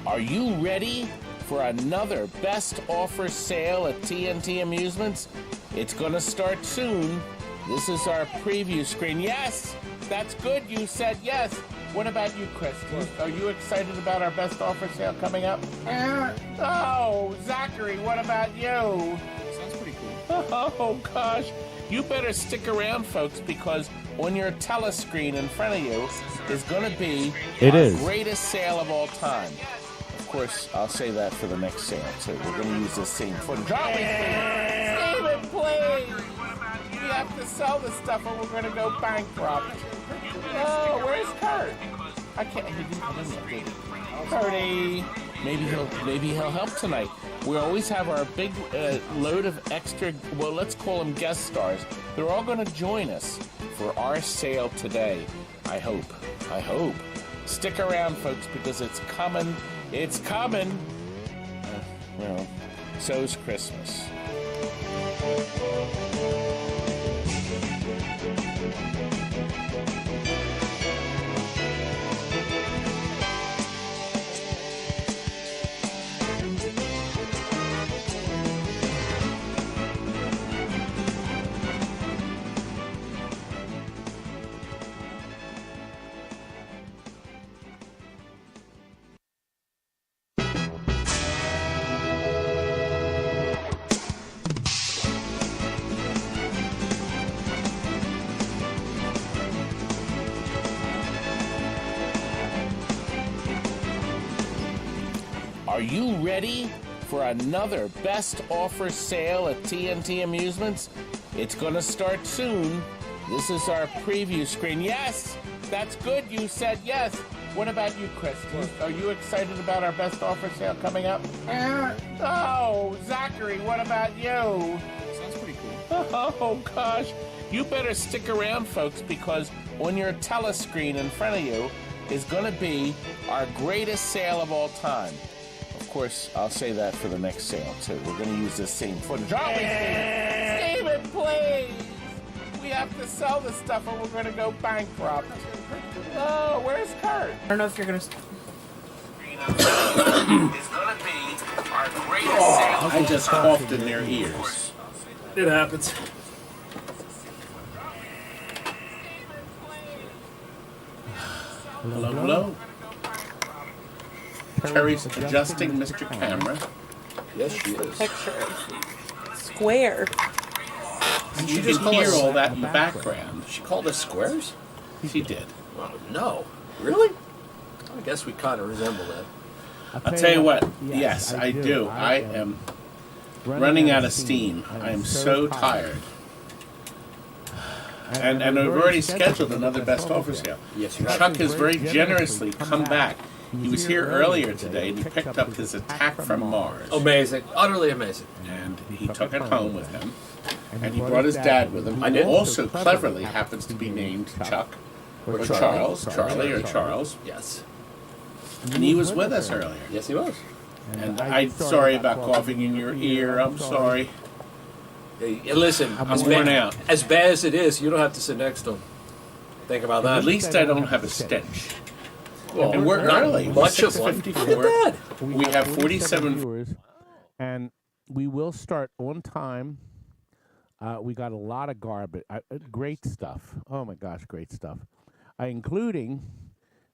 Are you ready for another best offer sale at TNT Amusements? It's going to start soon. This is our preview screen. Yes, that's good. You said yes. What about you, Chris? Are you excited about our best offer sale coming up? Oh, Zachary, what about you? Sounds pretty cool. Oh, gosh. You better stick around, folks, because on your telescreen in front of you is going to be our greatest sale of all time. Of course, I'll say that for the next sale, too. We're going to use this same footage. Steven, please! We have to sell this stuff or we're going to go bankrupt. Oh, where's Kurt? I can't. He didn't come in yet, did he? Kurtie! Maybe he'll help tonight. We always have our big load of extra, well, let's call them guest stars. They're all going to join us for our sale today. I hope. Stick around, folks, because it's coming. It's coming. Well, so's Christmas. Are you ready for another best offer sale at TNT Amusements? It's going to start soon. This is our preview screen. Yes, that's good. You said yes. What about you, Chris? Are you excited about our best offer sale coming up? Oh, Zachary, what about you? Sounds pretty cool. Oh, gosh. You better stick around, folks, because on your telescreen in front of you is going to be our greatest sale of all time. Of course, I'll say that for the next sale, too. We're going to use this same footage. Steven, please! We have to sell this stuff or we're going to go bankrupt. Oh, where's Kurt? I don't know if you're going to... It's going to be our greatest sale. I just coughed in their ears. It happens. Hello. Terry's adjusting Mr. Camera. Yes, she is. Picture square. And you can hear all that in the background. She called us squares? She did. Oh, no. Really? I guess we kind of resemble that. I'll tell you what. Yes, I do. I am running out of steam. I am so tired. And we've already scheduled another best offer sale. Yes, you have. Chuck has very generously come back. He was here earlier today, and he picked up his Attack from Mars. Amazing. Utterly amazing. And he took it home with him. And he brought his dad with him, who also cleverly happens to be named Chuck, or Charles, Charlie or Charles. Yes. And he was with us earlier. Yes, he was. And I'm sorry about coughing in your ear. I'm sorry. Hey, listen, I'm worn out. As bad as it is, you don't have to sit next to him. Think about that. At least I don't have a stench. Well, and we're early. Much of one. 6:54. We have 47 viewers, and we will start on time. We got a lot of garbage. Great stuff. Oh my gosh, great stuff. Including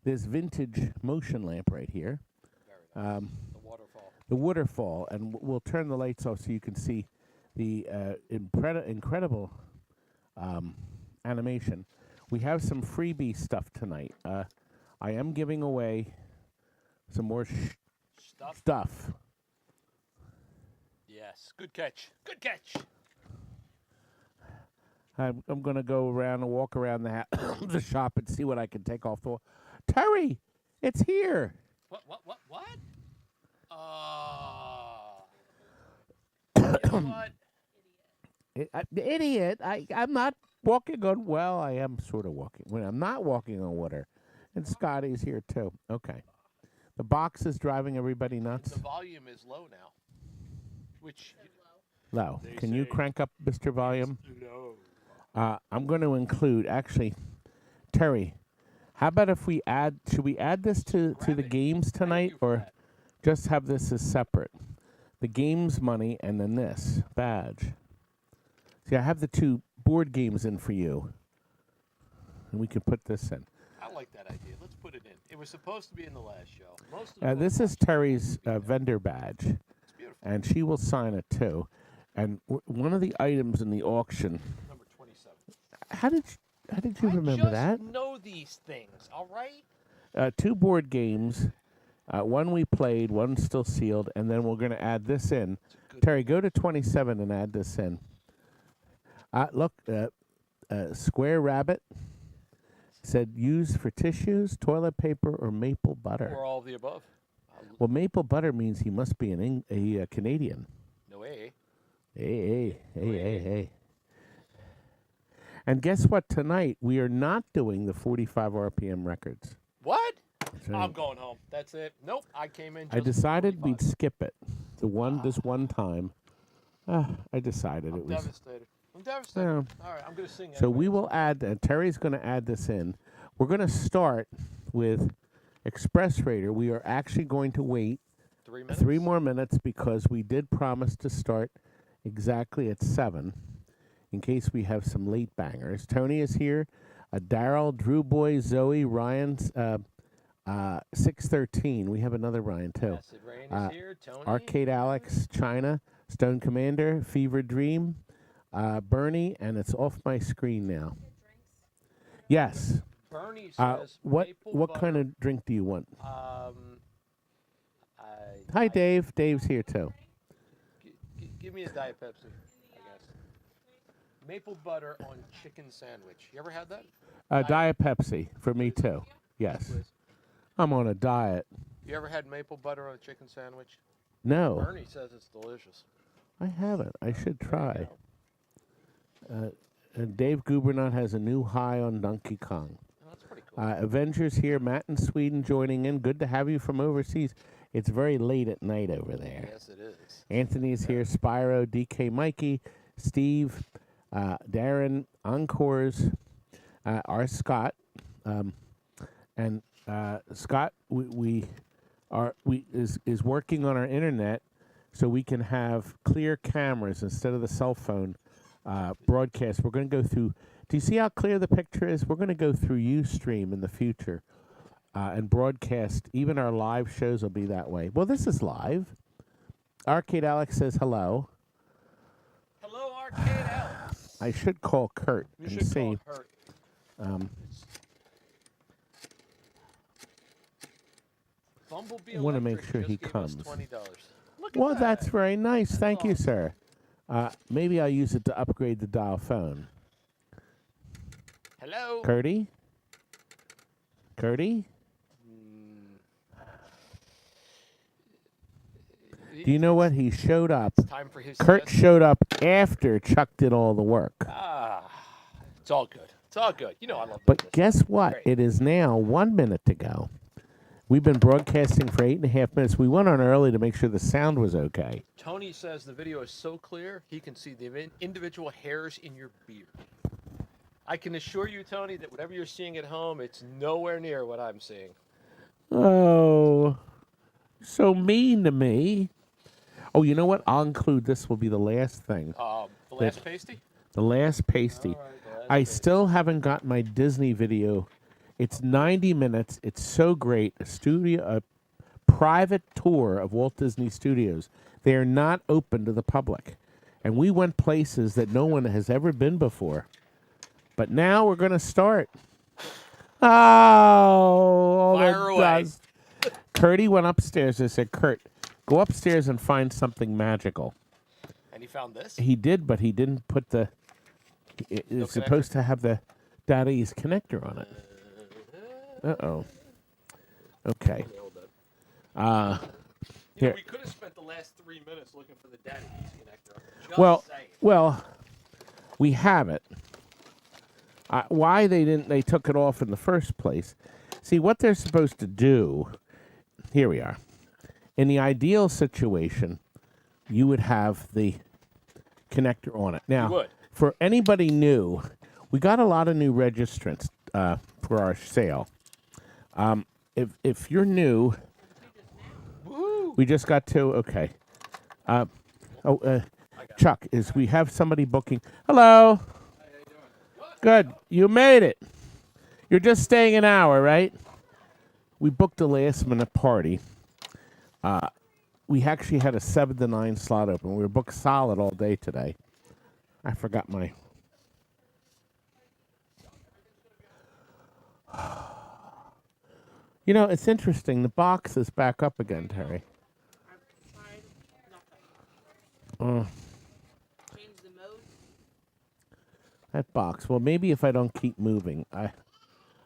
this vintage motion lamp right here. The waterfall. And we'll turn the lights off so you can see the incredible animation. We have some freebie stuff tonight. I am giving away some more stuff. Yes, good catch. Good catch. I'm going to go around and walk around the shop and see what I can take off the wall. Terry, it's here. What? What? Idiot. I'm not walking on, well, I am sort of walking. When I'm not walking on water. And Scotty's here, too. Okay. The box is driving everybody nuts. The volume is low now. Which... Low. Can you crank up Mr. Volume? No. I'm going to include, actually, Terry, how about if we should we add this to the games tonight? Or just have this as separate. The games money and then this badge. See, I have the 2 board games in for you. And we could put this in. I like that idea. Let's put it in. It was supposed to be in the last show. Most of This is Terry's vendor badge. It's beautiful. And she will sign it too. And one of the items in the auction. Number 27. How did you remember that? I just know these things, all right? 2 board games. One we played, one still sealed, and then we're going to add this in. Terry, go to 27 and add this in. Look, Square Rabbit said use for tissues, toilet paper, or maple butter. Or all of the above. Well, maple butter means he must be a Canadian. No way. Hey. And guess what? Tonight, we are not doing the 45 RPM records. What? Right. I'm going home. That's it. Nope. I came in. I decided we'd skip it. This one time. I decided it was. I'm devastated. Yeah. All right, I'm going to sing. So we will add, Terry's going to add this in. We're going to start with Express Raider. We are actually going to wait 3 minutes? 3 more minutes because we did promise to start exactly at 7 in case we have some late bangers. Tony is here. Daryl, Drew Boy, Zoe, Ryan's 613. We have another Ryan too. Acid Rain is here. Tony. Arcade Alex, China, Stone Commander, Fever Dream, Bernie, and it's off my screen now. Yes. Bernie says what kind of drink do you want? Hi, I Dave. Dave's here too. Give me a Diet Pepsi, I guess. Maple butter on chicken sandwich. You ever had that? Diet Pepsi for me too. Yes. Please. I'm on a diet. You ever had maple butter on a chicken sandwich? No, Bernie says it's delicious. I haven't. I should try. Dave Gubernat has a new high on Donkey Kong. Oh, that's pretty cool. Avengers here. Matt in Sweden joining in. Good to have you from overseas. It's very late at night over there. Yes, it is. Anthony's here. Spyro, DK Mikey, Steve, Darren, Encores, our Scott. And Scott is working on our internet so we can have clear cameras instead of the cell phone broadcast. We're going to go through. Do you see how clear the picture is? We're going to go through Ustream in the future and broadcast. Even our live shows will be that way. Well, this is live. Arcade Alex says hello. Hello, Arcade Alex. I should call Kurt You and should see. call Kurt. Bumblebee I wanna make Electric sure just he gave us comes. $20. Look at Well, that. that's very nice. Thank you, awesome. sir. Maybe I'll use it to upgrade the dial phone. Hello. Curdy? Curdy? Do you know what? He showed up. It's time for his Kurt siesta. showed up after Chuck did all the work. It's all good. It's all good. You know I love But this. guess what? Great. It is now 1 minute to go. We've been broadcasting for 8.5 minutes. We went on early to make sure the sound was okay. Tony says the video is so clear he can see the individual hairs in your beard. I can assure you, Tony, that whatever you're seeing at home, it's nowhere near what I'm seeing. Oh, so mean to me. Oh, you know what? I'll include this will be the last thing. The last pasty? The last pasty. All right, the last I pasty. still haven't got my Disney video. It's 90 minutes. It's so great. A private tour of Walt Disney Studios. They are not open to the public. And we went places that no one has ever been before. But now we're going to start. Oh, all Fire that away. dust. Curdy went upstairs. I said, Kurt, go upstairs and find something magical. And he found this? He did, but he didn't put the... It's supposed to have the Daddy's connector on it. Uh-oh. Okay. Here. We could have spent the last 3 minutes looking for the Daddy's connector. Just saying. Well, we have it. Why they took it off in the first place. See, what they're supposed to do, here we are. In the ideal situation, you would have the connector on it. Now, You would. for anybody new, we got a lot of new registrants for our sale. If you're new, We just got to, okay. Chuck, we have somebody booking. Hello. Hi, how you doing? Good. You made it. You're just staying an hour, right? We booked a last-minute party. We actually had a 7 to 9 slot open. We were booked solid all day today. I forgot my... You know, it's interesting. The box is back up again, Terry. That box. Well, maybe if I don't keep moving. I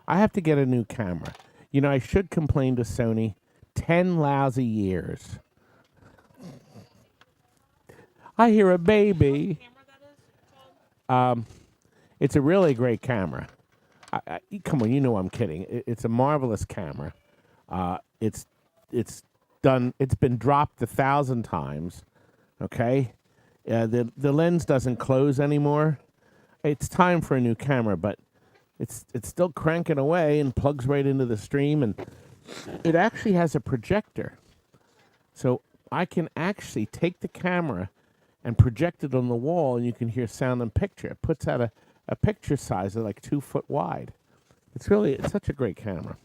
have to get a new camera. You know, I should complain to Sony. 10 lousy years. I hear a baby. It's a really great camera. Come on, you know I'm kidding. It's a marvelous camera. It's been dropped 1,000 times. Okay, the lens doesn't close anymore. It's time for a new camera, but it's still cranking away and plugs right into the stream, and it actually has a projector, so I can actually take the camera and project it on the wall, and you can hear sound and picture. It puts out a picture size of like 2 foot wide. It's such a great camera.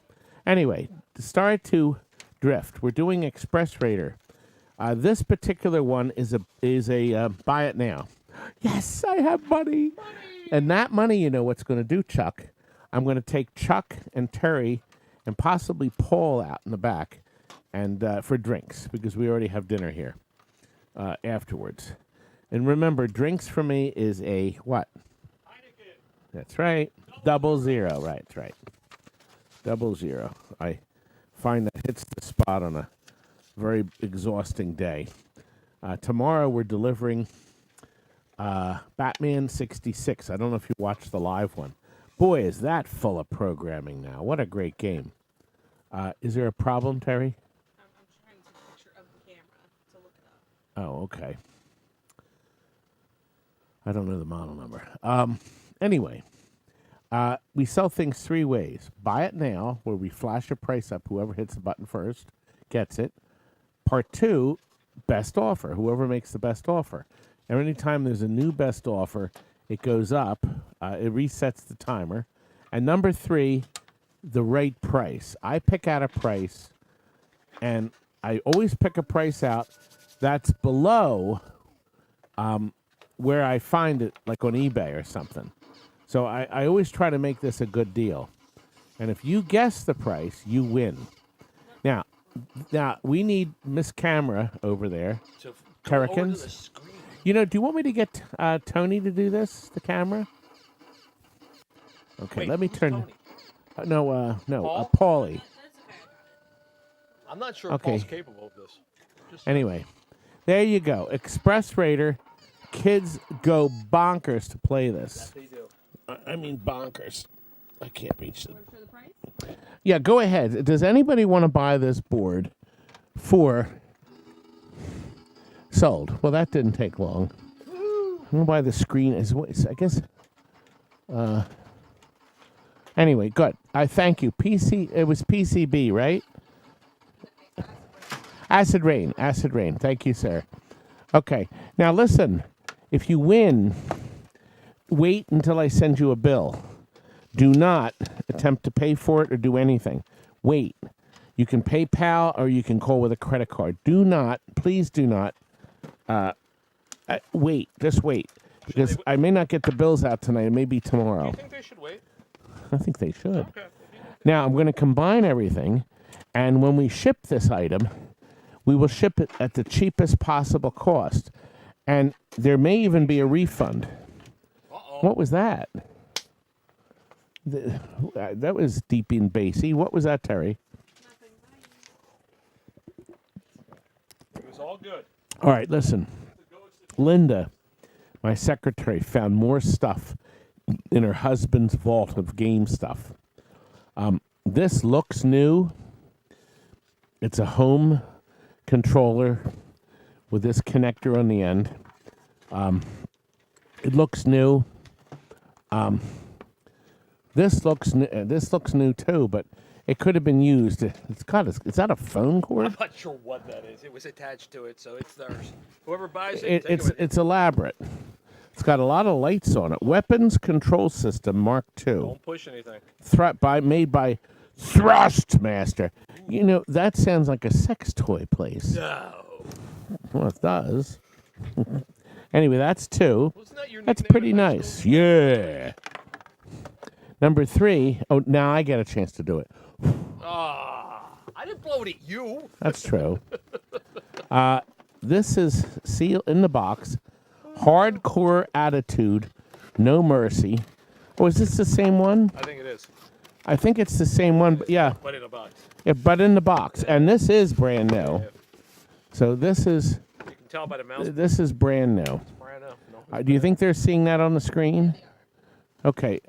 Anyway, to start to drift, we're doing Express Raider. This particular one is a buy it now. Yes, I have money. And that money, you know what's going to do, Chuck? I'm going to take Chuck and Terry and possibly Paul out in the back and for drinks, because we already have dinner here afterwards. And remember, drinks for me is a what? That's right. 00. Right, that's right. 00. I find that hits the spot on a very exhausting day. Tomorrow we're delivering Batman 66. I don't know if you watched the live one. Boy, is that full of programming now. What a great game. Is there a problem, Terry? I'm trying to take a picture of the camera to look it up. Oh, okay. I don't know the model number. Anyway, we sell things 3 ways. Buy it now, where we flash a price up. Whoever hits the button first gets it. Part 2, best offer. Whoever makes the best offer. And anytime there's a new best offer, it goes up. It resets the timer. And number 3, the right price. I pick out a price, and I always pick a price out that's below where I find it, like on eBay or something. So I always try to make this a good deal. And if you guess the price, you win. Now we need Miss Camera over there. So Terracins. You know, do you want me to get Tony to do this, the camera? Okay, Wait, let me turn. Tony? No, Paulie. I'm not sure Okay. Paul's capable of this. Just Anyway, there you go. Express Raider. Kids go bonkers to play this. they do. I mean bonkers. I can't reach it. Yeah, go ahead. Does anybody want to buy this board for sold? Well, that didn't take long. I'm gonna buy the screen as well. I guess. Anyway, good. I thank you. It was PCB, right? Acid Rain. Thank you, sir. Okay. Now listen. If you win, wait until I send you a bill. Do not attempt to pay for it or do anything. Wait. You can PayPal or you can call with a credit card. Please do not, wait. Just wait. Because I may not get the bills out tonight. It may be tomorrow. Do you think they should wait? I think they should. Okay. Now, I'm going to combine everything, and when we ship this item, we will ship it at the cheapest possible cost. And there may even be a refund. Uh-oh. What was that? That was deep and bassy. What was that, Terry? It was all good. All right, listen. Linda, my secretary, found more stuff in her husband's vault of game stuff. This looks new. It's a home controller with this connector on the end. It looks new. This looks new too, but It could have been used. It's got. Is that a phone cord? I'm not sure what that is. It was attached to it, so it's theirs. Whoever buys it, take it with you. It's elaborate. It's got a lot of lights on it. Weapons Control System Mark II. Don't push anything. Made by Thrustmaster. You know, that sounds like a sex toy place. No. Well, it does. Anyway, that's 2. Wasn't that your That's nickname pretty in high nice. school? Yeah. Number 3. Oh, now I get a chance to do it. I didn't blow it at you. That's true. This is sealed in the box. Hardcore Attitude, No Mercy. Oh, is this the same one? I think it is. I think it's the same one, but yeah. But in a box. Yeah, but in the box. And this is brand new. Yeah. So this is You can tell by the mouse. this is brand new. Brand new. No, Do you think they're seeing that on the screen? Okay.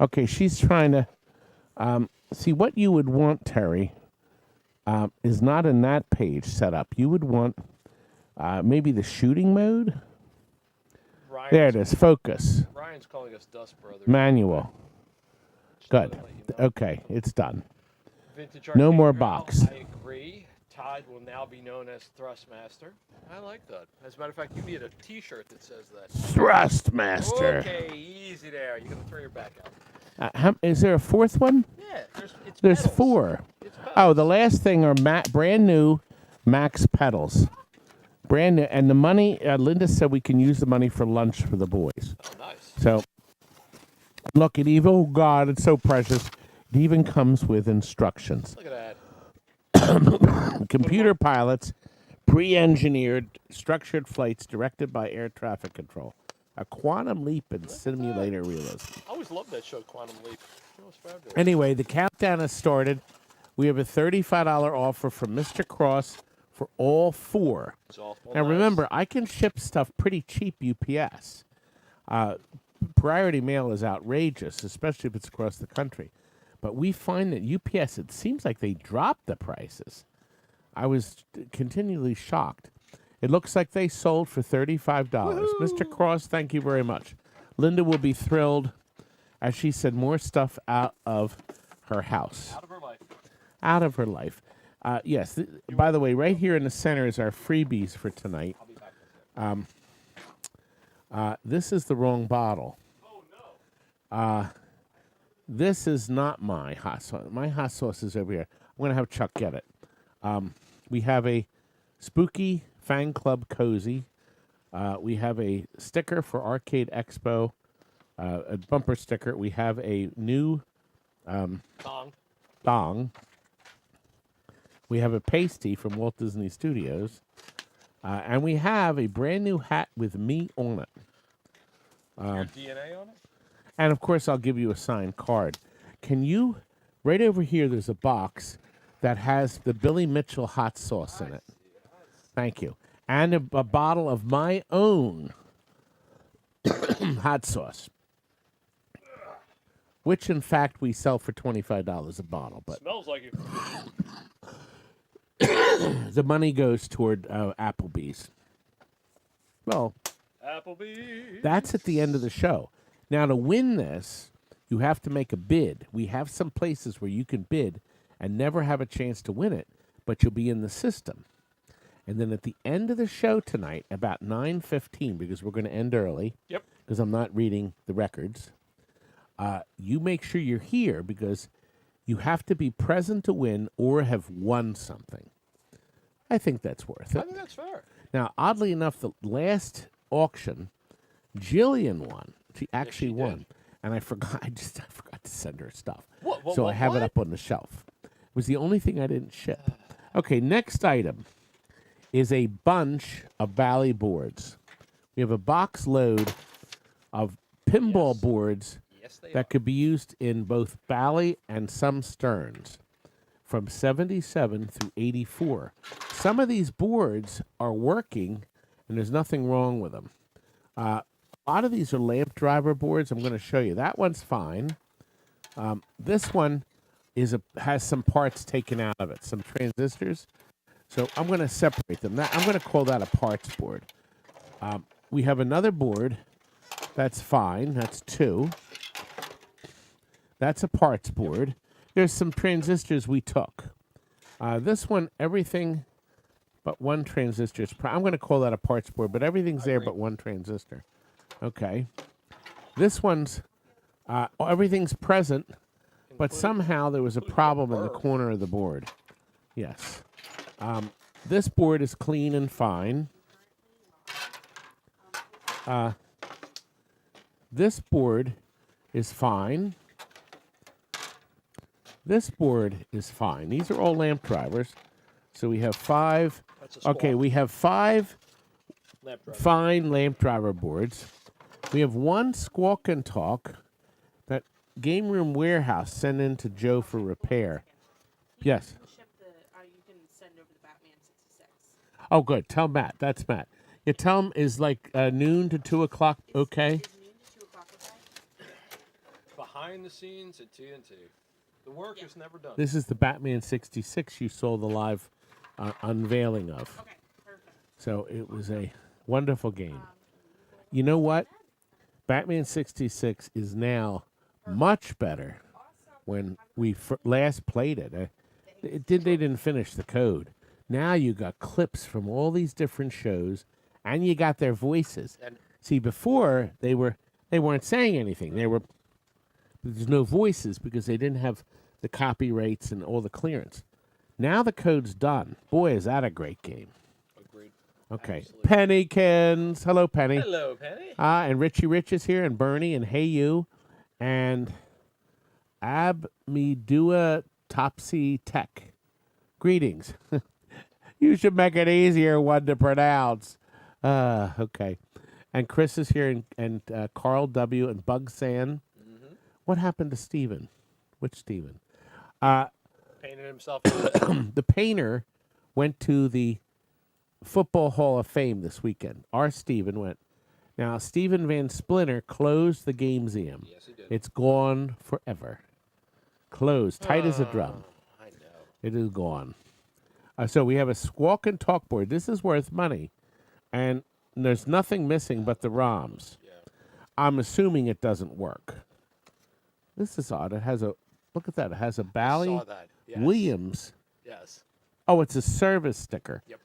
Okay, she's trying to see what you would want, Terry, is not in that page set up. You would want maybe the shooting mode. There it is. Focus. Ryan's calling us Dust Brothers. Manual. Good. Let you know. Okay, it's done. Vintage No arcade more girl, box. I agree. Todd will now be known as Thrustmaster. I like that. As a matter of fact, you need a T-shirt that says that. Thrustmaster. Okay, easy there. You're gonna throw your back out. Is there a 4th one? Yeah, it's There's pedals. 4. It's Oh, pedals. the last thing are brand new Max pedals. Brand new. And the money, Linda said we can use the money for lunch for the boys. Oh, nice. So, look, oh, God, it's so precious. It even comes with instructions. Look at that. Computer pilots, pre-engineered, structured flights directed by air traffic control. A quantum leap in simulator realism. I always loved that show, Quantum Leap. It was fabulous. Anyway, the countdown has started. We have a $35 offer from Mr. Cross for all 4. It's awful Now, nice. remember, I can ship stuff pretty cheap UPS. Priority mail is outrageous, especially if it's across the country. But we find that UPS, it seems like they dropped the prices. I was continually shocked. It looks like they sold for $35. Mr. Cross, thank you very much. Linda will be thrilled, as she said, more stuff out of her house. Out of her life. Out of her life. Yes, by the way, right here in the center is our freebies for tonight. I'll be back in a second. This is the wrong bottle. Oh, no. This is not my hot sauce. My hot sauce is over here. I'm going to have Chuck get it. We have a Spooky Fan Club Cozy. We have a sticker for Arcade Expo, a bumper sticker. We have a new thong. We have a pasty from Walt Disney Studios. And we have a brand new hat with me on it. Your DNA on it? And, of course, I'll give you a signed card. Can you, right over here, there's a box that has the Billy Mitchell hot sauce in it. Thank you. And a bottle of my own hot sauce, which, in fact, we sell for $25 a bottle. But Smells like it. the money goes toward Applebee's. Well, Applebee's. that's at the end of the show. Now, to win this, you have to make a bid. We have some places where you can bid and never have a chance to win it, but you'll be in the system. And then at the end of the show tonight, about 9:15, because we're going to end early, Yep. because I'm not reading the records, you make sure you're here because you have to be present to win or have won something. I think that's worth I it. think that's fair. Now, oddly enough, the last auction, Jillian won. She actually she did. won. And I forgot to send her stuff. What, So I have it what? up on the shelf. It was the only thing I didn't ship. Okay, next item is a bunch of Bally boards. We have a box load of pinball Yes. boards Yes, they that could be used in both Bally and some Stearns from 77 through 84. Some of these boards are working, and there's nothing wrong with them. A lot of these are lamp driver boards. I'm going to show you. That one's fine. This one has some parts taken out of it, some transistors. So I'm going to separate them. I'm going to call that a parts board. We have another board. That's fine. That's 2. That's a parts board. there's some transistors we took. This one, everything but one transistor is. I'm going to call that a parts board, but everything's there but one transistor. Okay. This one's everything's present, but somehow there was a problem in the corner of the board. Yes. This board is clean and fine. This board is fine. This board is fine. These are all lamp drivers. So we have 5. Okay, we have 5 fine lamp driver boards. We have 1 Squawk and Talk that Game Room Warehouse sent in to Joe for repair. Yes. You can send over the Batman 66. Oh, good. Tell Matt. That's Matt. You tell him is like noon to 2 o'clock okay? Is noon to 2 o'clock okay? Behind the scenes at TNT. The work is never done. This is the Batman 66 you saw the live unveiling of. Okay, perfect. So it was a wonderful game. You know what? Batman 66 is now much better. When we last played it, they didn't finish the code. Now you got clips from all these different shows, and you got their voices. See, before they weren't saying anything. There's no voices because they didn't have the copyrights and all the clearance. Now the code's done. Boy, is that a great game. Agreed. Okay. Absolutely. Pennykins. Hello, Penny. Hello, Penny. And Richie Rich is here, and Bernie, and Hey You, and Abmidua Topsy Tech. Greetings. You should make it easier one to pronounce. Okay. And Chris is here, and Carl W. and Bug San. What happened to Steven? Which Steven? Painted himself. The painter went to the Football Hall of Fame this weekend. Our Steven went. Now, Steven Van Splinter closed the Game Museum. Yes, he did. It's gone forever. Closed. Tight as a drum. I know. It is gone. So we have a Squawk and Talk board. This is worth money. And there's nothing missing but the ROMs. Yeah. I'm assuming it doesn't work. This is odd. It has a, look at that. It has a Bally Saw that. Yes. Williams. Yes. Oh, it's a service sticker. Yep.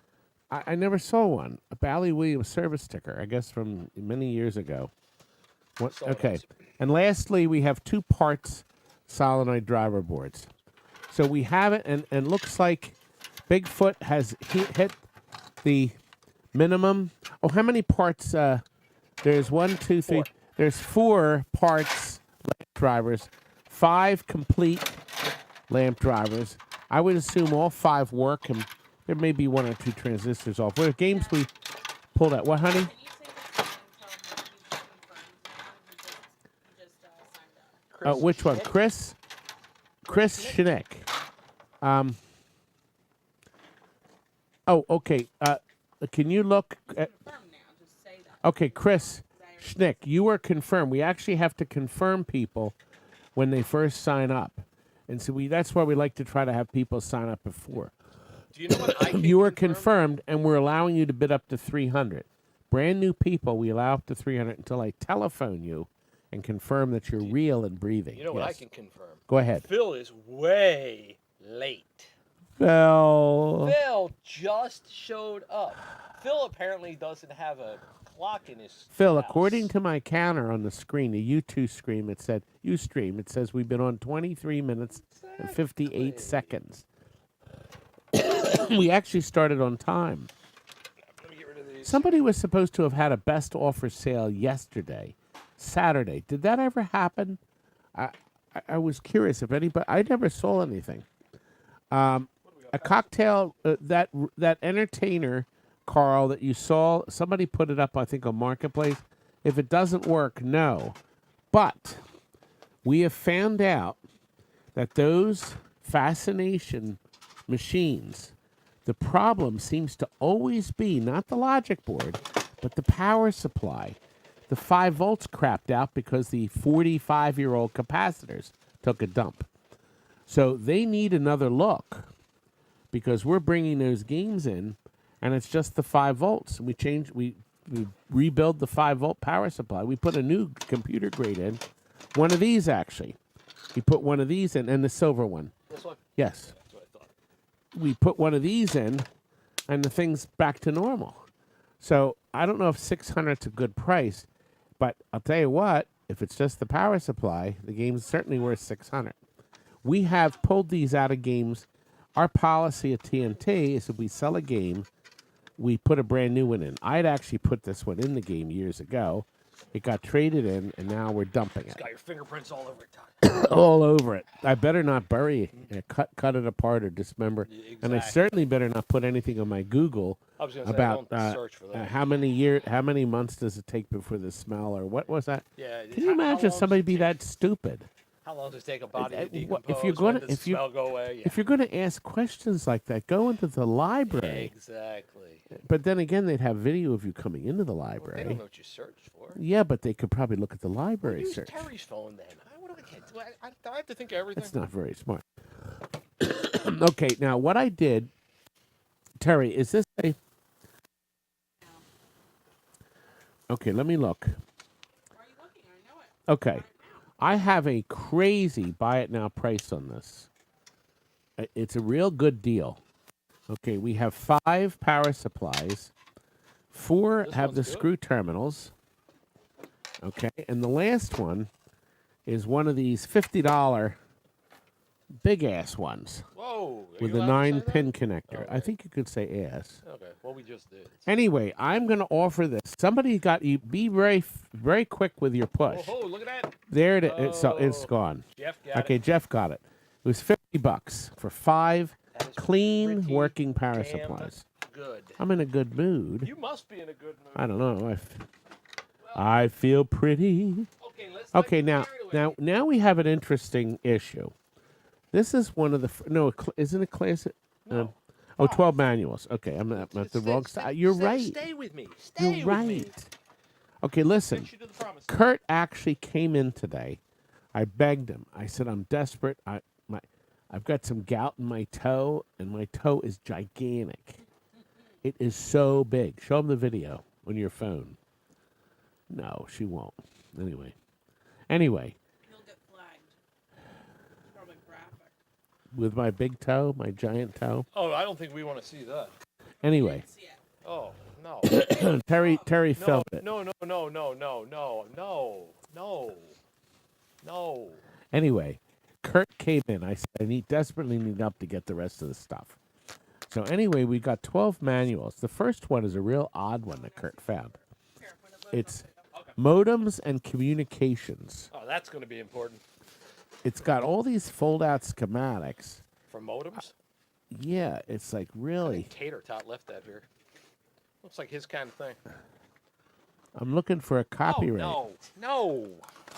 I never saw one. A Bally Williams service sticker, I guess from many years ago. What? Saw it Okay. also. And lastly, we have 2 parts solenoid driver boards. So we have it, and looks like Bigfoot has hit the minimum. Oh, how many parts? There's 1, 2, 3. 4. There's 4 parts lamp drivers, 5 complete lamp drivers. I would assume all 5 work, and there may be 1 or 2 transistors off. What games we pulled out? What, honey? Can you say that and tell him that you just signed up? Which one? Chris Schnick. Oh, okay. Can you look at... Confirm now. Just say that. Okay, Chris Schnick, you are confirmed. We actually have to confirm people when they first sign up. And so that's why we like to try to have people sign up before. Do you know what I can You are confirm? confirmed, and we're allowing you to bid up to 300. Brand new people, we allow up to 300 until I telephone you and confirm that you're real and breathing. You know what I Yes. can confirm? Go ahead. Phil is way late. Phil, just showed up. Phil apparently doesn't have a clock in his Phil, house. according to my counter on the screen, the U2 stream, it says we've been on 23 minutes and 58 seconds. We actually started on time. Let me get rid of these. Somebody was supposed to have had a best offer sale yesterday, Saturday. Did that ever happen? I was curious if anybody. I never saw anything. A cocktail that entertainer, Carl, that you saw. Somebody put it up, I think, on Marketplace. If it doesn't work, no. But we have found out that those fascination machines, the problem seems to always be not the logic board, but the power supply. The 5 volts crapped out because the 45-year-old capacitors took a dump. So they need another look because we're bringing those games in, and it's just the 5 volts. We rebuild the 5-volt power supply. We put a new computer grade in, one of these actually. He put one of these in, and the silver one. This one? Yes. That's what I thought. We put one of these in, and the thing's back to normal. So I don't know if 600's a good price, but I'll tell you what, if it's just the power supply, the game's certainly worth 600. We have pulled these out of games. Our policy at TNT is if we sell a game, we put a brand new one in. I'd actually put this one in the game years ago. It got traded in, and now we're dumping it. It's got your fingerprints all over it, Todd. All over it. I better not bury it, cut it apart or dismember. Yeah, exactly. And I certainly better not put anything on my Google I was going to say, about don't search for that. how many months does it take before the smell, or what was that? Yeah. Can you imagine somebody be that stupid? How long does it take a body to If decompose? you're gonna, When does the smell go away? Yeah. if you're going to ask questions like that, go into the library. Exactly. But then again, they'd have video of you coming into the Well, they library. don't know what you searched for. Yeah, but they could probably look at the library Use search. Terry's phone then. What do I get? I have to think of everything. That's not very smart. Okay, now what I did, Terry, is this a... Okay, let me look. Why are you looking? I know it. Okay, I have a crazy buy it now price on this. It's a real good deal. Okay, we have 5 power supplies. 4 This have one's the good. screw terminals. Okay, and the last one is one of these $50 big ass ones Whoa. are with you a allowed to say 9-pin connector. I Okay. think you could say ass. that? Okay. Well, we just did. Anyway, I'm going to offer this. Somebody got you. Be very quick with your push. Oh, look at that. There it is. It's Oh. gone. Jeff got Okay, it. Jeff got it. It was $50 for 5 That is clean pretty working power damn supplies. Good. I'm in a good mood. You must be in a good mood. I don't know. I feel pretty. Okay, let's not Okay, get now, carried away. now we have an interesting issue. This is one of the isn't it classic? No. 12 manuals. Okay, I'm at the wrong side. You're right. Stay with me. Stay You're with me. right. Okay, listen. Fix you to the promise. Kurt actually came in today. I begged him. I said, I'm desperate. I've got some gout in my toe, and my toe is gigantic. It is so big. Show him the video on your phone. No, she won't. Anyway. He'll get flagged. It's probably graphic. With my big toe, my giant toe. Oh, I don't think we want to see that. Anyway, See it. Oh, no. Terry felt it. No. Anyway, Kurt came in. I said, I desperately need help to get the rest of the stuff. So anyway, we got 12 manuals. The first one is a real odd one that Kurt found. Here, when it It's modems and communications. Oh, that's going to be important. It's got all these fold-out schematics. For modems? Yeah, it's like really. Tater Tot left that here. Looks like his kind of thing. I'm looking for a copyright. Oh, no.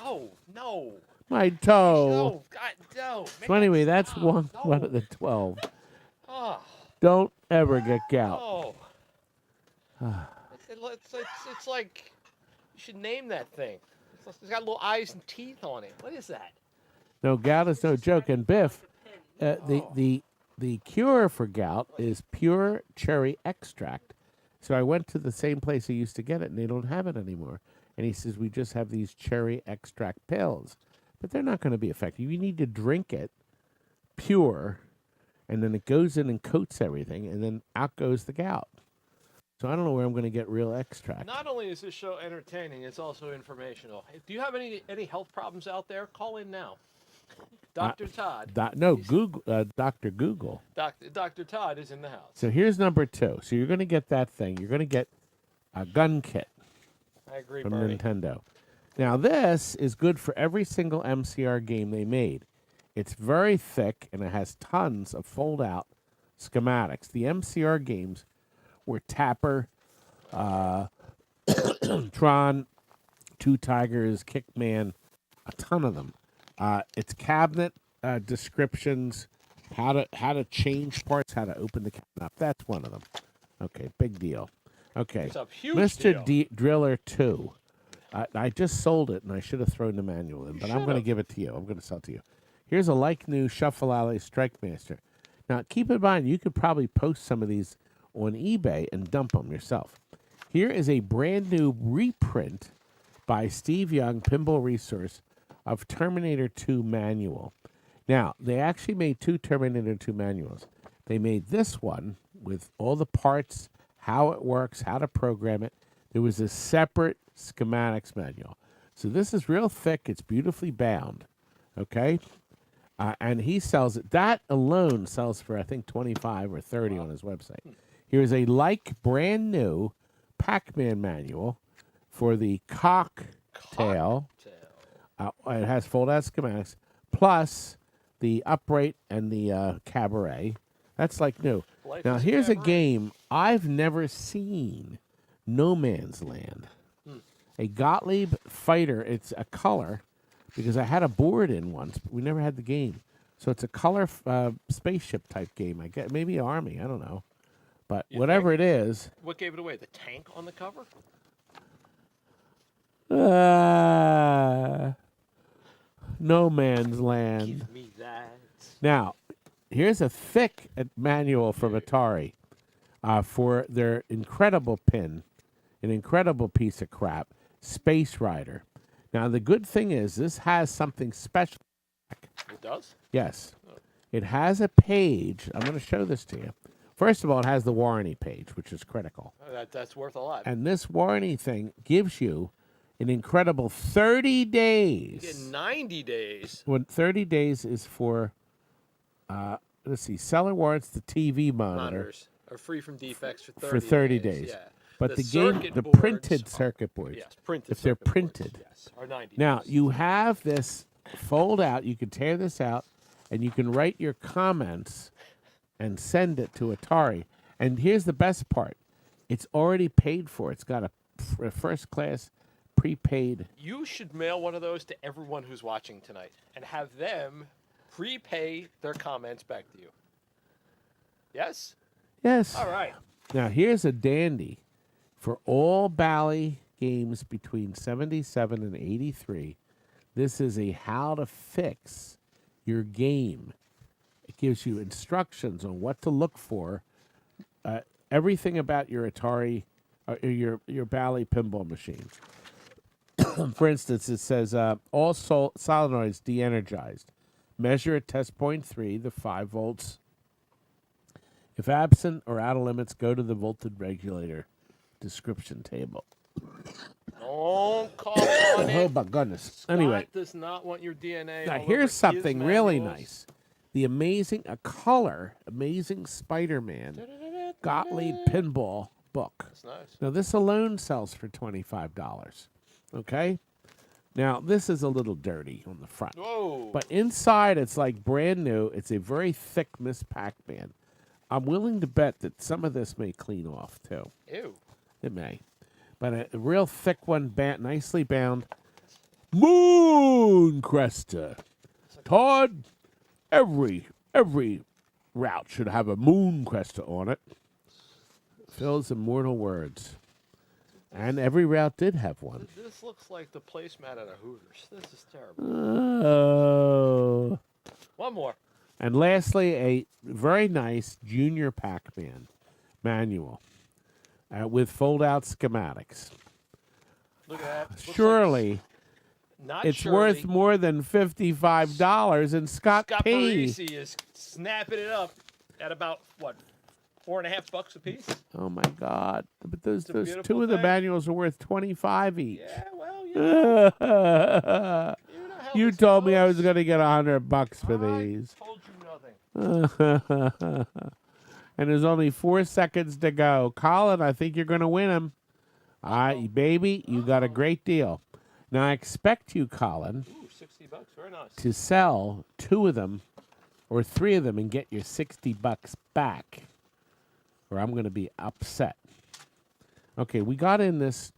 Oh, no. My toe. No, God, no. So anyway, that's one of the 12. Oh, Don't ever get gout. oh. It's like, you should name that thing. It's got little eyes and teeth on it. What is that? No, gout is no joke. And Biff, the cure for gout is pure cherry extract. So I went to the same place I used to get it, and they don't have it anymore. And he says, we just have these cherry extract pills. But they're not going to be effective. You need to drink it pure, and then it goes in and coats everything, and then out goes the gout. So I don't know where I'm going to get real extract. Not only is this show entertaining, it's also informational. Do you have any health problems out there? Call in now. Dr. Todd. Google, Dr. Google. Dr. Todd is in the house. So here's number 2. So you're going to get that thing. You're going to get a gun kit I agree, from Bernie. Nintendo. Now, this is good for every single MCR game they made. It's very thick, and it has tons of fold-out schematics. The MCR games were Tapper, Tron, Two Tigers, Kickman, a ton of them. It's cabinet descriptions, how to change parts, how to open the cabinet up. That's one of them. Okay, big deal. Okay, It's a huge Mr. deal. Driller 2. I just sold it, and I should have thrown the manual in, but I'm going to should've. give it to you. I'm going to sell it to you. Here's a like-new Shuffle Alley Strike Master. Now, keep in mind, you could probably post some of these on eBay and dump them yourself. Here is a brand-new reprint by Steve Young, Pinball Resource, of Terminator 2 manual. Now, they actually made 2 Terminator 2 manuals. They made this one with all the parts, how it works, how to program it. There was a separate schematics manual. So this is real thick. It's beautifully bound, okay? And he sells it. That alone sells for, I think, $25 or $30 on his website. Here's a brand new Pac-Man manual for the cocktail. It has fold-out schematics, plus the upright and the cabaret. That's like new. Now, here's a game I've never seen, No Man's Land. A Gottlieb fighter. It's a color, because I had a board in once, but we never had the game. So it's a color spaceship type game. I guess maybe Army. I don't know. But whatever it is. What gave it away? The tank on the cover? No Man's Land. Give me that. Now, here's a thick manual from Atari for their incredible pin, an incredible piece of crap, Space Rider. Now, the good thing is this has something special. It does? Yes. Oh. It has a page. I'm going to show this to you. First of all, it has the warranty page, which is critical. Oh, that's worth a lot. And this warranty thing gives you an incredible 30 days. You get 90 days. When 30 days is for, let's see, seller warrants the TV monitor. Monitors are free from defects for 30 days. Yeah. But the boards printed circuit boards, yes, printed if they're printed, boards, yes, are 90 now days. you have this fold out. You can tear this out, and you can write your comments and send it to Atari. And here's the best part: it's already paid for. It's got a first class prepaid. You should mail one of those to everyone who's watching tonight, and have them prepay their comments back to you. Yes. Yes. All right. Now here's a dandy. For all Bally games between 77 and 83, this is a how to fix your game. It gives you instructions on what to look for, everything about your Atari, your Bally pinball machine. For instance, it says all solenoids de-energized. Measure at test point 3, the 5 volts. If absent or out of limits, go to the voltage regulator description table. Don't call on it. Oh my goodness. Scott anyway, does not want your DNA. now all here's over something his really manuals. nice. The amazing Spider-Man Gottlieb pinball book. That's nice. Now this alone sells for $25. Okay? Now this is a little dirty on the front. Whoa. But inside it's like brand new. It's a very thick Miss Pac-Man. I'm willing to bet that some of this may clean off too. Ew. It may. But a real thick one, nicely bound. Moon Cresta. Todd, every route should have a Moon Cresta on it. Phil's immortal words. And every route did have one. This looks like the placemat at a Hooters. This is terrible. Oh. One more. And lastly, a very nice Junior Pac-Man manual with fold-out schematics. Look at that. Looks Surely, not it's surely. worth more than $55, and Scott P. Parisi is snapping it up at about, what, $4.50 a piece? Oh, my God. But those beautiful two of the thing. manuals are worth $25 each. Yeah, well, you know. You know how You this told me I goes. was going to get $100 for I these. told you nothing. And there's only 4 seconds to go. Colin, I think you're going to win them. Baby, you got a great deal. Now, I expect you, Colin, Ooh, $60. Very nice. to sell 2 of them or 3 of them and get your $60 back, or I'm going to be upset. Okay, we got in this.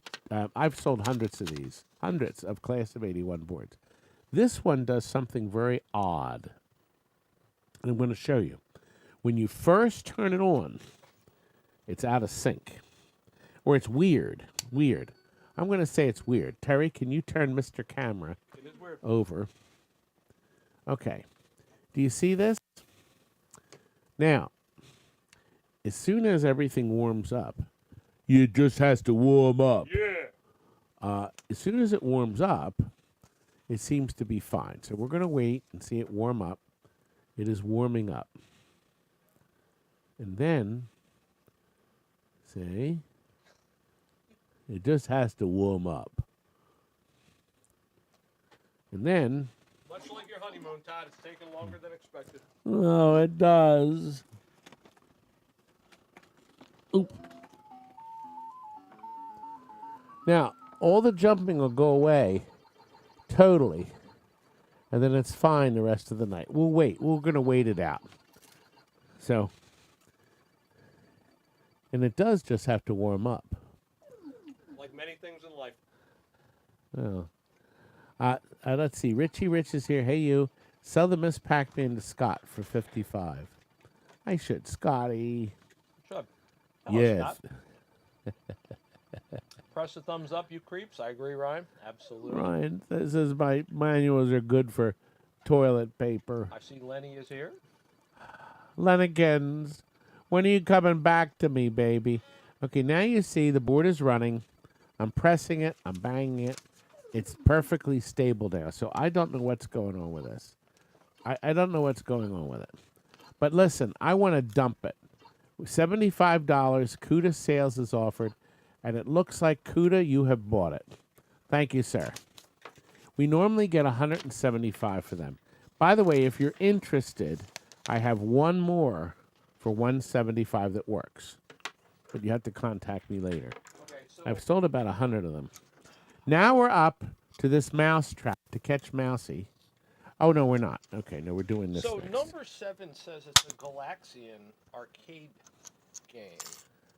I've sold hundreds of these, hundreds of Class of 81 boards. This one does something very odd. And I'm going to show you. When you first turn it on, it's out of sync. Or it's weird. Weird. I'm going to say it's weird. Terry, can you turn Mr. Camera It is weird. over? Okay. Do you see this? Now, as soon as everything warms up, it just has to warm up. Yeah. As soon as it warms up, it seems to be fine. So we're going to wait and see it warm up. It is warming up. And then, see, it just has to warm up. And then, Much like your honeymoon, Todd, it's taking longer than expected. oh, it does. Oop. Now, all the jumping will go away totally, and then it's fine the rest of the night. We'll wait. We're going to wait it out. So, and it does just have to warm up. Like many things in life. Oh. Let's see. Richie Rich is here. Hey, you. Sell the Miss Pac-Man to Scott for $55. I should. Scotty. Should. Hello, Yes. Scott. Press the thumbs up, you creeps. I agree, Ryan. Absolutely. Ryan says my manuals are good for toilet paper. I see Lenny is here. Lenigans, when are you coming back to me, baby? Okay, now you see the board is running. I'm pressing it. I'm banging it. It's perfectly stable now. So I don't know what's going on with this. I don't know what's going on with it. But listen, I want to dump it. $75. CUDA sales is offered. And it looks like, CUDA, you have bought it. Thank you, sir. We normally get $175 for them. By the way, if you're interested, I have one more for $175 that works. But you have to contact me later. Okay, so I've sold about 100 of them. Now we're up to this mouse trap to catch Mousy. Oh, no, we're not. Okay, no, we're doing this So next. number 7 says it's a Galaxian arcade game.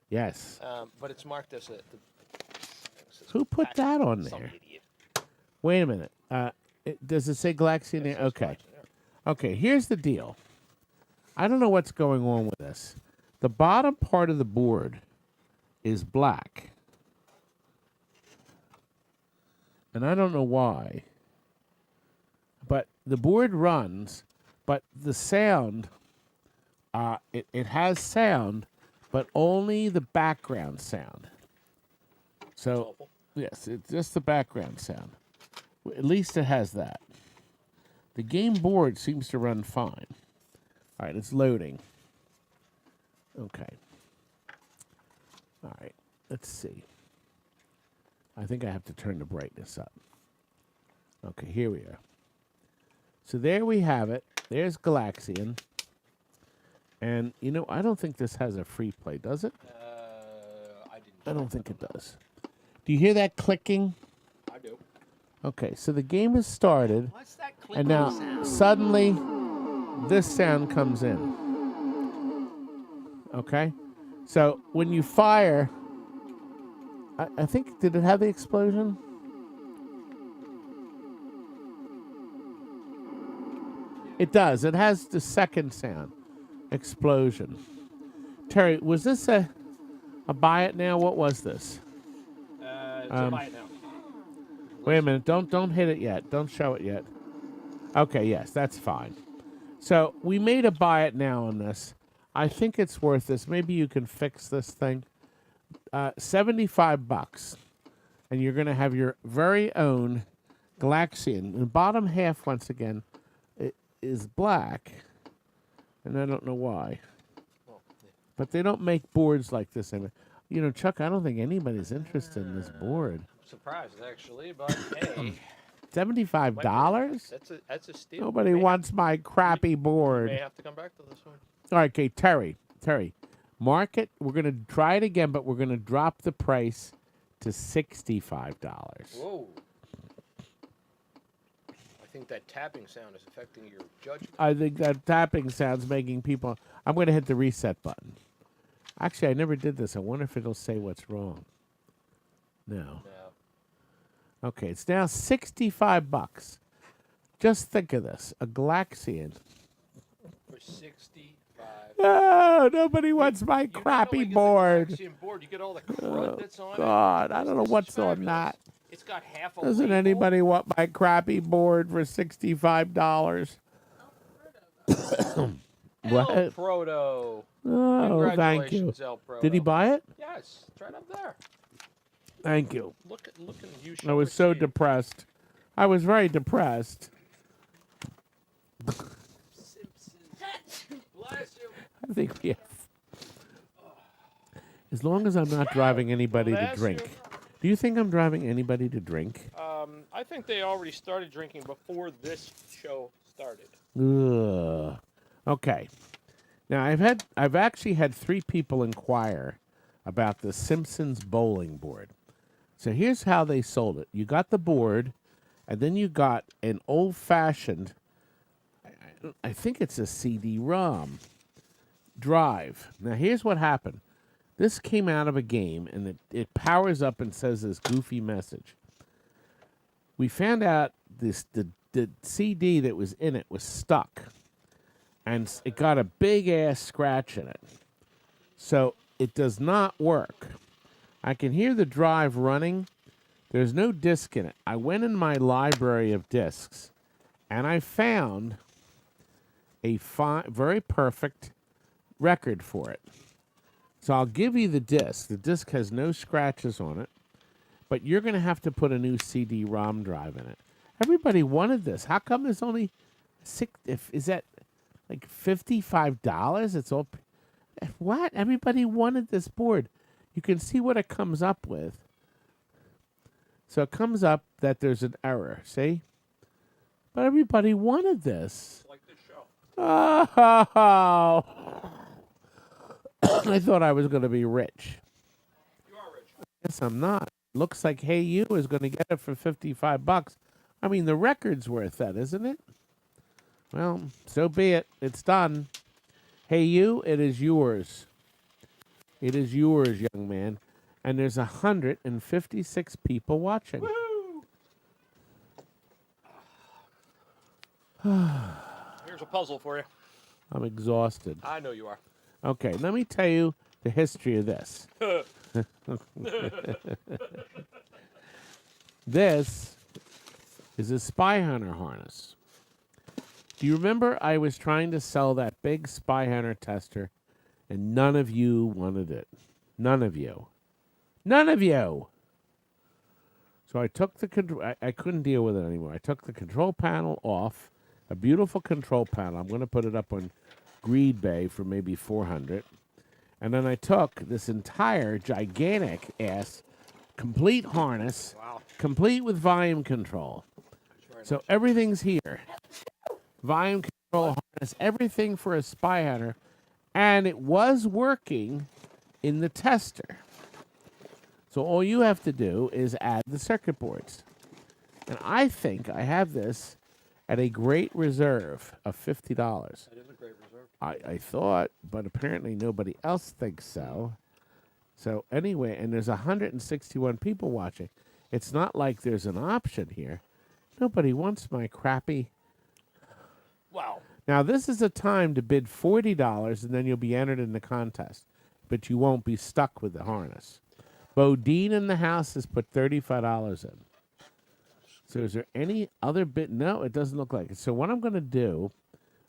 Yes. But it's marked as a... Who put that on Some there? idiot. Wait a minute. Does it say Galaxian there? It says Okay. Galaxian, yeah. Okay, here's the deal. I don't know what's going on with this. The bottom part of the board is black. And I don't know why. But the board runs, but the sound, it has sound, but only the background sound. So, yes, it's just the background sound. At least it has that. The game board seems to run fine. All right, it's loading. Okay. All right, let's see. I think I have to turn the brightness up. Okay, here we are. So there we have it. There's Galaxian. And, you know, I don't think this has a free play, does it? I I don't think it does. Do you hear that clicking? I do. Okay, so the game has started. What's that And now, suddenly, this sound comes in. Okay? So, when you fire, I think, did it have the explosion? It does. It has the second sound. Explosion. Terry, was this a buy it now? What was this? It's a buy it now. Wait a minute. Don't hit it yet. Don't show it yet. Okay, yes, that's fine. So we made a buy it now on this. I think it's worth this. Maybe you can fix this thing. $75. And you're going to have your very own Galaxian. The bottom half, once again, it is black. And I don't know why. But they don't make boards like this anymore. You know, Chuck, I don't think anybody's interested in this board. I'm surprised, actually, but hey. $75? That's a steal. Nobody wants my crappy board. May have to come back to this one. All right, okay, Terry, mark it. We're going to try it again, but we're going to drop the price to $65. Whoa. I think that tapping sound is affecting your judgment. I think that tapping sound's making people... I'm going to hit the reset button. Actually, I never did this. I wonder if it'll say what's wrong. No. Okay, it's now $65. Just think of this. A Galaxian. For 65. Oh, nobody wants my You crappy not only board. get the Galaxian board, you get all the crud that's on God, it. I don't know This is what's on fabulous. that. It's got half a Doesn't label. anybody want my crappy board for $65? El What? Proto. Oh, thank you. Congratulations, El Proto. Did he buy it? Yes, it's right up there. Thank you. Look at you. I was so depressed. I was very depressed. Simpsons. Bless you. I think we have. As long as I'm not driving anybody to Bless drink. you. Do you think I'm driving anybody to drink? I think they already started drinking before this show started. Ugh. Okay. Now I've actually had 3 people inquire about the Simpsons bowling board. So here's how they sold it. You got the board, and then you got an old-fashioned, I think it's a CD-ROM drive. Now here's what happened. This came out of a game, and it powers up and says this goofy message. We found out the CD that was in it was stuck, and it got a big-ass scratch in it. So it does not work. I can hear the drive running. There's no disc in it. I went in my library of discs, and I found a very perfect record for it. So I'll give you the disc. The disc has no scratches on it, but you're going to have to put a new CD-ROM drive in it. Everybody wanted this. How come there's only is that like $55? It's all. What? Everybody wanted this board. You can see what it comes up with. So it comes up that there's an error. See? But everybody wanted this. Like this show. Oh. I thought I was going to be rich. You are rich. Yes, I'm not. Looks like Hey You is going to get it for $55. I mean, the record's worth that, isn't it? Well, so be it. It's done. Hey You, it is yours. It is yours, young man. And there's 156 people watching. Here's a puzzle for you. I'm exhausted. I know you are. Okay, let me tell you the history of this. This is a Spy Hunter harness. Do you remember I was trying to sell that big Spy Hunter tester, and none of you wanted it? None of you. None of you! So I took the control. I couldn't deal with it anymore. I took the control panel off, a beautiful control panel. I'm going to put it up on Greed Bay for maybe $400. And then I took this entire gigantic ass complete harness, complete with volume control. So everything's here. Volume control harness, everything for a Spy Hunter. And it was working in the tester. So all you have to do is add the circuit boards. And I think I have this at a great reserve of $50. That is a great reserve. I thought, but apparently nobody else thinks so. So anyway, and there's 161 people watching. It's not like there's an option here. Nobody wants my crappy. Wow. Now, this is a time to bid $40, and then you'll be entered in the contest. But you won't be stuck with the harness. Bodine in the house has put $35 in. So is there any other bid? No, it doesn't look like it. So what I'm going to do,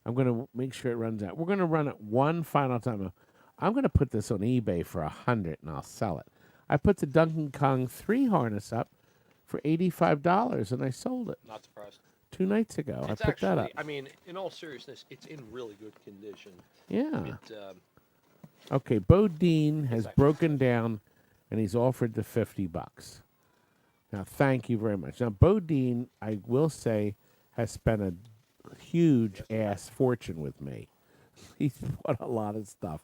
I'm going to make sure it runs out. We're going to run it one final time. I'm going to put this on eBay for $100, and I'll sell it. I put the Donkey Kong 3 harness up for $85, and I sold it. Not surprised. 2 nights ago. It's I put that up. I mean, in all seriousness, it's in really good condition. Yeah. It, Okay, Bodine has broken down, and he's offered the $50. Now, thank you very much. Now, Bodine, I will say, has spent a huge ass fortune with me. He's bought a lot of stuff.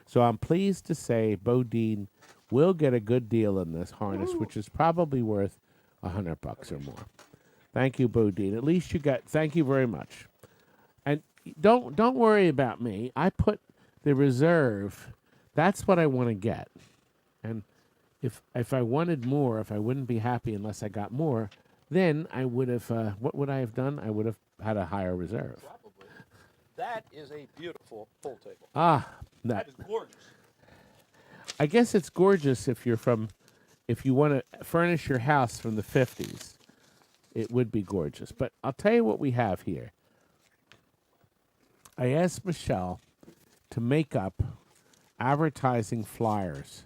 So I'm pleased to say Bodine will get a good deal in this harness, which is probably worth $100 or more. Thank you, Bodine. At least you got. Thank you very much. And don't worry about me. I put the reserve. That's what I want to get. And if I wanted more, if I wouldn't be happy unless I got more, then I would have. What would I have done? I would have had a higher reserve. probably. That is a beautiful pool table. That is gorgeous. I guess it's gorgeous if you want to furnish your house from the 50s. It would be gorgeous. But I'll tell you what we have here. I asked Michelle to make up advertising flyers,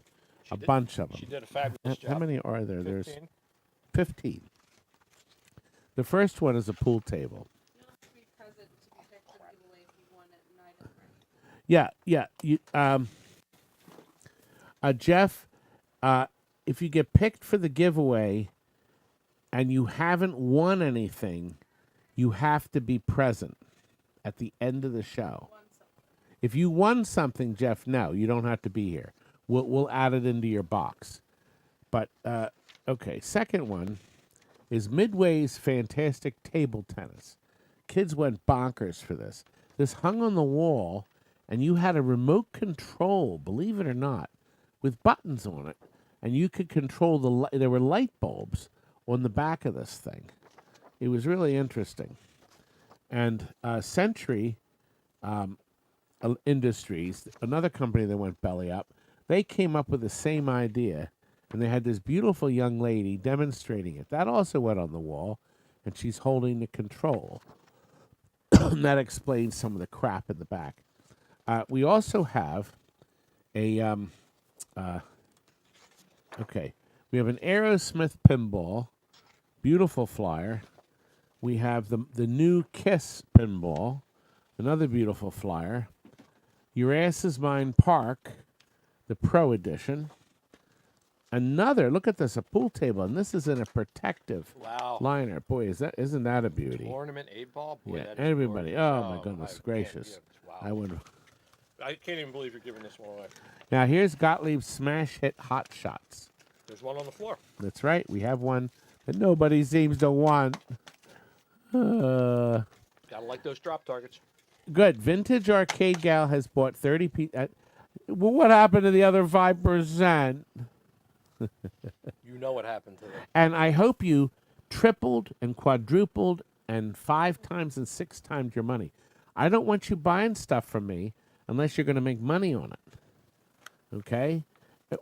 bunch of them. She did a fabulous job. How many are there? 15. There's 15. The first one is a pool table. You don't have to be present to be picked for the giveaway if you won an item, right? Yeah. Jeff, if you get picked for the giveaway and you haven't won anything, you have to be present at the end of the show. Won something. If you won something, Jeff, no, you don't have to be here. We'll add it into your box. But, okay, second one is Midway's Fantastic Table Tennis. Kids went bonkers for this. This hung on the wall, and you had a remote control, believe it or not, with buttons on it. And you could control there were light bulbs on the back of this thing. It was really interesting. And Century Industries, another company that went belly up, they came up with the same idea, and they had this beautiful young lady demonstrating it. That also went on the wall, and she's holding the control. And that explains some of the crap in the back. We also have we have an Aerosmith pinball, beautiful flyer. We have the new Kiss pinball, another beautiful flyer. Your Ass Is Mine Park, the Pro Edition. Another, look at this, a pool table, and this is in a protective liner. Boy, isn't that a beauty? Ornament 8-ball? Boy, Yeah, that is everybody. gorgeous. Oh, my goodness gracious. Wow. I can't even believe you're giving this one away. Now, here's Gottlieb's smash hit Hot Shots. There's one on the floor. That's right. We have one that nobody seems to want. Gotta like those drop targets. Good. Vintage Arcade Gal has bought 30 pieces. Well, what happened to the other 5%? You know what happened to them. And I hope you tripled and quadrupled and 5 times and 6 times your money. I don't want you buying stuff from me unless you're going to make money on it. Okay?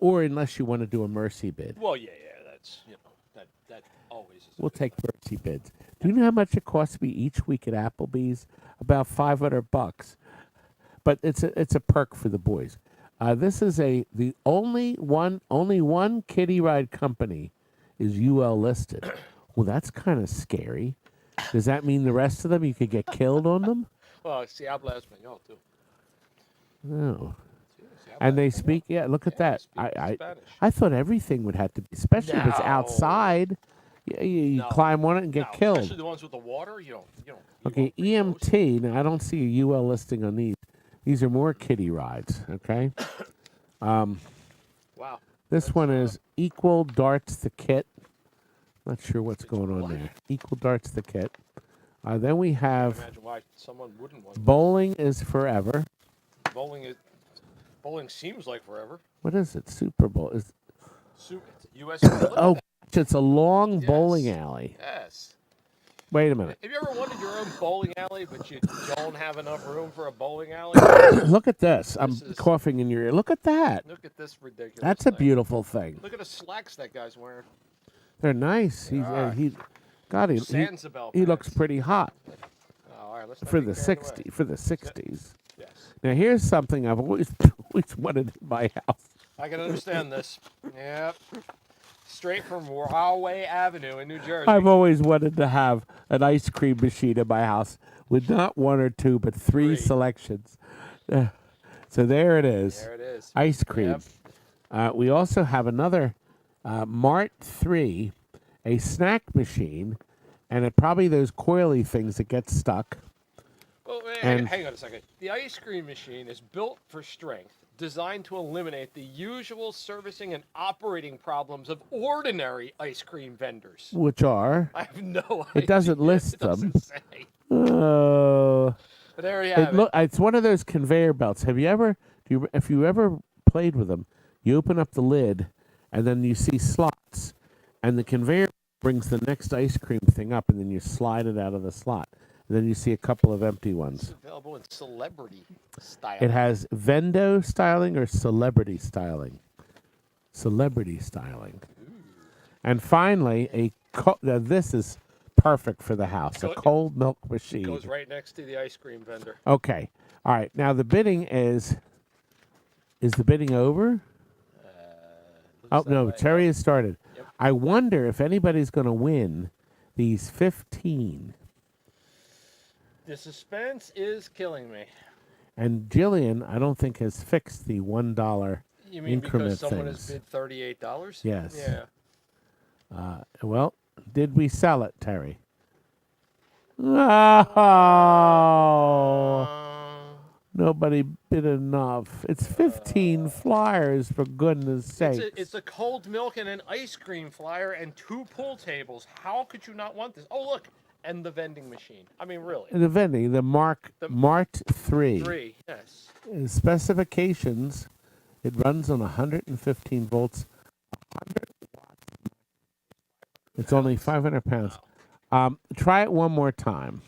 Or unless you want to do a mercy bid. Well, yeah, that's, that always is. We'll take mercy bids. Do you know how much it costs me each week at Applebee's? About $500. But it's a perk for the boys. This is the only one kiddie ride company is UL listed. Well, that's kind of scary. Does that mean the rest of them you could get killed on them? Well, see, habla español too. No. And they speak. Yeah, look at that. Spanish. I thought everything would have to be, especially if it's No. outside. You No. climb on it and get No, killed. especially the ones with the water. You don't. Okay, EMT. Now I don't see a UL listing on these. These are more kiddie rides. Okay. Wow. This one is Equal Darts the Kit. Not sure what's going on there. Equal Darts the Kit. Then we have Imagine why someone wouldn't want Bowling is Forever. bowling. Bowling seems like forever. What is it? Super Bowl is. U.S. Oh, it's a long Yes. bowling alley. Yes. Wait a minute. Have you ever wanted your own bowling alley, but you don't have enough room for a bowling alley? Look at this. I'm This is- coughing in your ear. Look at that. Look at this ridiculous. That's a thing. beautiful thing. Look at the slacks that guy's wearing. They're nice. God, he Sanzabel looks pants. pretty hot Oh, all right, let's not for be the carried away. 60s. For the 60s. Yes. Now here's something I've always wanted in my house. I can understand this. Yep. Straight from Rahway Avenue in New Jersey. I've always wanted to have an ice cream machine in my house with not 1 or 2, but 3 3. selections. So there it is. There it is. Ice cream. Yep. We also have another Mart 3, a snack machine, and probably those coily things that get stuck. Well, And- hang on a second. The ice cream machine is built for strength, designed to eliminate the usual servicing and operating problems of ordinary ice cream vendors. Which are? I have no idea. It doesn't list It doesn't them. say. Oh. But there you have it. It's one of those conveyor belts. Have you ever, if you ever played with them, you open up the lid, and then you see slots, and the conveyor brings the next ice cream thing up, and then you slide it out of the slot. And then you see a couple of empty It's ones. available in celebrity style. It has Vendo styling or celebrity styling. Celebrity styling. And finally, now this is perfect for the house, a cold milk machine. Goes right next to the ice cream vendor. Okay. All right. Now the bidding is the bidding over? Oh, Looks that no, way. Terry has started. Yep. I wonder if anybody's going to win these 15. The suspense is killing me. And Jillian, I don't think, has fixed the $1 You mean increment because someone things. has bid $38? Yes. Yeah. Well, did we sell it, Terry? Oh, nobody bid enough. It's 15 flyers, for goodness sake. It's a cold milk and an ice cream flyer and 2 pool tables. How could you not want this? Oh, look. And the vending machine. I mean, really. The vending, the Mart 3. 3, yes. Specifications, it runs on 115 volts. 100 watts. It's only 500 pounds. Try it one more time.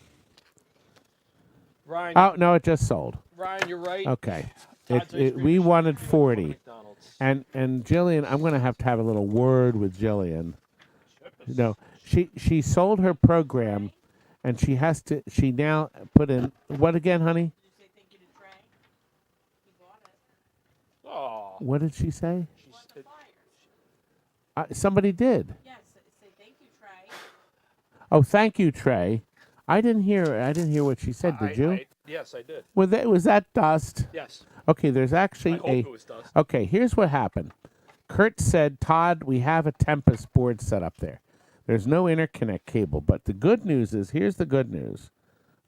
Ryan. Oh, no, it just sold. Ryan, you're right. Okay. Todd's ice cream We machine wanted is 40. McDonald's. And Jillian, I'm going to have a little word with Jillian. No, she sold her program, and she now put in, what again, honey? Did you say thank you to Trey? He bought it. Oh. What did she say? He bought the flyer. Somebody did. Yes, say thank you, Trey. Oh, thank you, Trey. I didn't hear what she said. Did you? Yes, I did. Was that dust? Yes. Okay, there's actually I hope it was dust. Okay, here's what happened. Kurt said, Todd, we have a Tempest board set up there. There's no interconnect cable, but the good news is, here's the good news.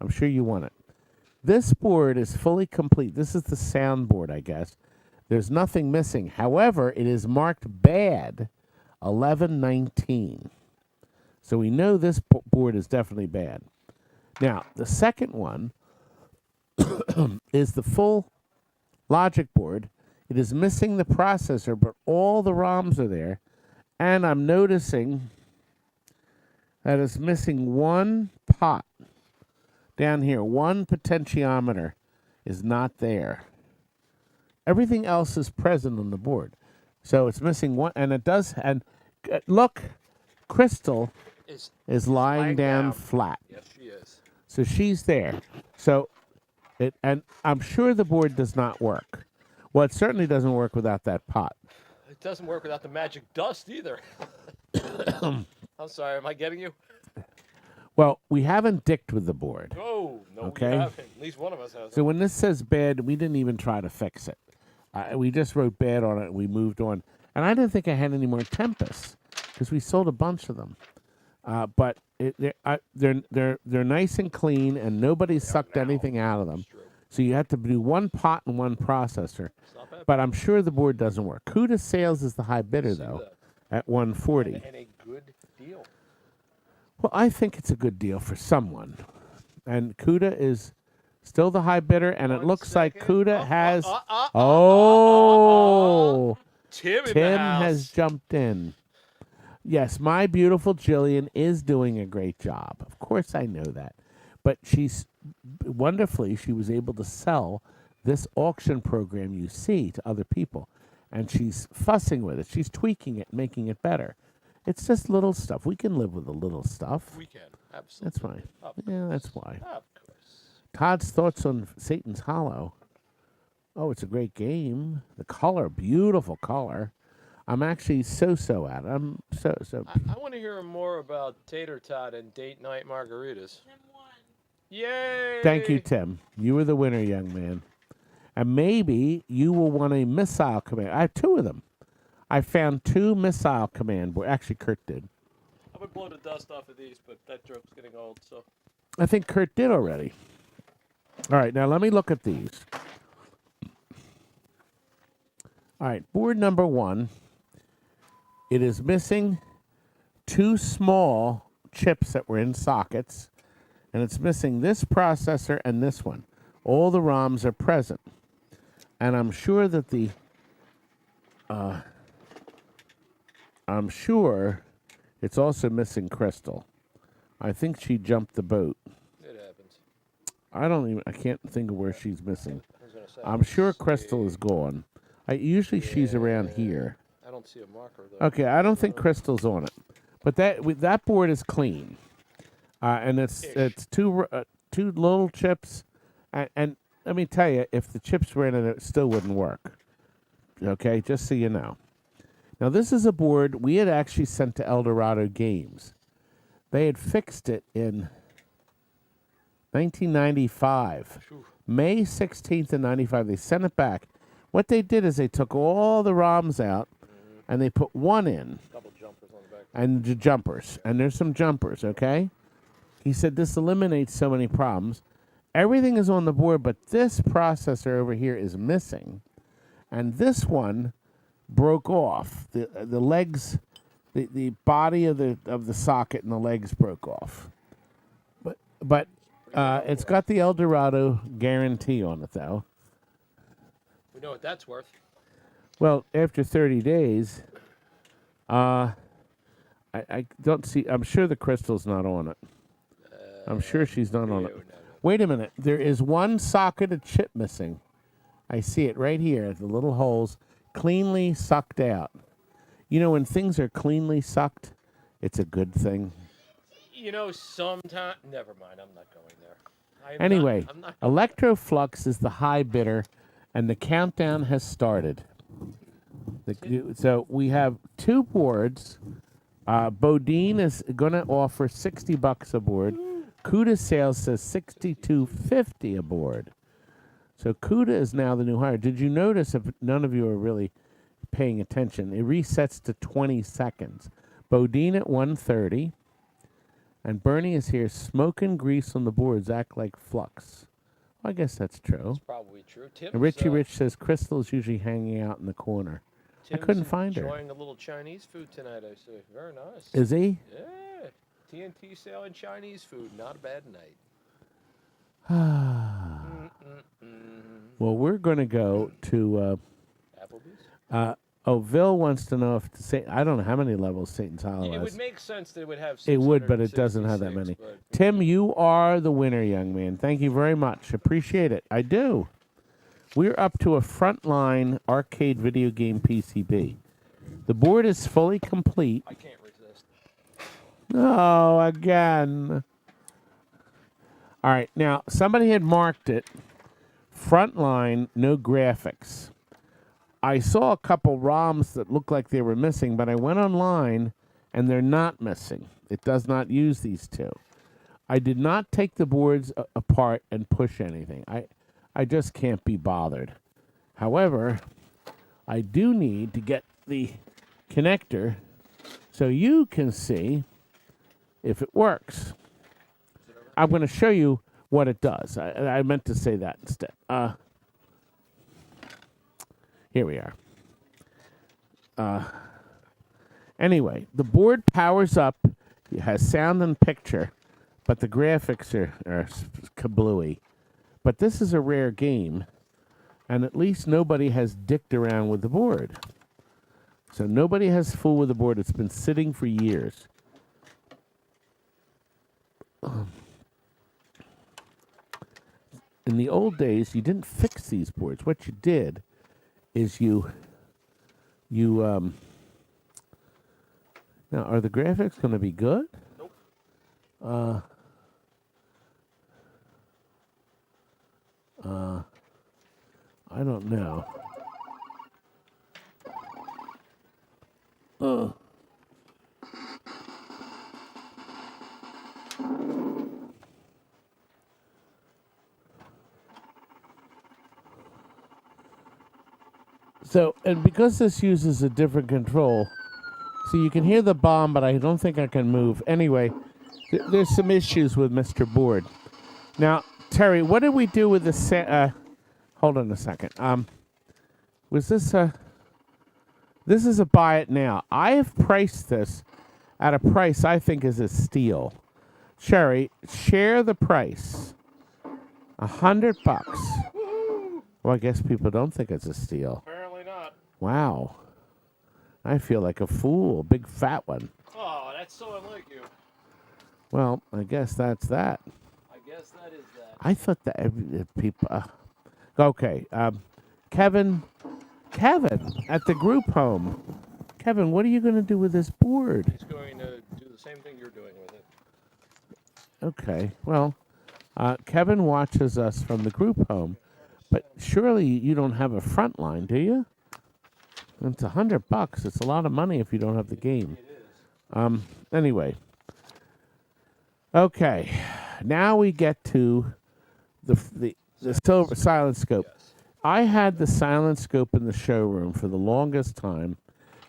I'm sure you want it. This board is fully complete. This is the sound board, I guess. There's nothing missing. However, it is marked bad 1119. So we know this board is definitely bad. Now, the second one is the full logic board. It is missing the processor, but all the ROMs are there. And I'm noticing that it's missing one pot down here. One potentiometer is not there. Everything else is present on the board. So it's missing one, and it does, and look, Crystal is lying down flat. Yes, she is. So she's there. So and I'm sure the board does not work. Well, it certainly doesn't work without that pot. It doesn't work without the magic dust either. I'm sorry, am I getting you? Well, we haven't dicked with the board. Oh, no, Okay. we haven't. At least one of us has. So when this says bad, we didn't even try to fix it. We just wrote bad on it and we moved on. And I didn't think I had any more Tempests because we sold a bunch of them. But they're nice and clean, and nobody sucked anything out of them. So you have to do one pot and one processor. But I'm sure the board doesn't work. Cuda Sales is the high bidder, though, at 140. And a good deal. Well, I think it's a good deal for someone. And Cuda is still the high bidder, and it looks like Cuda has... Tim has jumped in. Yes, my beautiful Jillian is doing a great job. Of course I know that. But she's wonderfully, she was able to sell this auction program you see to other people. And she's fussing with it. She's tweaking it, making it better. It's just little stuff. We can live with the little stuff. We can, absolutely. That's fine. Yeah, that's why. Of course. Todd's thoughts on Satan's Hollow. Oh, it's a great game. The color, beautiful color. I'm actually so at it. I'm so. I want to hear more about Tater Tot and Date Night Margaritas. Tim won. Yay! Thank you, Tim. You were the winner, young man. And maybe you will want a missile command. I have 2 of them. I found 2 missile command boards. Actually, Kurt did. I would blow the dust off of these, but that joke's getting old, so. I think Kurt did already. All right, now let me look at these. All right, board number 1. It is missing 2 small chips that were in sockets, and it's missing this processor and this one. All the ROMs are present. And I'm sure that I'm sure it's also missing Crystal. I think she jumped the boat. It happens. I can't think of where she's missing. I was gonna say, I'm sure Crystal is gone. Usually she's around here. I don't see a marker, though. Okay, I don't think Crystal's on it. But that board is clean. And it's 2 little chips. And let me tell you, if the chips were in it, it still wouldn't work. Okay, just so you know. Now, this is a board we had actually sent to Eldorado Games. They had fixed it in 1995. May 16th of 95. They sent it back. What they did is they took all the ROMs out and they put one in. Couple jumpers on the back. And the jumpers. And there's some jumpers, okay? He said this eliminates so many problems. Everything is on the board, but this processor over here is missing. And this one broke off. The legs, the body of the socket and the legs broke off. But it's got the El Dorado guarantee on it, though. We know what that's worth. Well, after 30 days, I don't see. I'm sure the crystal's not on it. I'm sure she's not on it. No. Wait a minute. There is one socketed chip missing. I see it right here. The little holes cleanly sucked out. You know, when things are cleanly sucked, it's a good thing. You know, sometimes. Never mind. I'm not going there. Anyway, I'm not Electroflux is the high bidder, and the countdown has started. So we have two boards. Bodine is going to offer $60 a board. CUDA sales says $62.50 a board. So CUDA is now the new hire. Did you notice, if none of you are really paying attention, it resets to 20 seconds. Bodine at 1:30. And Bernie is here. Smoke and grease on the boards act like flux. Well, I guess that's true. That's probably true. Tim's, And Richie Rich says Crystal's usually hanging out in the corner. Tim's I couldn't find her. enjoying a little Chinese food tonight, I see. Very nice. Is he? Yeah. TNT sale and Chinese food. Not a bad night. Well, we're going to go to... Applebee's? Vil wants to know if... I don't know how many levels Satan's Hollow It has. would make sense that it would have It would, but it doesn't have that many. Tim, you are the winner, young man. Thank you very much. Appreciate it. I do. We're up to a frontline arcade video game PCB. The board is fully complete. I can't resist. Oh, again. All right. Now, somebody had marked it. Frontline, no graphics. I saw a couple ROMs that looked like they were missing, but I went online, and they're not missing. It does not use these two. I did not take the boards apart and push anything. I just can't be bothered. However, I do need to get the connector so you can see if it works. I'm going to show you what it does. I meant to say that instead. Here we are. Anyway, the board powers up. It has sound and picture, but the graphics are kablooey. But this is a rare game, and at least nobody has dicked around with the board. So nobody has fooled with the board. It's been sitting for years. In the old days, you didn't fix these boards. What you did is you now, are the graphics going to be good? Nope. I don't know. So, and because this uses a different control, so you can hear the bomb, but I don't think I can move. Anyway, there's some issues with Mr. Board. Now, Terry, what did we do with the hold on a second. Was this this is a buy it now. I have priced this at a price I think is a steal. Sherry, share the price. $100. Well, I guess people don't think it's a steal. Apparently not. Wow. I feel like a fool, a big fat one. Oh, that's so unlike you. Well, I guess that's that. I guess that is that. I thought that people... okay. Kevin at the group home. Kevin, what are you going to do with this board? He's going to do the same thing you're doing with it. Okay. Well, Kevin watches us from the group home, but surely you don't have a front line, do you? It's $100. It's a lot of money if you don't have the game. It is. Anyway, Okay, now we get to the silver silent scope. Yes. I had the silent scope in the showroom for the longest time.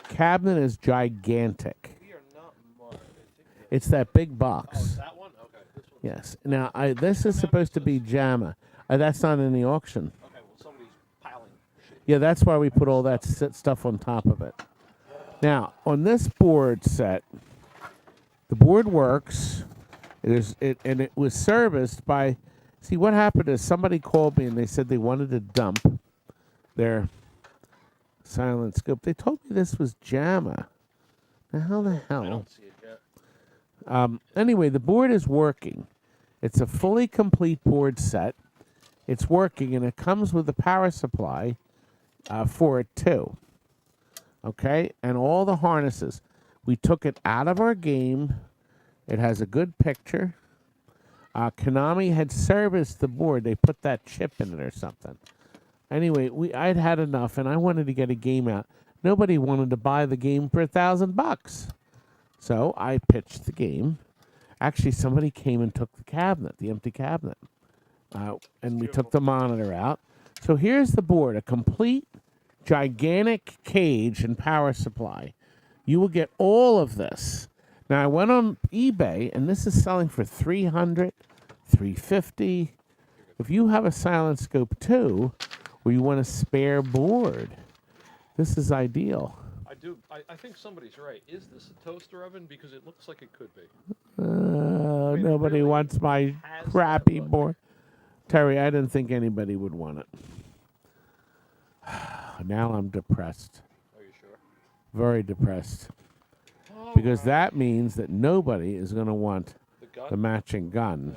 Cabinet is gigantic. We are not marked. It's that big Oh, box. is that one? Okay. This one. Yes. Now, this is supposed to be JAMA. That's not in the auction. Okay. Well, somebody's piling shit. Yeah, that's why we put all that stuff on top of it. Now, on this board set, the board works. It was serviced by. See, what happened is somebody called me and they said they wanted to dump their silent scope. They told me this was JAMA. Now, how the hell? I don't see it yet. Anyway, the board is working. It's a fully complete board set. It's working, and it comes with a power supply for it, too. Okay? And all the harnesses. We took it out of our game. It has a good picture. Konami had serviced the board. They put that chip in it or something. Anyway, I'd had enough, and I wanted to get a game out. Nobody wanted to buy the game for $1,000. So I pitched the game. Actually, somebody came and took the cabinet, the empty cabinet. And we took the monitor out. So here's the board, a complete, gigantic cage and power supply. You will get all of this. Now, I went on eBay, and this is selling for $300, $350. If you have a silent scope, too, or you want a spare board, this is ideal. I do. I think somebody's right. Is this a toaster oven? Because it looks like it could be. Nobody really wants my has that crappy look. board. Terry, I didn't think anybody would want it. Now I'm depressed. Are you sure? Very depressed. All Because right. that means that nobody is going to want The gun. the matching gun.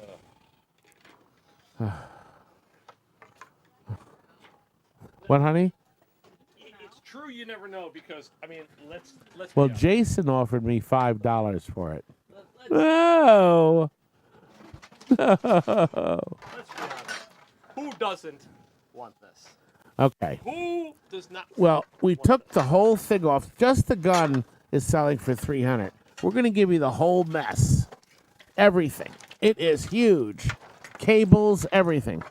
What, honey? It's true. You never know because I mean, let's. Well, be honest. Jason offered me $5 for it. Let's Oh! be honest. Who doesn't want this? Okay. Who does not? Well, we want took this? the whole thing off. Just the gun is selling for $300. We're going to give you the whole mess. Everything. It is huge. Cables, everything.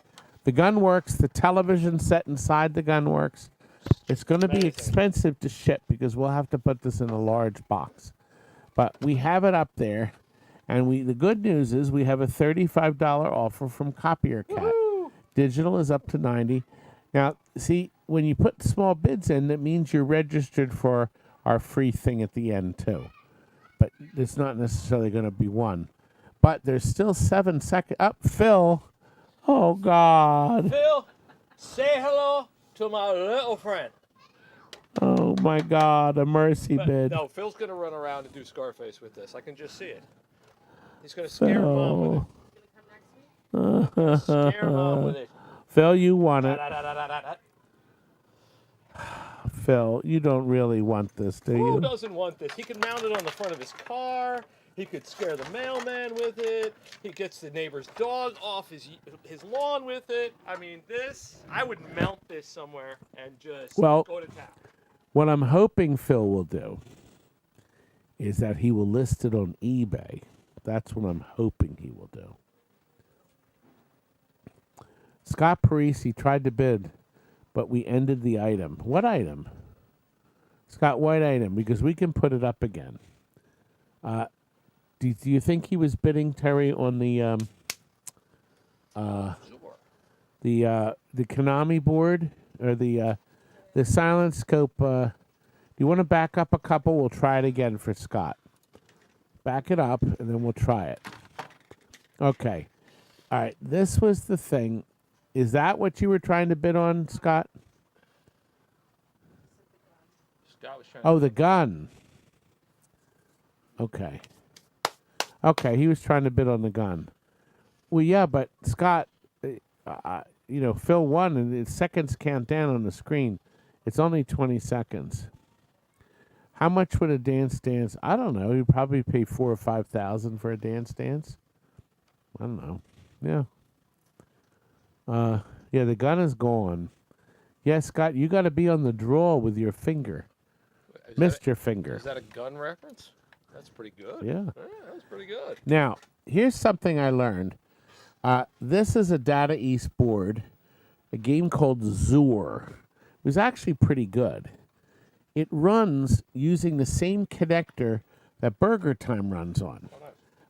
The gun works. The television set inside the gun works. It's going to be Amazing. expensive to ship because we'll have to put this in a large box. But we have it up there. And the good news is we have a $35 offer from Copier Cat. Woo! Digital is up to $90. Now, see, when you put small bids in, that means you're registered for our free thing at the end, too. But it's not necessarily going to be one. But there's still 7 seconds. Up, Phil. Oh, God. Phil, say hello to my little friend. Oh, my God. A mercy bid. No, Phil's gonna run around and do Scarface with this. I can just see it. He's gonna scare mom with it. Scare mom with it. Phil, you want it. Da-da-da-da-da-da. Phil, you don't really want this, do Who you? doesn't want this? He can mount it on the front of his car. He could scare the mailman with it. He gets the neighbor's dog off his lawn with it. I mean, I would mount this somewhere and just Well- go to town. What I'm hoping Phil will do is that he will list it on eBay. That's what I'm hoping he will do. Scott Parisi tried to bid, but we ended the item. What item? Scott, what item? Because we can put it up again. Do you think he was bidding, Terry, on the Konami board or the silent scope? Do you want to back up a couple? We'll try it again for Scott. Back it up, and then we'll try it. Okay. All right. This was the thing. Is that what you were trying to bid on, Scott? Scott was trying Oh, the gun. Okay. Okay, he was trying to bid on the gun. Well, yeah, but Scott, Phil won, and the seconds count down on the screen. It's only 20 seconds. How much would a dance? I don't know. You'd probably pay $4,000 or $5,000 for a dance. I don't know. Yeah. Yeah, the gun is gone. Yeah, Scott, you got to be on the draw with your finger. Missed your finger. Is that a gun reference? That's pretty good. Yeah. That's pretty good. Now, here's something I learned. This is a Data East board, a game called Zoor. It was actually pretty good. It runs using the same connector that Burger Time runs on.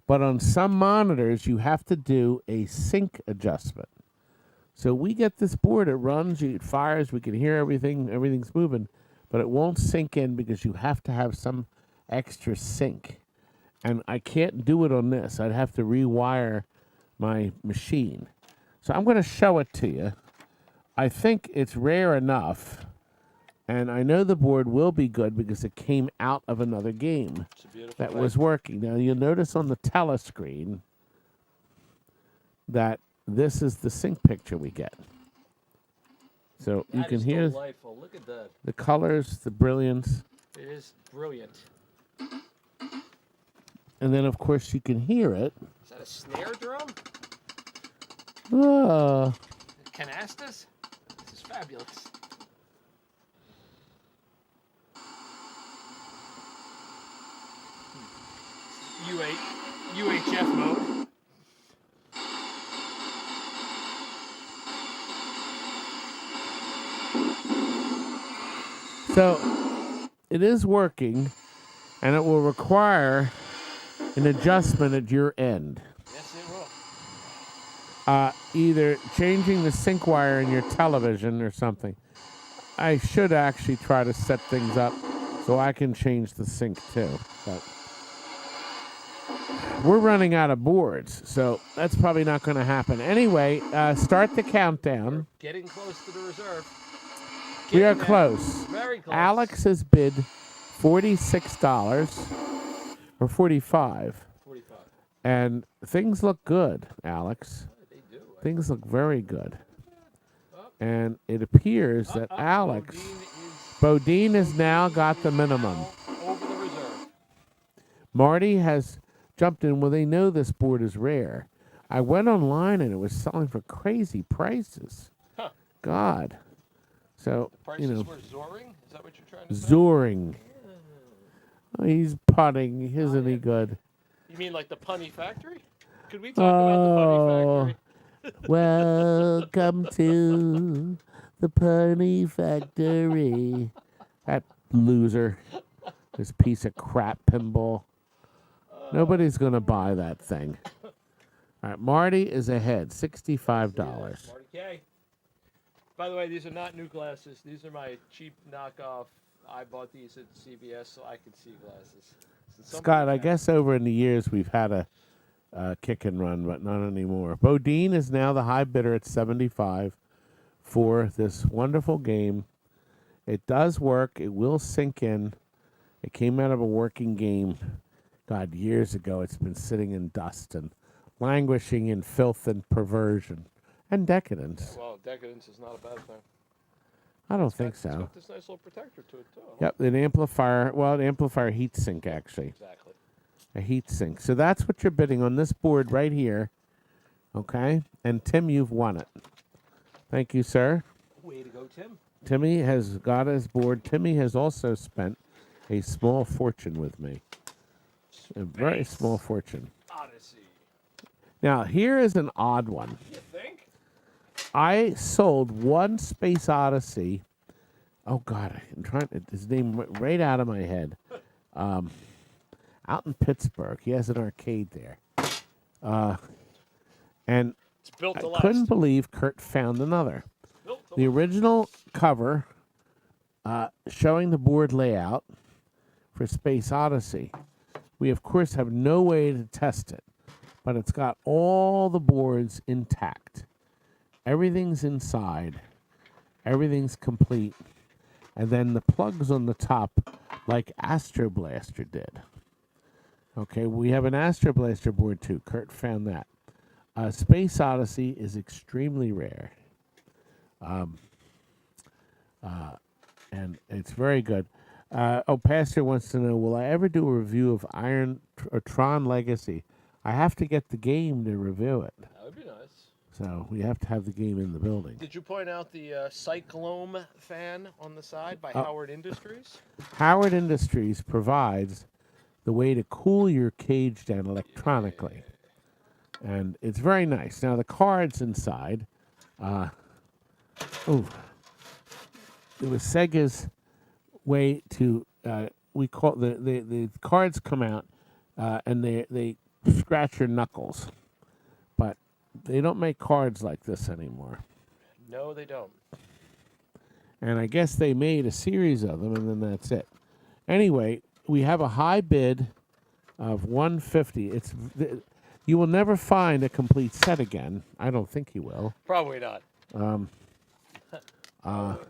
But on some monitors, you have to do a sync adjustment. So we get this board, it runs, it fires, we can hear everything, everything's moving, but it won't sync in because you have to have some extra sync. And I can't do it on this. I'd have to rewire my machine. So I'm going to show it to you. I think it's rare enough, and I know the board will be good because it came out of another game that was working. Now you'll notice on the telescreen that this is the sync picture we get. So you can hear delightful. Look at that. the colors, the brilliance. It is brilliant. And then, of course, you can hear it. Is that a snare drum? Oh. Canastas? This is fabulous. UHF mode. So it is working, and it will require an adjustment at your end. Yes, it will. Either changing the sync wire in your television or something. I should actually try to set things up so I can change the sync too. But we're running out of boards, so that's probably not going to happen. Anyway, start the countdown. Getting close to the reserve. We are close. Very close. Alex has bid $46 or 45. 45. And things look good, Alex. They do. Things look very good. And it appears that Alex, Bodine has now got the minimum. Over the reserve. Marty has jumped in. Well, they know this board is rare. I went online and it was selling for crazy prices. Huh. God. So, The prices you know, were soaring? Is that what you're trying to say? Zoring. Oh, he's putting. Isn't he good? You mean like the Punny Factory? Could we talk about the Punny Factory? Welcome to the Punny Factory. That loser. This piece of crap pinball. Nobody's going to buy that thing. All right, Marty is ahead, $65. Marty K. By the way, these are not new glasses. These are my cheap knockoff. I bought these at CVS so I could see glasses. Scott, I guess over in the years we've had a kick and run, but not anymore. Bodine is now the high bidder at 75 for this wonderful game. It does work. It will sink in. It came out of a working game, God, years ago. It's been sitting in dust and languishing in filth and perversion and decadence. Yeah, well, decadence is not a bad thing. I don't think It's so. got this nice little protector to it, too. Yep, an amplifier. Well, an amplifier heat sink, actually. Exactly. A heat sink. So that's what you're bidding on this board right here. Okay? And Tim, you've won it. Thank you, sir. Way to go, Tim. Timmy has got his board. Timmy has also spent a small fortune with me. A very small fortune. Odyssey. Now, here is an odd one. You think? I sold one Space Odyssey. Oh, God. I'm trying to, his name went right out of my head. Out in Pittsburgh. He has an arcade there. And It's built to I last. couldn't believe Kurt found another. Built to The original cover showing the board layout for Space Odyssey. We, of course, have no way to test it, but it's got all the boards intact. Everything's inside. Everything's complete. And then the plugs on the top, like Astro Blaster did. Okay, we have an Astro Blaster board, too. Kurt found that. Space Odyssey is extremely rare. And it's very good. Pastor wants to know, will I ever do a review of Tron Legacy? I have to get the game to review it. That would be nice. So we have to have the game in the building. Did you point out the Cyclone fan on the side by Howard Industries? Howard Industries provides the way to cool your cage down electronically. And it's very nice. Now, the cards inside, it was Sega's way to, we call the cards come out and they scratch your knuckles. But they don't make cards like this anymore. No, they don't. And I guess they made a series of them, and then that's it. Anyway, we have a high bid of $150. You will never find a complete set again. I don't think you will. Probably not. Probably not.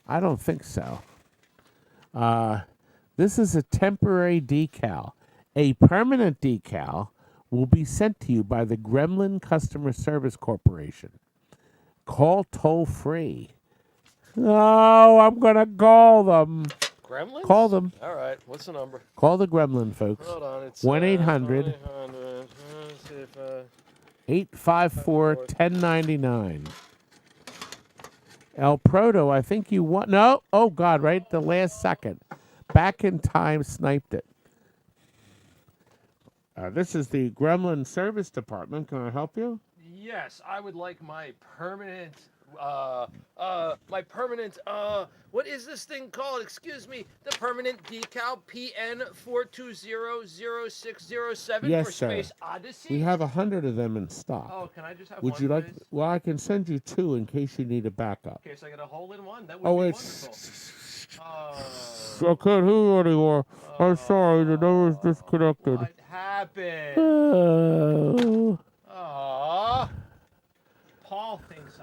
I don't think so. This is a temporary decal. A permanent decal will be sent to you by the Gremlin Customer Service Corporation. Call toll-free. Oh, I'm going to call them. Gremlins? Call them. All right. What's the number? Call the Gremlin folks. Hold on. It's 1-800 854-1099. El Proto, I think you want. No. Oh, God, right at the last second. Back in time, sniped it. This is the Gremlin Service Department. Can I help you? Yes, I would like my permanent, what is this thing called? Excuse me, the permanent decal PN4200607 Yes, for sir. Space Odyssey. We have 100 of them in stock. Oh, can I just have Would one, you like? please? Well, I can send you 2 in case you need a backup. Okay, so I got a hole in one? That would Oh, be it's. wonderful. I can't hear you anymore. I'm sorry, the number is disconnected. What happened? Oh. Aww. Paul thinks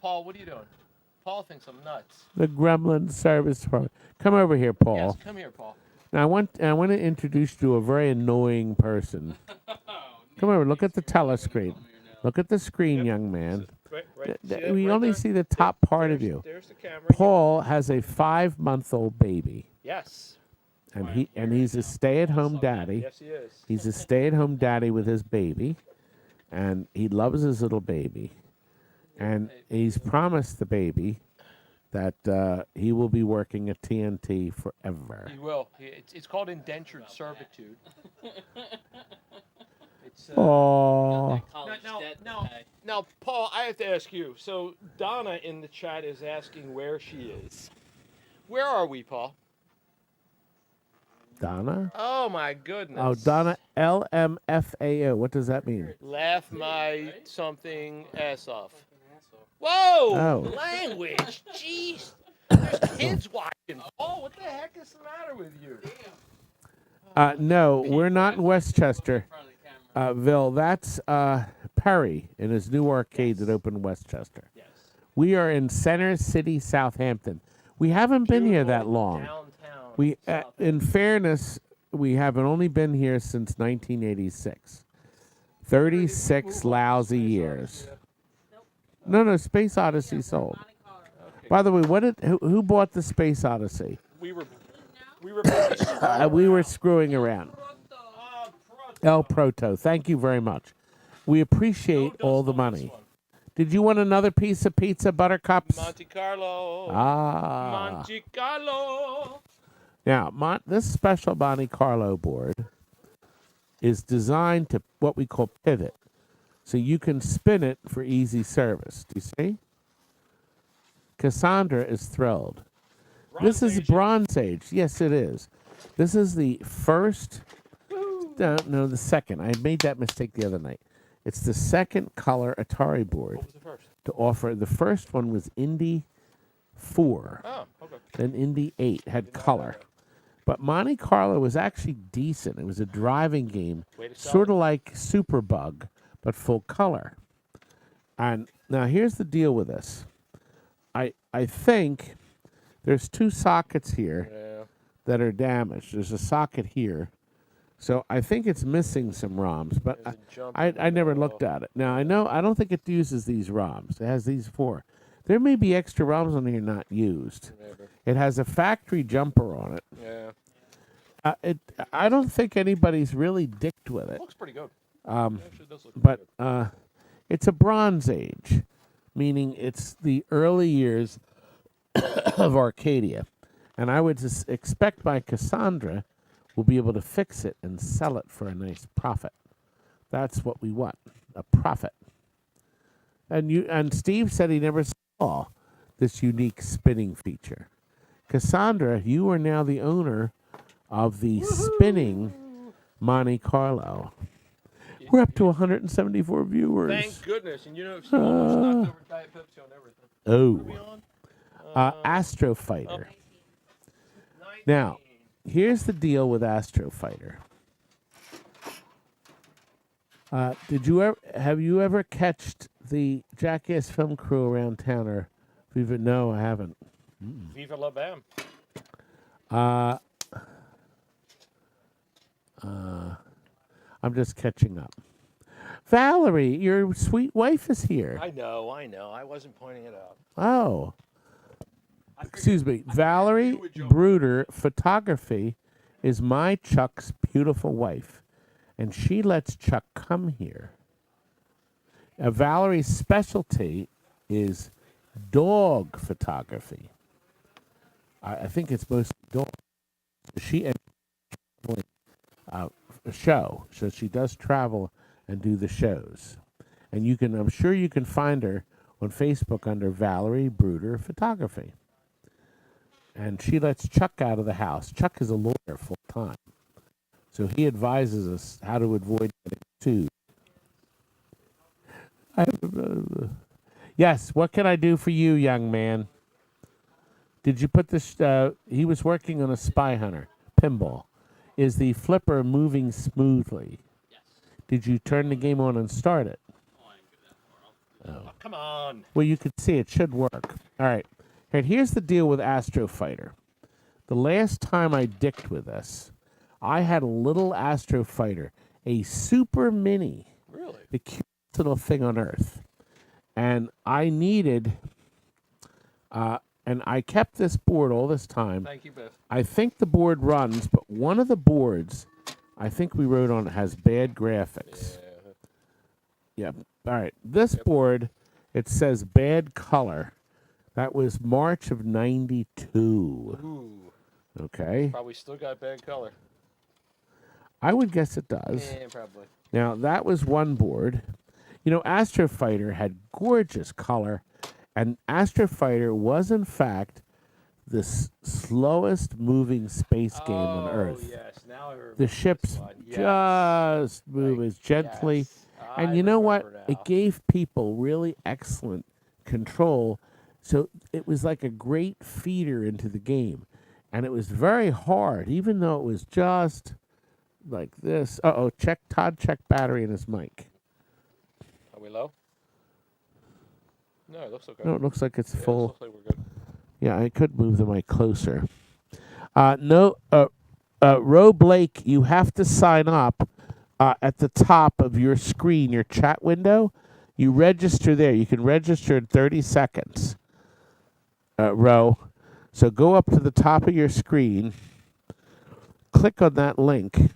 Paul, what are you doing? Paul thinks I'm nuts. The Gremlin Service Department. Come over here, Paul. Yes, come here, Paul. Now I want to introduce you to a very annoying person. Come over. Look at the telescreen. Look at the screen, young man. Right. We only see the top part of you. There's the camera. Paul has a 5-month-old baby, Yes. and he's a stay-at-home daddy. Yes, he is. He's a stay-at-home daddy with his baby, and he loves his little baby. And he's promised the baby that he will be working at TNT forever. He will. It's called indentured servitude. It's, Oh, now, Paul, I have to ask you. So Donna in the chat is asking where she is. Where are we, Paul? Donna? Oh my goodness. Oh, Donna, LMFAO. What does that mean? Laugh my something ass off. Whoa! Oh. Language. Jeez. There's kids watching. Oh, what the heck is the matter with you? No, we're not in Westchester, Ville. That's Perry in his new arcade that opened in Westchester. Yes. We are in Center City, Southampton. We haven't been here that long. Downtown. We, in fairness, we haven't only been here since 1986. 36 lousy years. No, Space Odyssey sold. By the way, who bought the Space Odyssey? We were busy. We were screwing around. El Proto, thank you very much. We appreciate all the money. Did you want another piece of pizza, Buttercups? Monte Carlo. Monte Carlo. Now, this special Monte Carlo board is designed to what we call pivot. So you can spin it for easy service. Do you see? Cassandra is thrilled. This is Bronze Age. Yes, it is. This is the first. No, the second. I made that mistake the other night. It's the second color Atari board. What was the first? To offer. The first one was Indy 4. Oh, okay. Then Indy 8 had color. But Monte Carlo was actually decent. It was a driving game, sort of like Superbug, but full color. And now here's the deal with this. I think there's 2 sockets here that are damaged. There's a socket here. So I think it's missing some ROMs, but I never looked at it. Now, I don't think it uses these ROMs. It has these 4. There may be extra ROMs on here not used. Maybe. It has a factory jumper on it. Yeah. I don't think anybody's really dicked with it. Looks pretty good. It actually does look But pretty good. it's a Bronze Age, meaning it's the early years of Arcadia. And I would just expect my Cassandra will be able to fix it and sell it for a nice profit. That's what we want, a profit. And Steve said he never saw this unique spinning feature. Cassandra, you are now the owner of the spinning Monte Carlo. We're up to 174 viewers. Thank goodness. And you know, she almost knocked over Diet Pepsi on everything. Oh. What are we on? Astro Fighter. 19. Now, here's the deal with Astro Fighter. Have you ever catched the Jackass film crew around town? Or Viva? No, I haven't. Viva la Bam. I'm just catching up. Valerie, your sweet wife is here. I know. I wasn't pointing it out. Oh. Excuse me. Valerie Bruder Photography is my Chuck's beautiful wife, and she lets Chuck come here. Valerie's specialty is dog photography. I think it's mostly dog. She a show, so she does travel and do the shows. And I'm sure you can find her on Facebook under Valerie Bruder Photography. And she lets Chuck out of the house. Chuck is a lawyer full time, so he advises us how to avoid getting sued. Yes, what can I do for you, young man? Did you put this? He was working on a Spy Hunter Pinball. Is the flipper moving smoothly? Yes. Did you turn the game on and start it? Oh, come on. Well, you could see it should work. All right. And here's the deal with Astro Fighter. The last time I dicked with this, I had a little Astro Fighter, a super mini. Really? The cutest little thing on earth. And I needed, and I kept this board all this time. Thank you, Biff. I think the board runs, but one of the boards, I think we wrote on it, has bad graphics. Yeah. Yep. All right. This board, it says bad color. That was March of '92. Ooh. Okay. Probably still got bad color. I would guess it does. Yeah, probably. Now, that was one board. You know, Astro Fighter had gorgeous color, and Astro Fighter was, in fact, the slowest moving space game on Earth. Yes. Now I remember The ships just move as gently. Yes. And I you know what? remember now. It gave people really excellent control. So it was like a great feeder into the game. And it was very hard, even though it was just like this. Todd checked battery in his mic. Are we low? No, it looks okay. No, it looks like it's Yeah, full. looks like we're good. Yeah, I could move the mic closer. Ro Blake, you have to sign up at the top of your screen, your chat window. You register there. You can register in 30 seconds. Ro. So go up to the top of your screen, click on that link.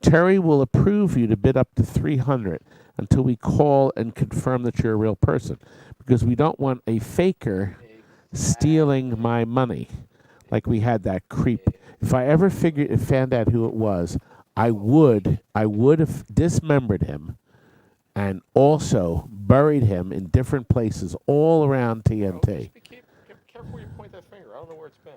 Terry will approve you to bid up to 300 until we call and confirm that you're a real person, because we don't want a faker stealing my money like we had that creep. If I ever found out who it was, I would have dismembered him and also buried him in different places all around TNT. Careful where you point that finger. I don't know where it's been.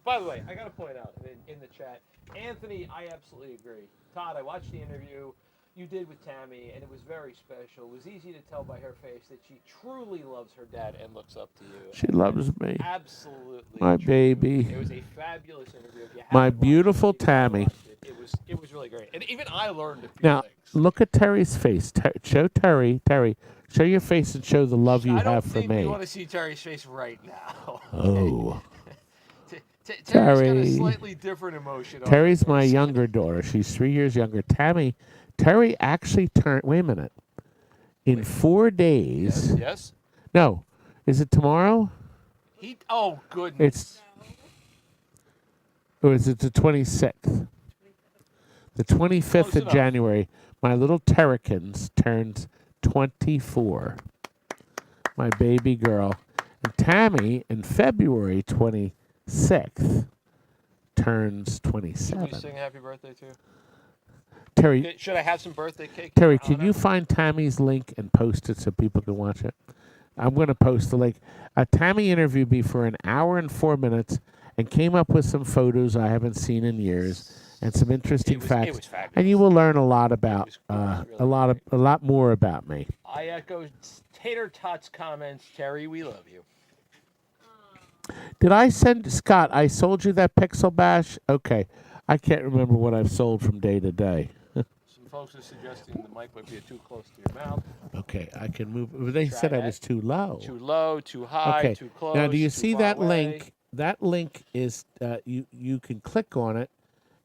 By the way, I got to point out in the chat, Anthony, I absolutely agree. Todd, I watched the interview you did with Tammy, and it was very special. It was easy to tell by her face that she truly loves her dad and looks up to you. She loves me. Absolutely. My true. baby. It was a fabulous interview. If you My haven't watched beautiful it, you Tammy. watch it was really great. And even I learned a few Now, things. look at Terry's face. Show Terry. Terry, show your face and show the love you have for I don't think me. we want to see Terry's face right now. Oh. Terry's Terry. got a slightly different emotion. on Terry's her my face. younger daughter. She's 3 years younger. Terry actually turned. Wait a minute. In 4 days. Yes. No. Is it tomorrow? Oh goodness. Or is it the 26th? The 25th Close of enough. January, my little Terrikins turns 24. My baby girl. And Tammy, in February 26th, turns Should 27. we sing happy birthday to? Terry, Should I have some birthday cake? Terry, in can honor? you find Tammy's link and post it so people can watch it? I'm going to post the link. Tammy interviewed me for an hour and 4 minutes and came up with some photos I haven't seen in years and some interesting facts. It was fabulous. And you will learn a lot about really a lot more about me. I echo Tater Tot's comments. Terry, we love you. Did I send Scott? I sold you that Pixel Bash. Okay, I can't remember what I've sold from day to day. Some folks are suggesting the mic might be too close to your mouth. Okay, I can move. They said I was too low. Too low, too high, Okay. too close. Now, do you too see far that away. link? That link is you can click on it.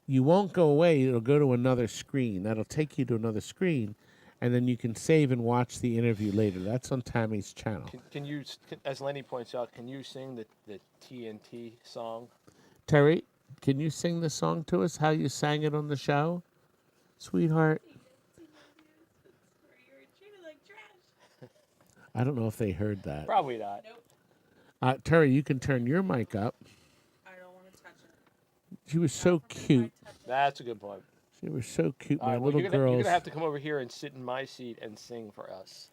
You won't go away. It'll go to another screen. That'll take you to another screen, and then you can save and watch the interview later. That's on Tammy's channel. Can you, as Lenny points out, can you sing the TNT song? Terry, can you sing the song to us? How you sang it on the show, sweetheart? I don't know if they heard that. Probably not. Nope. Terry, you can turn your mic up. I don't want to touch it. She was so cute. That's a good point. She was so cute. All My right, well, little you're girls. gonna have to come over here and sit in my seat and sing for us.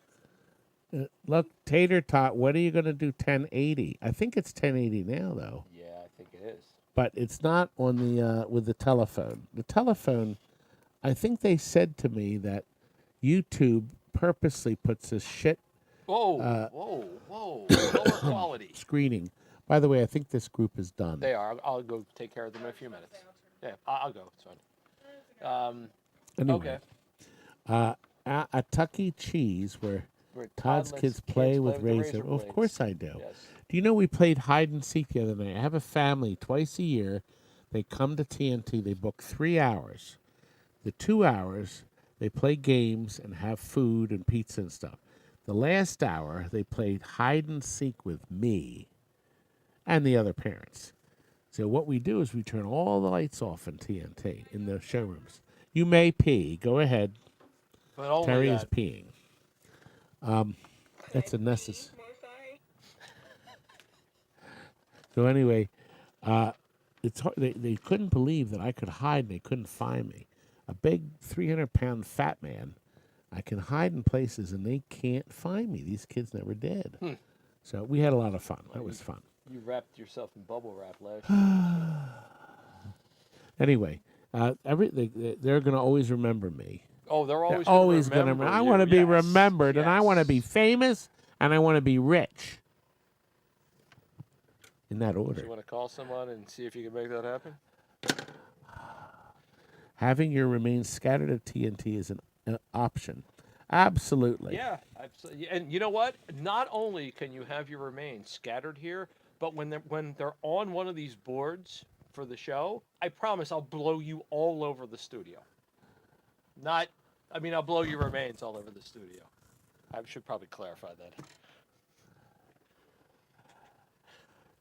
Look, Tater Tot, what are you going to do 1080? I think it's 1080 now, though. Yeah, I think it is. But it's not on the with the telephone. The telephone, I think they said to me that YouTube purposely puts this shit Whoa. Lower quality. screening. By the way, I think this group is done. They are. I'll go take care of them in a few minutes. Yeah, I'll go. It's fine. Anyway, Okay. a Tucky Cheese where Where Todd's toddlers- kids play with razor. razor Well, of blades. course I do. Yes. Do you know we played hide and seek the other night? I have a family twice a year. They come to TNT. They book 3 hours. The 2 hours, they play games and have food and pizza and stuff. The last hour, they played hide and seek with me and the other parents. So what we do is we turn all the lights off in TNT in the showrooms. You may pee. Go ahead. But only Terry is that. peeing. That's a necessary. So anyway, it's hard. They couldn't believe that I could hide and they couldn't find me. A big 300-pound fat man. I can hide in places and they can't find me. These kids never did. So we had a lot of fun. That was fun. You wrapped yourself in bubble wrap last year. Anyway, they're going to always remember me. Oh, they're They're always always going to remember. remember I you. want to be Yes, remembered, and I want to yes. be famous, and I want to be rich. In that order. You want to call someone and see if you can make that happen? Having your remains scattered at TNT is an option. Absolutely. Yeah, absolutely. And you know what? Not only can you have your remains scattered here, but when they're on one of these boards for the show, I promise I'll blow you all over the studio. I'll blow your remains all over the studio. I should probably clarify that.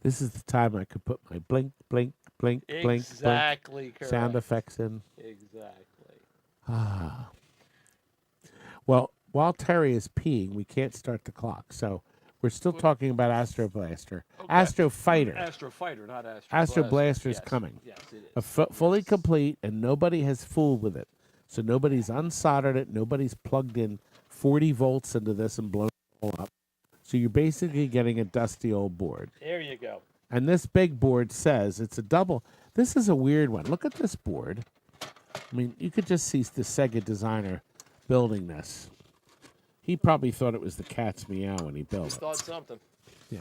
This is the time I could put my blink, blink, blink, blink, Exactly blink correct. sound effects in. Exactly. Well, while Terry is peeing, we can't start the clock. So we're still talking about Astro Blaster. Okay. Astro Fighter. Astro Fighter, not Astro Astro Blaster. Blaster is Yes. coming. Yes, it is. Fully complete, and nobody has fooled with it. So nobody's unsoldered it. Nobody's plugged in 40 volts into this and blown it all up. So you're basically getting a dusty old board. There you go. And this big board says it's a double. This is a weird one. Look at this board. I mean, you could just see the Sega designer building this. He probably thought it was the cat's meow when he built Just it. thought something. Yeah.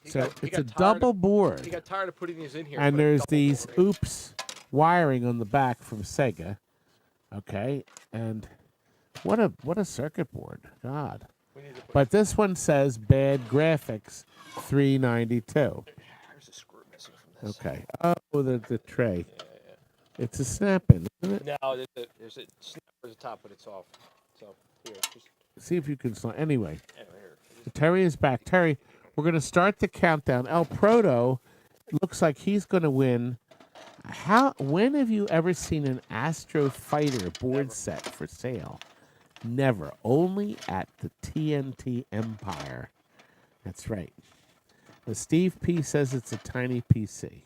He So got it's a tired double of- board. He got tired of putting these in here. And put a there's double these board in. oops wiring on the back from Sega. Okay, and what a circuit board, God! We need to put But this one says bad graphics, 392. There's a screw missing from this. Okay. Oh, the tray. It's a snap-in, isn't it? No, there's a snap at the top, but it's off. So here, just See if you can slide. Anyway, here. Terry is back. Terry, we're going to start the countdown. El Proto looks like he's going to win. When have you ever seen an Astro Fighter board set for sale? Never. Only at the TNT Empire. That's right. Steve P says it's a tiny PC.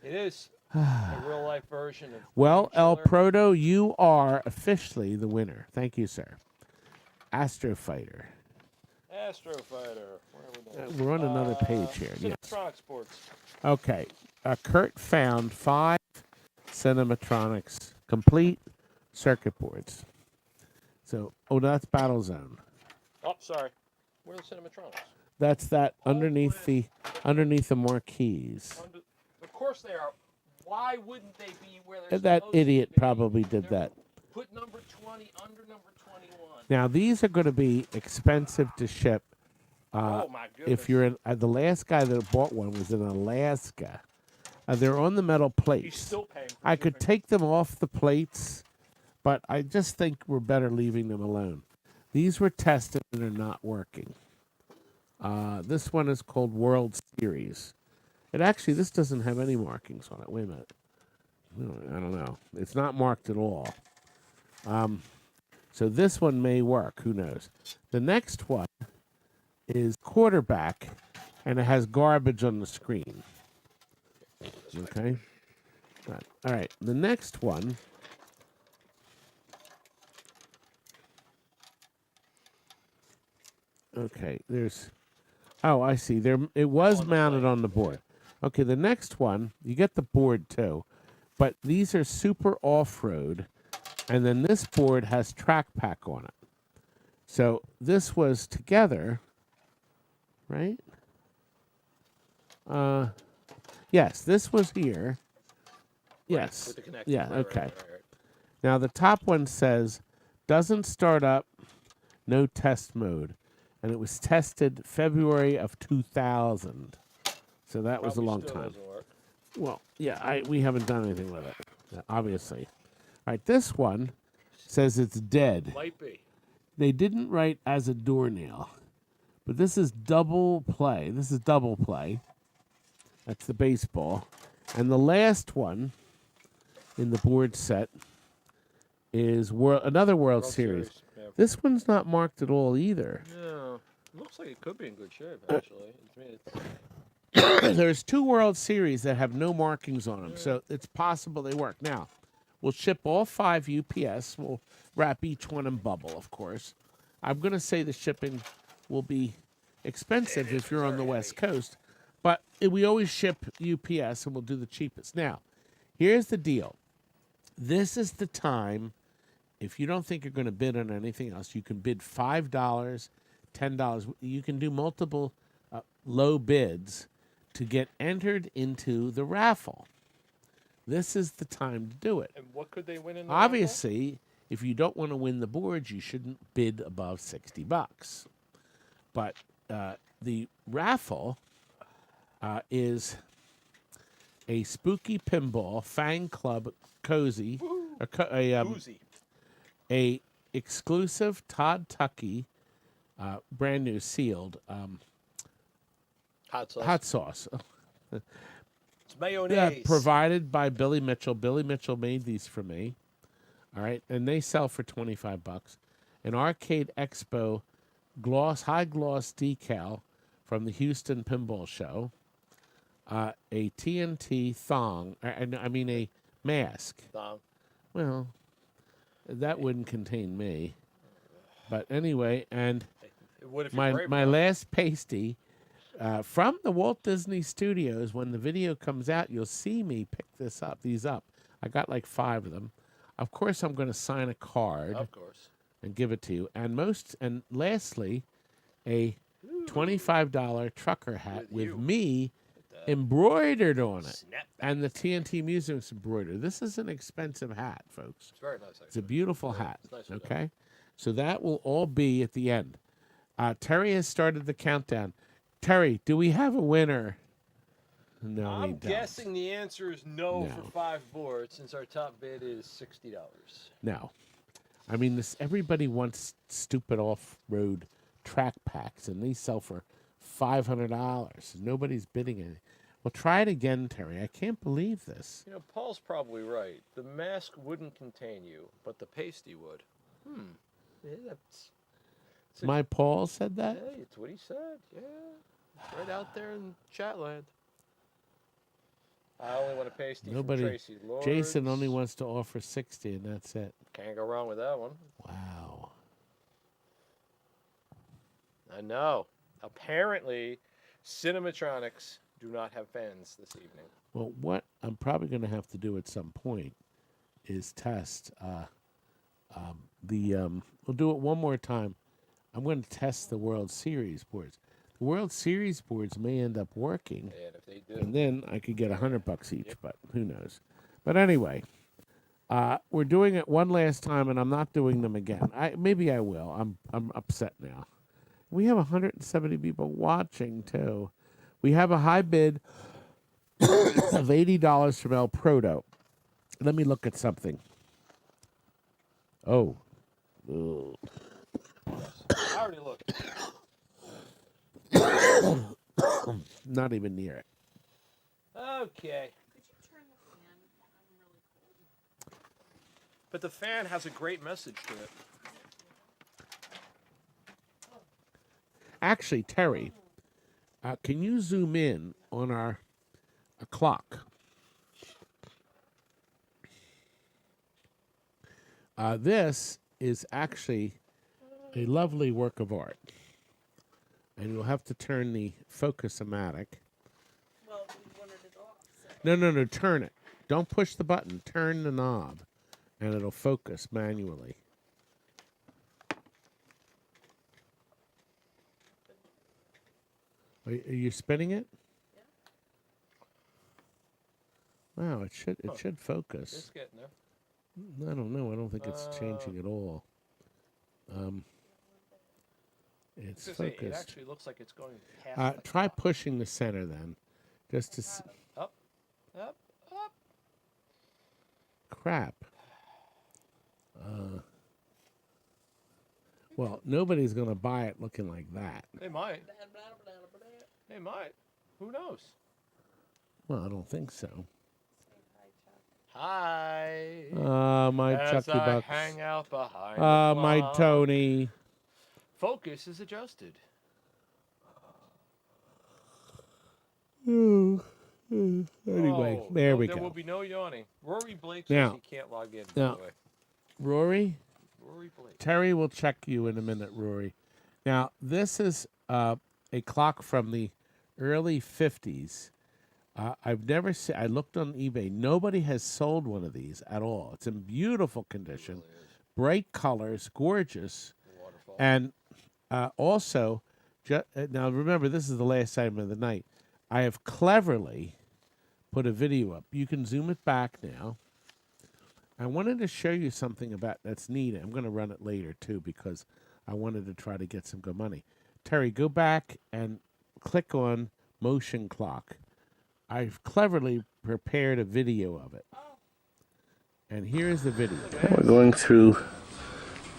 It is. A real life version of. Well, El Chiller. Proto, you are officially the winner. Thank you, sir. Astro Fighter. Astro Fighter. Where are we We're on another page here. Yes. Cinematronics sports. Okay. Kurt found 5 Cinematronics complete circuit boards. So, that's Battlezone. Oh, sorry. Where are the Cinematronics? That's that underneath the marquees. Of course they are. Why wouldn't they be where they're That supposed to idiot be? probably did that. Put number 20 under number 21. Now these are going to be expensive to ship. Oh my goodness. If you're in, the last guy that bought one was in Alaska. They're on the metal plates. He's still paying for I could shipping. take them off the plates, but I just think we're better leaving them alone. These were tested and they're not working. This one is called World Series. This doesn't have any markings on it. Wait a minute. I don't know. It's not marked at all. So this one may work. Who knows? The next one is quarterback, and it has garbage on the screen. Okay? All right. The next one. Okay, there's... Oh, I see. It was mounted on the board. Okay, the next one, you get the board too, but these are super off-road, and then this board has track pack on it. So this was together, right? Yes, this was here. Yes. With the connector. Yeah, Right, okay. right. Now the top one says, doesn't start up, no test mode. And it was tested February of 2000. So that was a long Still time. doesn't work. Well, yeah, we haven't done anything with it, obviously. All right, this one says it's dead. Might be. They didn't write as a doornail, but this is double play. This is double play. That's the baseball. And the last one in the board set is another World Series. Yeah. This one's not marked at all either. Yeah. Looks like it could be in good shape, actually. There's 2 World Series that have no markings on them, so it's possible they work. Now, we'll ship all 5 UPS. We'll wrap each one in bubble, of course. I'm going to say the shipping will be expensive if you're on the West Coast, but we always ship UPS, and we'll do the cheapest. Now, here's the deal. This is the time, if you don't think you're going to bid on anything else, you can bid $5, $10. You can do multiple low bids to get entered into the raffle. This is the time to do it. And what could they win in the Obviously, if you don't want to win the boards, you shouldn't bid above $60. But the raffle is a spooky pinball Fang Club cozy, a exclusive Todd Tucky, brand new sealed hot sauce? It's mayonnaise. Yeah, provided by Billy Mitchell. Billy Mitchell made these for me. All right, and they sell for $25. An Arcade Expo high gloss decal from the Houston Pinball Show. A TNT thong. A mask. Thong. Well, that wouldn't contain me. But anyway, and my last pasty from the Walt Disney Studios. When the video comes out, you'll see me pick these up. I got like 5 of them. Of course, I'm going to sign a card. Of course. And give it to you. And lastly, a $25 trucker hat with me embroidered on it. And the TNT Music's embroidered. This is an expensive hat, folks. It's very nice, actually. It's a beautiful hat. It's nice Okay? So that will all be at the end. Terry has started the countdown. Terry, do we have a winner? No, we I'm don't. guessing the answer is no for 5 boards, since our top bid is $60. No. I mean, everybody wants stupid off-road track packs, and these sell for $500. Nobody's bidding anything. Well, try it again, Terry. I can't believe this. You know, Paul's probably right. The mask wouldn't contain you, but the pasty would. Yeah, that's My Paul said that? Hey, it's what he said. Yeah. It's right out there in chat land. I only want a pasty Nobody. from Tracy Lords. Jason only wants to offer 60, and that's it. Can't go wrong with that one. Wow. I know. Apparently, Cinematronics do not have fans this evening. Well, what I'm probably going to have to do at some point is test we'll do it one more time. I'm going to test the World Series boards. The World Series boards may end up working, And if they do, and then I could get $100 each, but who knows? But anyway, we're doing it one last time, and I'm not doing them again. Maybe I will. I'm upset now. We have 170 people watching too. We have a high bid of $80 from El Proto. Let me look at something. Oh. Ugh. I already looked. Not even near it. Okay. Could you turn the fan? I'm really cold. But the fan has a great message to it. Actually, Terry, can you zoom in on our clock? This is actually a lovely work of art. And you'll have to turn the focus-o-matic. Well, we wanted it off. So. No, turn it. Don't push the button. Turn the knob, and it'll focus manually. Are you spinning it? Yeah. Wow, it should focus. It's getting there. I don't know. I don't think it's changing at all. It's Say, it focused. actually looks like it's going past the Try clock. pushing the center then, just to see. Up. Crap. Well, nobody's going to buy it looking like that. They might. They might. Who knows? Well, I don't think so. Hi. My As Chucky I Bucks. hang out behind the My clock. Tony. Focus is adjusted. Anyway, Oh, there we There go. will be no yawning. Rory Blake says Now- he can't log in. now- By the way. Rory? Rory Blake. Terry will check you in a minute, Rory. Now, this is a clock from the early 50s. I've never seen. I looked on eBay. Nobody has sold one of these at all. It's in beautiful condition, bright colors, gorgeous, Waterfall. and also, now remember, this is the last time of the night. I have cleverly put a video up. You can zoom it back now. I wanted to show you something about that's neat. I'm going to run it later too because I wanted to try to get some good money. Terry, go back and click on motion clock. I've cleverly prepared a video of it. And here's the video. We're going through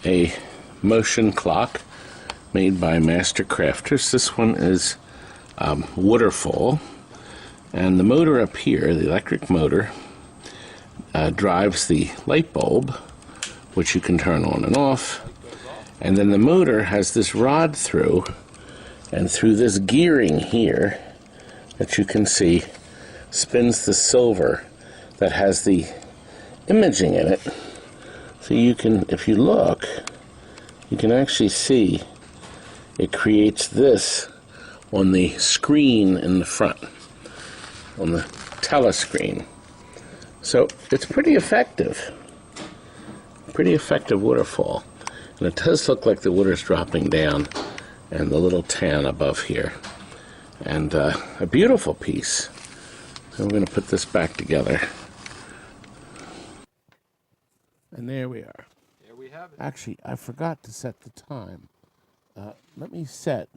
a motion clock made by Master Crafters. This one is waterfall. And the motor up here, the electric motor, drives the light bulb, which you can turn on and off. And then the motor has this rod through, and through this gearing here that you can see, spins the silver that has the imaging in it. So you can, if you look, you can actually see it creates this on the screen in the front, on the telescreen. So it's pretty effective waterfall. And it does look like the water's dropping down and the little tan above here. And a beautiful piece. So we're going to put this back together. And there we are. There we have it. Actually, I forgot to set the time. Let me set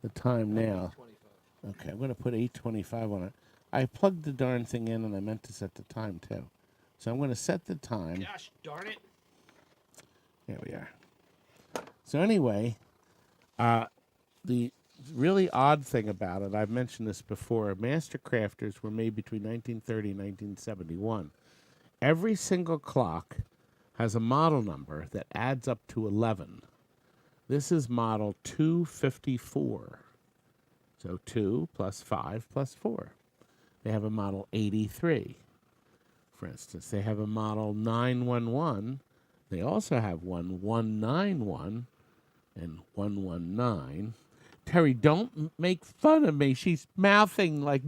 the time now. 25. Okay, I'm going to put 8:25 on it. I plugged the darn thing in, and I meant to set the time, too. So I'm going to set the time. Gosh darn it. There we are. So anyway, the really odd thing about it, I've mentioned this before, Master Crafters were made between 1930 and 1971. Every single clock has a model number that adds up to 11. This is model 254. So 2 plus 5 plus 4. They have a model 83, for instance. They have a model 911. They also have one 191 and 119. Terry, don't make fun of me. She's mouthing like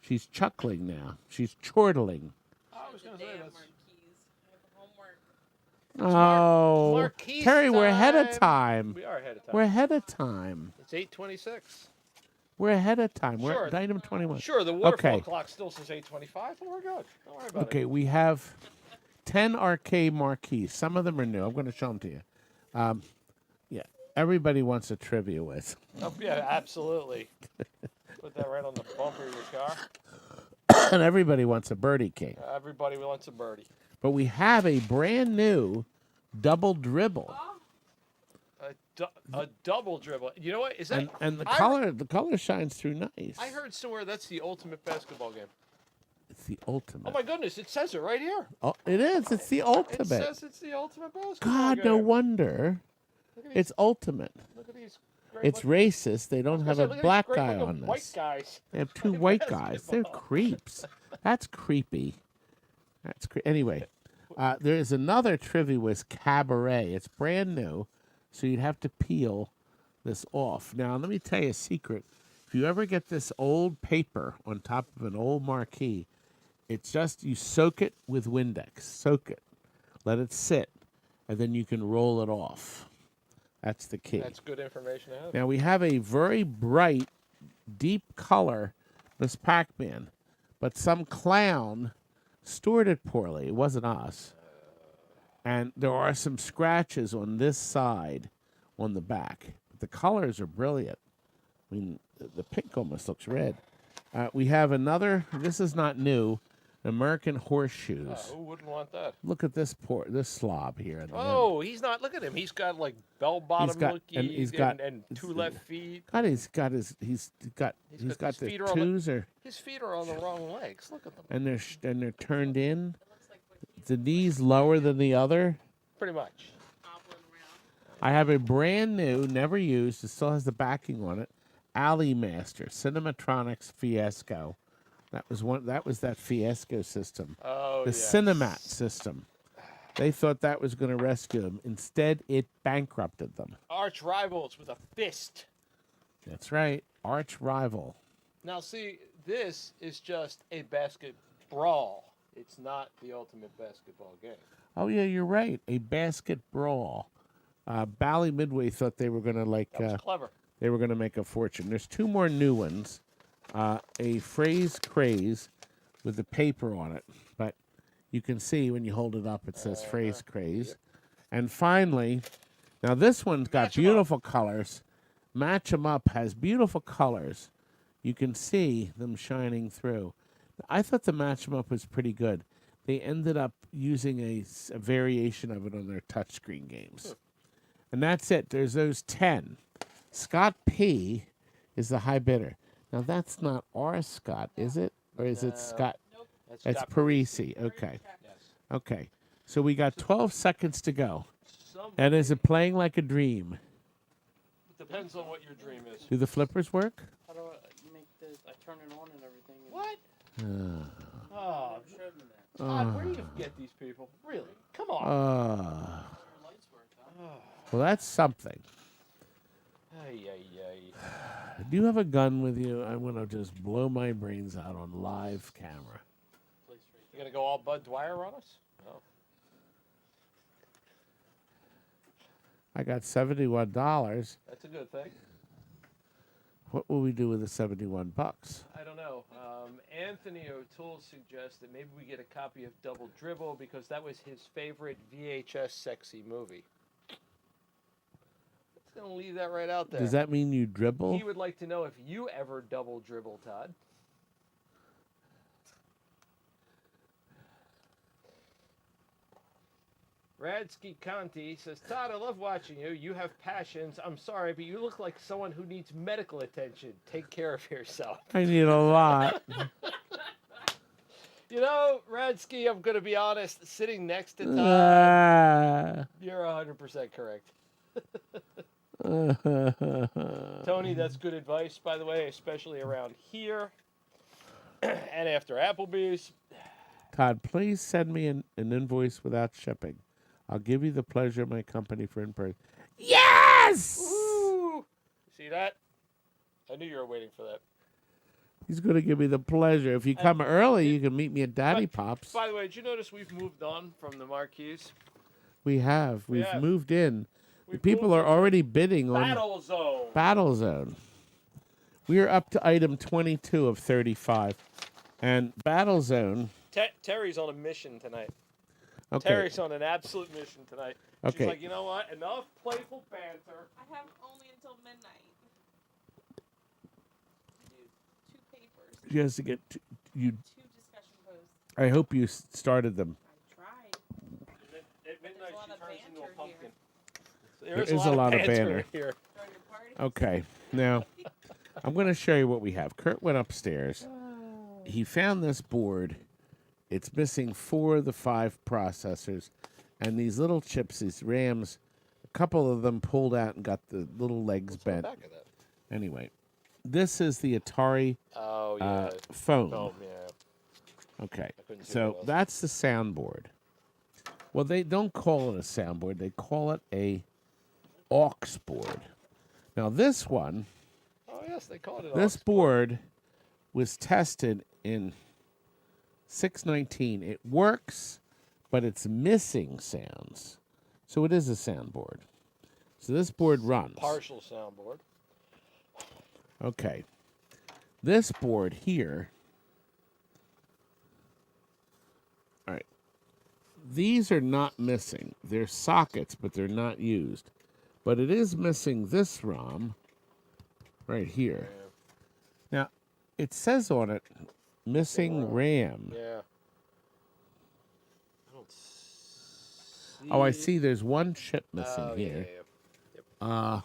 she's chuckling now. She's chortling. I was going to say Damn that's marquees. I have homework. Oh, Marquise Terry, we're ahead of time. time. We are ahead of time. We're ahead of time. It's 8:26. We're ahead of time. We're Sure. at item 21. Sure, the waterfall Okay. clock still says 8:25, but we're good. Don't worry about Okay, it. we have 10 arcade marquees. Some of them are new. I'm going to show them to you. Yeah, everybody wants a trivia whiz. Oh, yeah, absolutely. Put that right on the bumper of your car. And everybody wants a Birdie King. Everybody wants a birdie. But we have a brand new double dribble. A double dribble. You know what? Is that? And the color shines through nice. I heard somewhere that's the ultimate basketball game. It's the ultimate. Oh my goodness! It says it right here. Oh, it is. It's the It ultimate. says it's the ultimate basketball God, game. no wonder. Look at these, It's ultimate. look at these. Great It's looking- racist. They don't I was have gonna a say, look at these black great guy looking on White this. guys. They have two playing white guys. They're basketball. creeps. That's creepy. Anyway, there is another trivia with Cabaret. It's brand new, so you'd have to peel this off. Now, let me tell you a secret. If you ever get this old paper on top of an old marquee, it's just you soak it with Windex. Soak it. Let it sit, and then you can roll it off. That's the key. That's good information to have. Now we have a very bright, deep color, this Pac-Man, but some clown stored it poorly. It wasn't us. And there are some scratches on this side, on the back. The colors are brilliant. I mean, the pink almost looks red. We have another, this is not new, American Horseshoes. Who wouldn't want that? Look at this slob here. In the middle. Oh, he's not. Look at him. He's got like bell bottom looky and he's got and two left feet. God, he's got his the feet are on twos or His feet are on the wrong legs. Look at them. and they're turned in. The knees lower than the other. Pretty much. Hobbling around. I have a brand new, never used. It still has the backing on it. Alley Master Cinematronics Fiasco. That was that Fiasco system. Oh, The yes. Cinemat system. They thought that was going to rescue them. Instead, it bankrupted them. Arch rivals with a fist. That's right. Arch rival. Now, see, this is just a basket brawl. It's not the ultimate basketball game. Oh, yeah, you're right. A basket brawl. Bally Midway thought they were going to That was clever. they were going to make a fortune. There's two more new ones. A phrase craze with the paper on it, but you can see when you hold it up, it says phrase craze. And finally, now this one's got Match 'em beautiful colors. Match 'em Up has beautiful colors. You can see them shining through. I thought the Match 'em Up was pretty good. They ended up using a variation of it on their touchscreen games. And that's it. There's those 10. Scott P is the high bidder. Now, that's not our Scott, is it? Or is it Scott? That's It's got- Parisi. Okay. Yes. Okay. So we got 12 seconds to go. Some, And is it playing like a dream? depends on what your dream is. Do the flippers work? How do I make this? I turn it on and everything. And What? Uh, Oh, showed me that. Todd, where do you get these people? Really? Come on. uh, Your lights work, huh? well, that's something. Ay, ay, ay. Do you have a gun with you? I want to just blow my brains out on live camera. Place right You gonna go all Bud Dwyer on us? No. I got $71. That's a good thing. What will we do with the $71? I don't know. Anthony O'Toole suggests that maybe we get a copy of Double Dribble because that was his favorite VHS sexy movie. Just gonna leave that right out there. Does that mean you dribble? He would like to know if you ever double dribble, Todd. Radsky Conti says, Todd, I love watching you. You have passions. I'm sorry, but you look like someone who needs medical attention. Take care of yourself. I need a lot. You know, Radsky, I'm going to be honest, sitting next to Todd, Ah. you're 100% correct. Tony, that's good advice, by the way, especially around here and after Applebee's. Todd, please send me an invoice without shipping. I'll give you the pleasure of my company for in-person. Yes! Woo! See that? I knew you were waiting for that. He's going to give me the pleasure. If you come early, you can meet me at Daddy Pop's. By the way, did you notice we've moved on from the marquees? We have. We've have. moved in. We've People moved are into already bidding on Battle Zone. Battle Zone. We are up to item 22 of 35. And Battle Zone. Terry's on a mission tonight. Okay. Terry's on an absolute mission tonight. Okay. She's like, you know what? Enough playful banter. I have only until midnight. Do 2 papers, She has to get you. 2 discussion posts. I hope you started them. I tried. At midnight, a lot she of turns into a banter pumpkin. There is a lot of banter. here. During your party. Okay. Now, I'm going to show you what we have. Kurt went upstairs. He found this board. It's missing 4 of the 5 processors. And these little chips, these RAMs, a couple of them pulled out and got the little legs bent. Back of that. Anyway, this is the Atari Oh, yeah. phone. Oh, yeah. Okay, couldn't see so what else. that's the soundboard. Well, they don't call it a soundboard. They call it a aux board. Now, this one, Oh, yes, they called it this aux. board was tested in 619. It works, but it's missing sounds. So it is a soundboard. So this board runs. Partial soundboard. Okay. This board here. All right. These are not missing. They're sockets, but they're not used. But it is missing this ROM right here. Now, it says on it, missing RAM. Yeah. I don't see. Oh, I see there's one chip missing Oh, here. Yeah.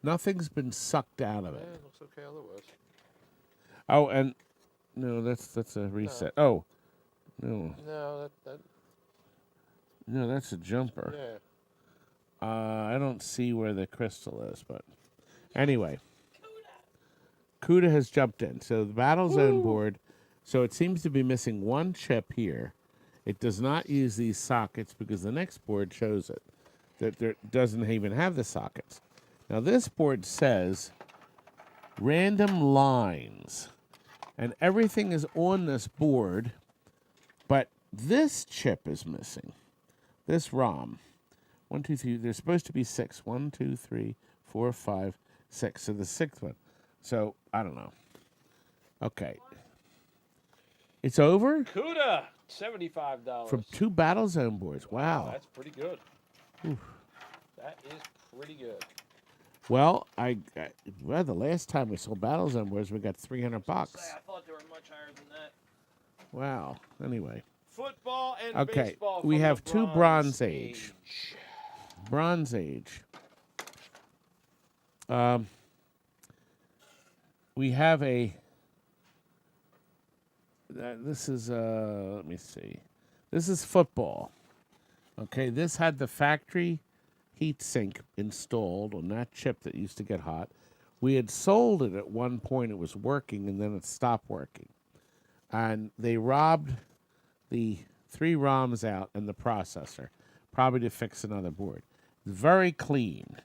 Nothing's been sucked out of Yeah, it. it looks okay otherwise. Oh, and no, that's a reset. Oh, no, No, no, that's a jumper. yeah. I don't see where the crystal is, but anyway, CUDA has jumped in. So the Battle Zone board. So it seems to be missing one chip here. It does not use these sockets because the next board shows it that there doesn't even have the sockets. Now this board says random lines, and everything is on this board, but this chip is missing. This ROM. 1, 2, 3. There's supposed to be 6. 1, 2, 3, 4, 5, 6. So the 6th one. So I don't know. Okay. It's over CUDA, $75. from 2 Battle Zone boards. Wow. That's pretty good. That is pretty good. Well, well, the last time we sold Battle Zone boards, we got $300. I thought they were much higher than that. Wow. Anyway, Football and okay. baseball. We from have the 2 Bronze Age. Bronze Age. We have a. This is let me see. This is football. Okay, this had the factory heat sink installed on that chip that used to get hot. We had sold it at one point. It was working, and then it stopped working. And they robbed the 3 ROMs out and the processor, probably to fix another board. Very clean.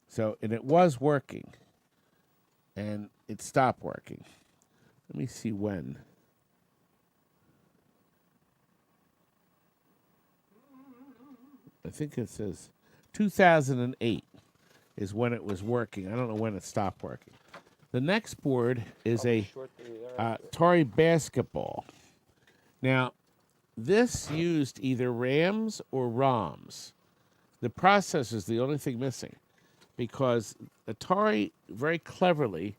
So, and it was working, and it stopped working. Let me see when. I think it says 2008 is when it was working. I don't know when it stopped working. The next board is a Atari basketball. Now, this used either RAMs or ROMs. The processor is the only thing missing because Atari very cleverly,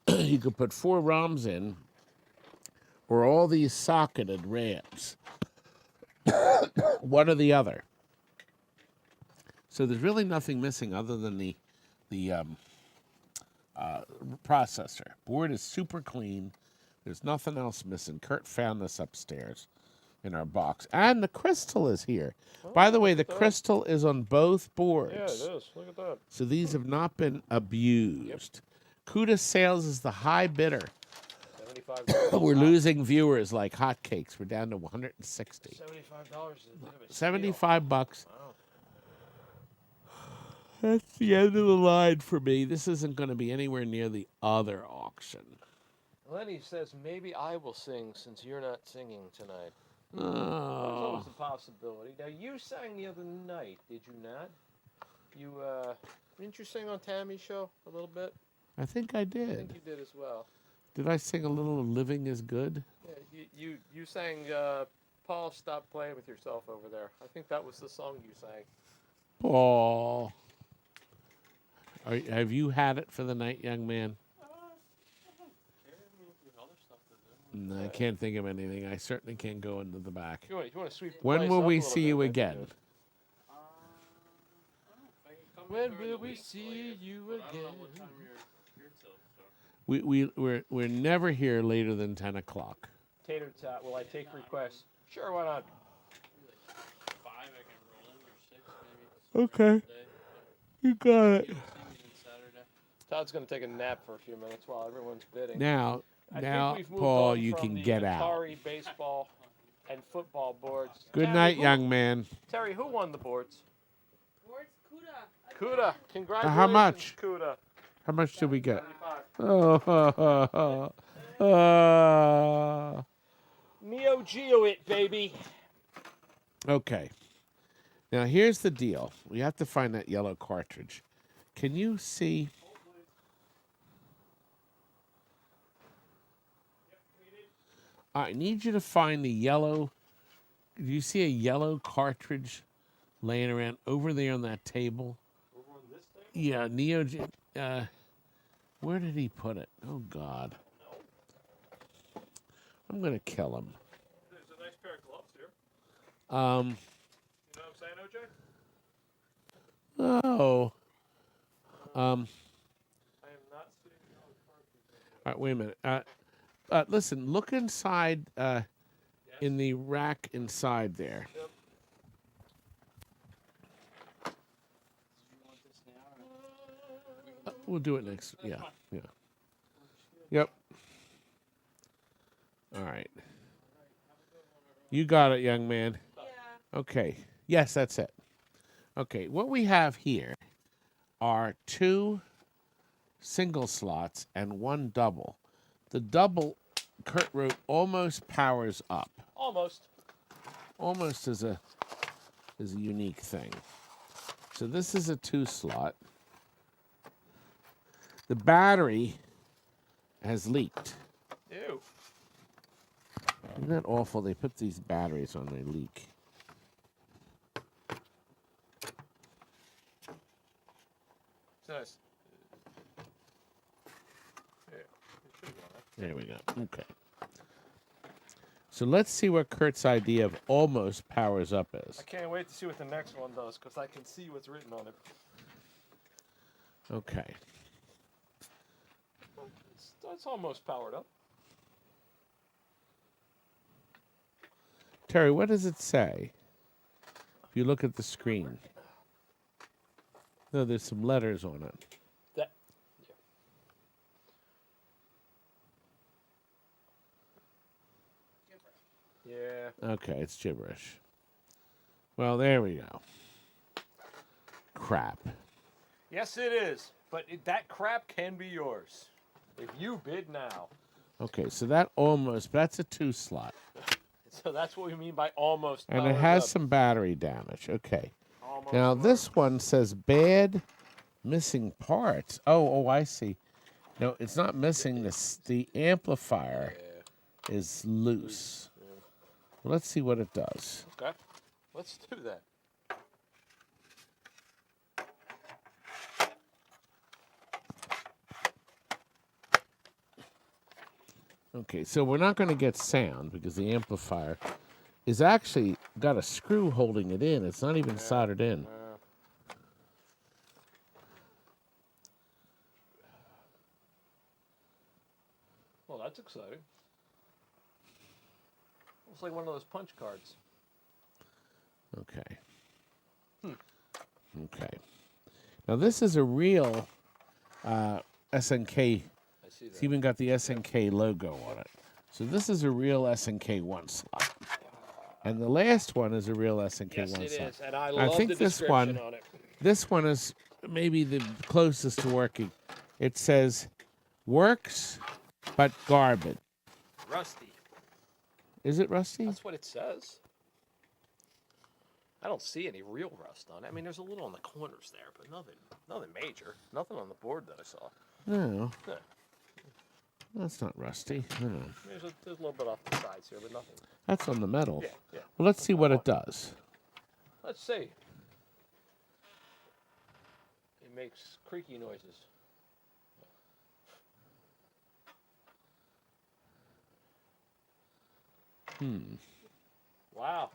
you could put 4 ROMs in or all these socketed RAMs, one or the other. So there's really nothing missing other than the processor. Board is super clean. There's nothing else missing. Kurt found this upstairs. in our box. And the crystal is here. By the way, the crystal is on both boards. Yeah, it is. Look at that. So these have not been abused. Kuda Sales is the high bidder. $75. We're losing viewers like hotcakes. We're down to 160. $75 is a bit of a steal. $75. Wow. That's the end of the line for me. This isn't going to be anywhere near the other auction. Lenny says, maybe I will sing since you're not singing tonight. Oh. There's always a possibility. Now, you sang the other night, did you not? You, didn't you sing on Tammy's show a little bit? I think I I did. think you did as well. Did I sing a little Living is Good? Yeah, you sang, Paul, Stop Playing with Yourself over there. I think that was the song you sang. Paul. Have you had it for the night, young man? No, I can't think of anything. I certainly can't go into the back. You want to sweep the When place will up a we little see bit, you maybe? again? When will we see you again? We're never here later than 10 o'clock. Tato Tot, will I take requests? Sure, why not? 5 I can roll in, or 6 maybe. Okay. You got it. See me on Saturday. Todd's going to take a nap for a few minutes while everyone's bidding. Now, I think we've moved Paul, on you from can the get out. Atari, baseball, and football boards. Good Terry, night, who- young man. Terry, who won the boards? Boards, Kuda. Kuda. Congratulations, How much? Kuda. How much did we get? 75. Oh, Neo Geo it, baby. okay. Now, here's the deal. We have to find that yellow cartridge. Can you see? I need you to find the yellow. Do you see a yellow cartridge laying around over there on that table? Over on this table? Yeah, Neo. Where did he put it? Oh God. I'm gonna kill him. There's a nice pair of gloves here. Um. You know what I'm saying, OJ? Oh. I am not seeing yellow cartridges. All right, wait a minute. Listen, look inside in the rack inside there. Do you want this now? Or We'll do it next. Yeah, yeah. Yep. All right. You got it, young man. Yeah. Okay. Yes, that's it. Okay, what we have here are 2 single slots and 1 double. The double, Kurt wrote, almost powers up. Almost. Almost is a unique thing. So this is a 2 slot. The battery has leaked. Ew. Isn't that awful? They put these batteries on, they leak. It's nice. Yeah, it should be all right. There we go. Okay. So let's see what Kurt's idea of almost powers up is. I can't wait to see what the next one does because I can see what's written on it. Okay. It's almost powered up. Terry, what does it say? If you look at the screen. No, there's some letters on it. That. Yeah. Okay, it's gibberish. Well, there we go. Crap. Yes, it is. But that crap can be yours if you bid now. Okay, so that's a 2 slot. So that's what we mean by almost. And it powered has up. some battery damage. Okay. Almost Now powered this one says bad missing parts. Oh, I see. No, it's not missing. The amplifier is loose. Well, let's see what it does. Okay. Let's do that. Okay, so we're not going to get sound because the amplifier is actually got a screw holding it in. It's not even soldered in. Well, that's exciting. Looks like one of those punch cards. Okay. Okay. Now this is a real SNK. I see It's that. even got the SNK logo on it. So this is a real SNK1 slot. And the last one is a real SNK1 Yes, slot. it is, and I love think the this description one, on it. This one is maybe the closest to working. It says, works, but garbage. Rusty. Is it rusty? That's what it says. I don't see any real rust on it. I mean, there's a little on the corners there, but nothing major. Nothing on the board that I saw. No. Yeah. That's not rusty. No. There's a little bit off the sides here, but nothing. That's on the metal. Yeah. Well, let's see what it does. Let's see. It makes creaky noises. Wow.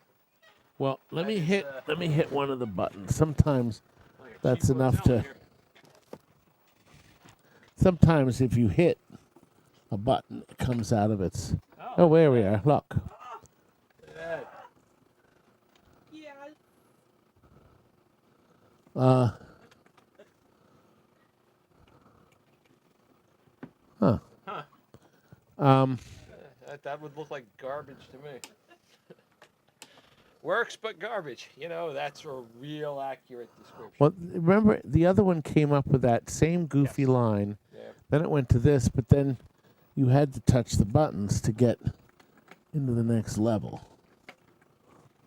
Well, let me That is, hit one of the buttons. Sometimes Like a that's cheap enough hotel to. here. Sometimes if you hit a button, it comes out of its. Oh, there we are. Look. Yeah. Yeah. Huh. That would look like garbage to me. Works, but garbage. You know, that's a real accurate description. Well, remember the other one came up with that same goofy line. Yeah. Then it went to this, but then you had to touch the buttons to get into the next level.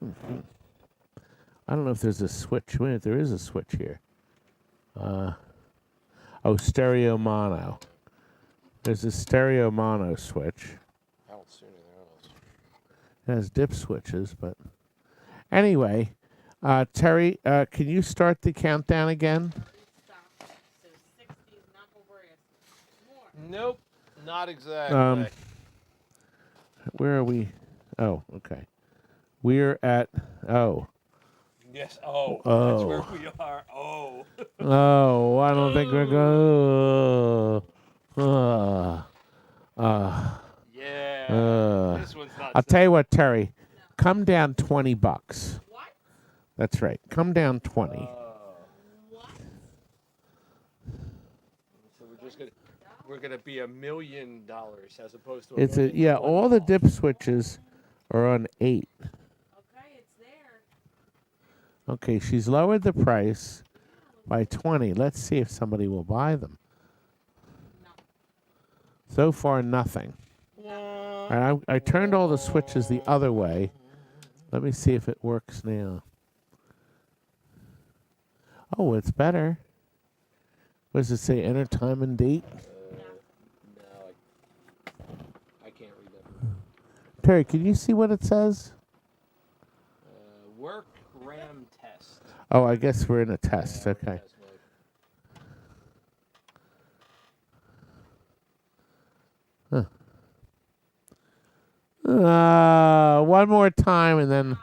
I don't know if there's a switch. Wait, there is a switch here. Stereo mono. There's a stereo mono switch. I don't see anything else. It has dip switches, but anyway, Terry, can you start the countdown again? Stop. So 60s, not glorious. More. Nope, not exactly. Where are we? Oh, okay. We're at Yes. Oh, Oh. that's where we are. Oh. Oh, I don't think we're going. Yeah. This one's not. I'll tell you what, Terry. Come down $20. What? That's right. Come down 20. What? So we're gonna be $1 million as opposed to. It's a yeah. All the dip switches are on 8. Okay, it's there. Okay, she's lowered the price by 20. Let's see if somebody will buy them. No. So far, nothing. And I turned all the switches the other way. Let me see if it works now. Oh, it's better. What does it say? Enter time and date? No, I can't read that. Terry, can you see what it says? Work RAM test. Oh, I guess we're in a test. Yeah, Okay. test mode. One more time, and then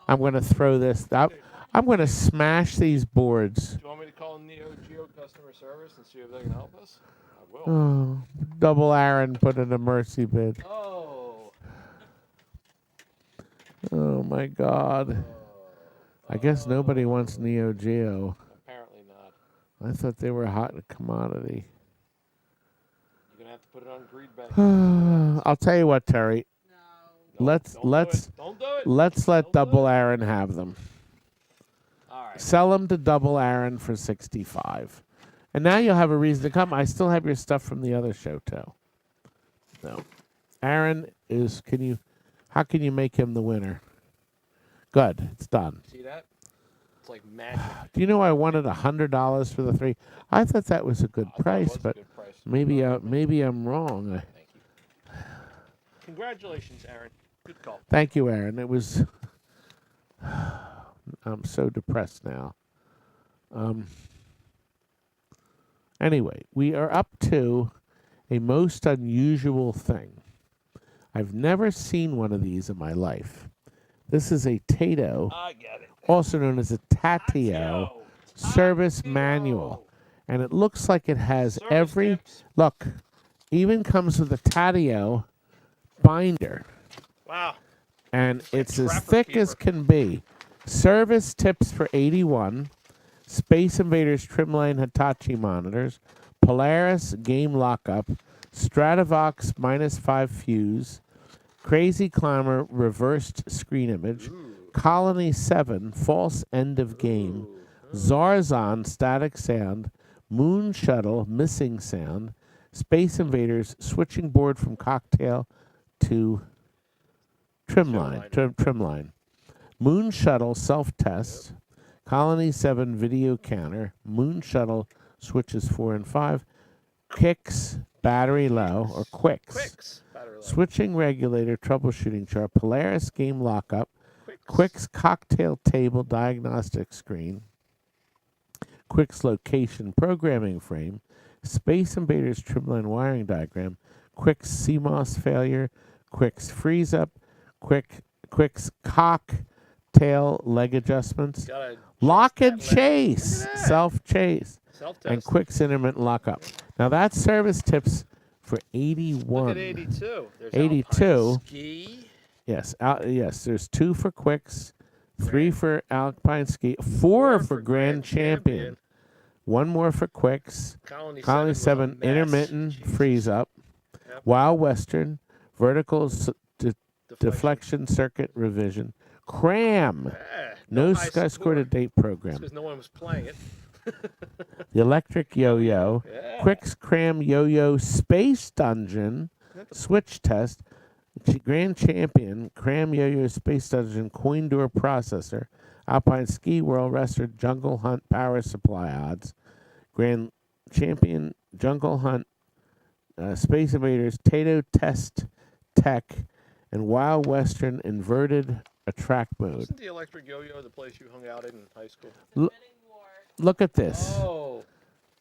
I'm going to throw this. I'm going to smash these boards. Do you want me to call Neo Geo customer service and see if they can help us? I will. Oh, Double Aaron put in a mercy bid. Oh. Oh, my God. I guess nobody wants Neo Geo. Apparently not. I thought they were a hot commodity. You're gonna have to put it on greed back. I'll tell you what, Terry. No. Let's Don't do it. let Don't do Double it. Aaron have them. All right. Sell them to Double Aaron for $65. And now you'll have a reason to come. I still have your stuff from the other show too. No. Aaron is how can you make him the winner? Good. It's done. See that? It's like magic. Do you know I wanted $100 for the 3? I thought that was a good I thought it price, was a but good price. maybe I'm wrong. Thank you. Congratulations, Aaron. Good call. Thank you, Aaron. It was. I'm so depressed now. Anyway, we are up to a most unusual thing. I've never seen one of these in my life. This is a Taito, I get it. also known as a Taito service manual. And it looks like it has Service every. tips. Look, even comes with a Taito binder. Wow. And it's as Trapper thick as keeper. can be. Service tips for 81. Space Invaders Trimline Hitachi monitors. Polaris game lockup. Stratovox -5 fuse. Crazy Climber reversed screen image. Colony 7 false end of game. Zarzan static sound. Moon Shuttle missing sound. Space Invaders switching board from cocktail to trimline. Moon Shuttle self-test. Colony 7 video counter. Moon Shuttle switches 4 and 5. Kicks battery low or quicks. Battery low. Switching regulator troubleshooting chart. Polaris game lockup. Quicks cocktail table diagnostic screen. Quicks location programming frame. Space Invaders trimline wiring diagram. Quicks CMOS failure. Quicks freeze up. Quicks cocktail leg adjustments. Lock and chase. Self-chase. Self-test. And Quicks intermittent lockup. Now that's service tips for 81. Look at 82. There's 82. Alpine Ski. Yes, yes. There's 2 for Quicks, 3 for Alpine Ski, 4 for Grand Champion, 1 more for Quicks. Colony 7 intermittent freeze up. Yep. Wild Western vertical deflection circuit revision. Cram. No sky score to date program. Because no one was playing it. The electric yo-yo. Yeah. Quicks Cram Yo-Yo Space Dungeon. Switch test. Grand Champion, Cram Yo-Yo Space Dungeon, Coin Door Processor, Alpine Ski World Wrestler, Jungle Hunt Power Supply odds, Grand Champion, Jungle Hunt, Space Invaders, Taito Test Tech, and Wild Western Inverted Attract Mode. Wasn't the electric yo-yo the place you hung out in high school? Look at this. Oh.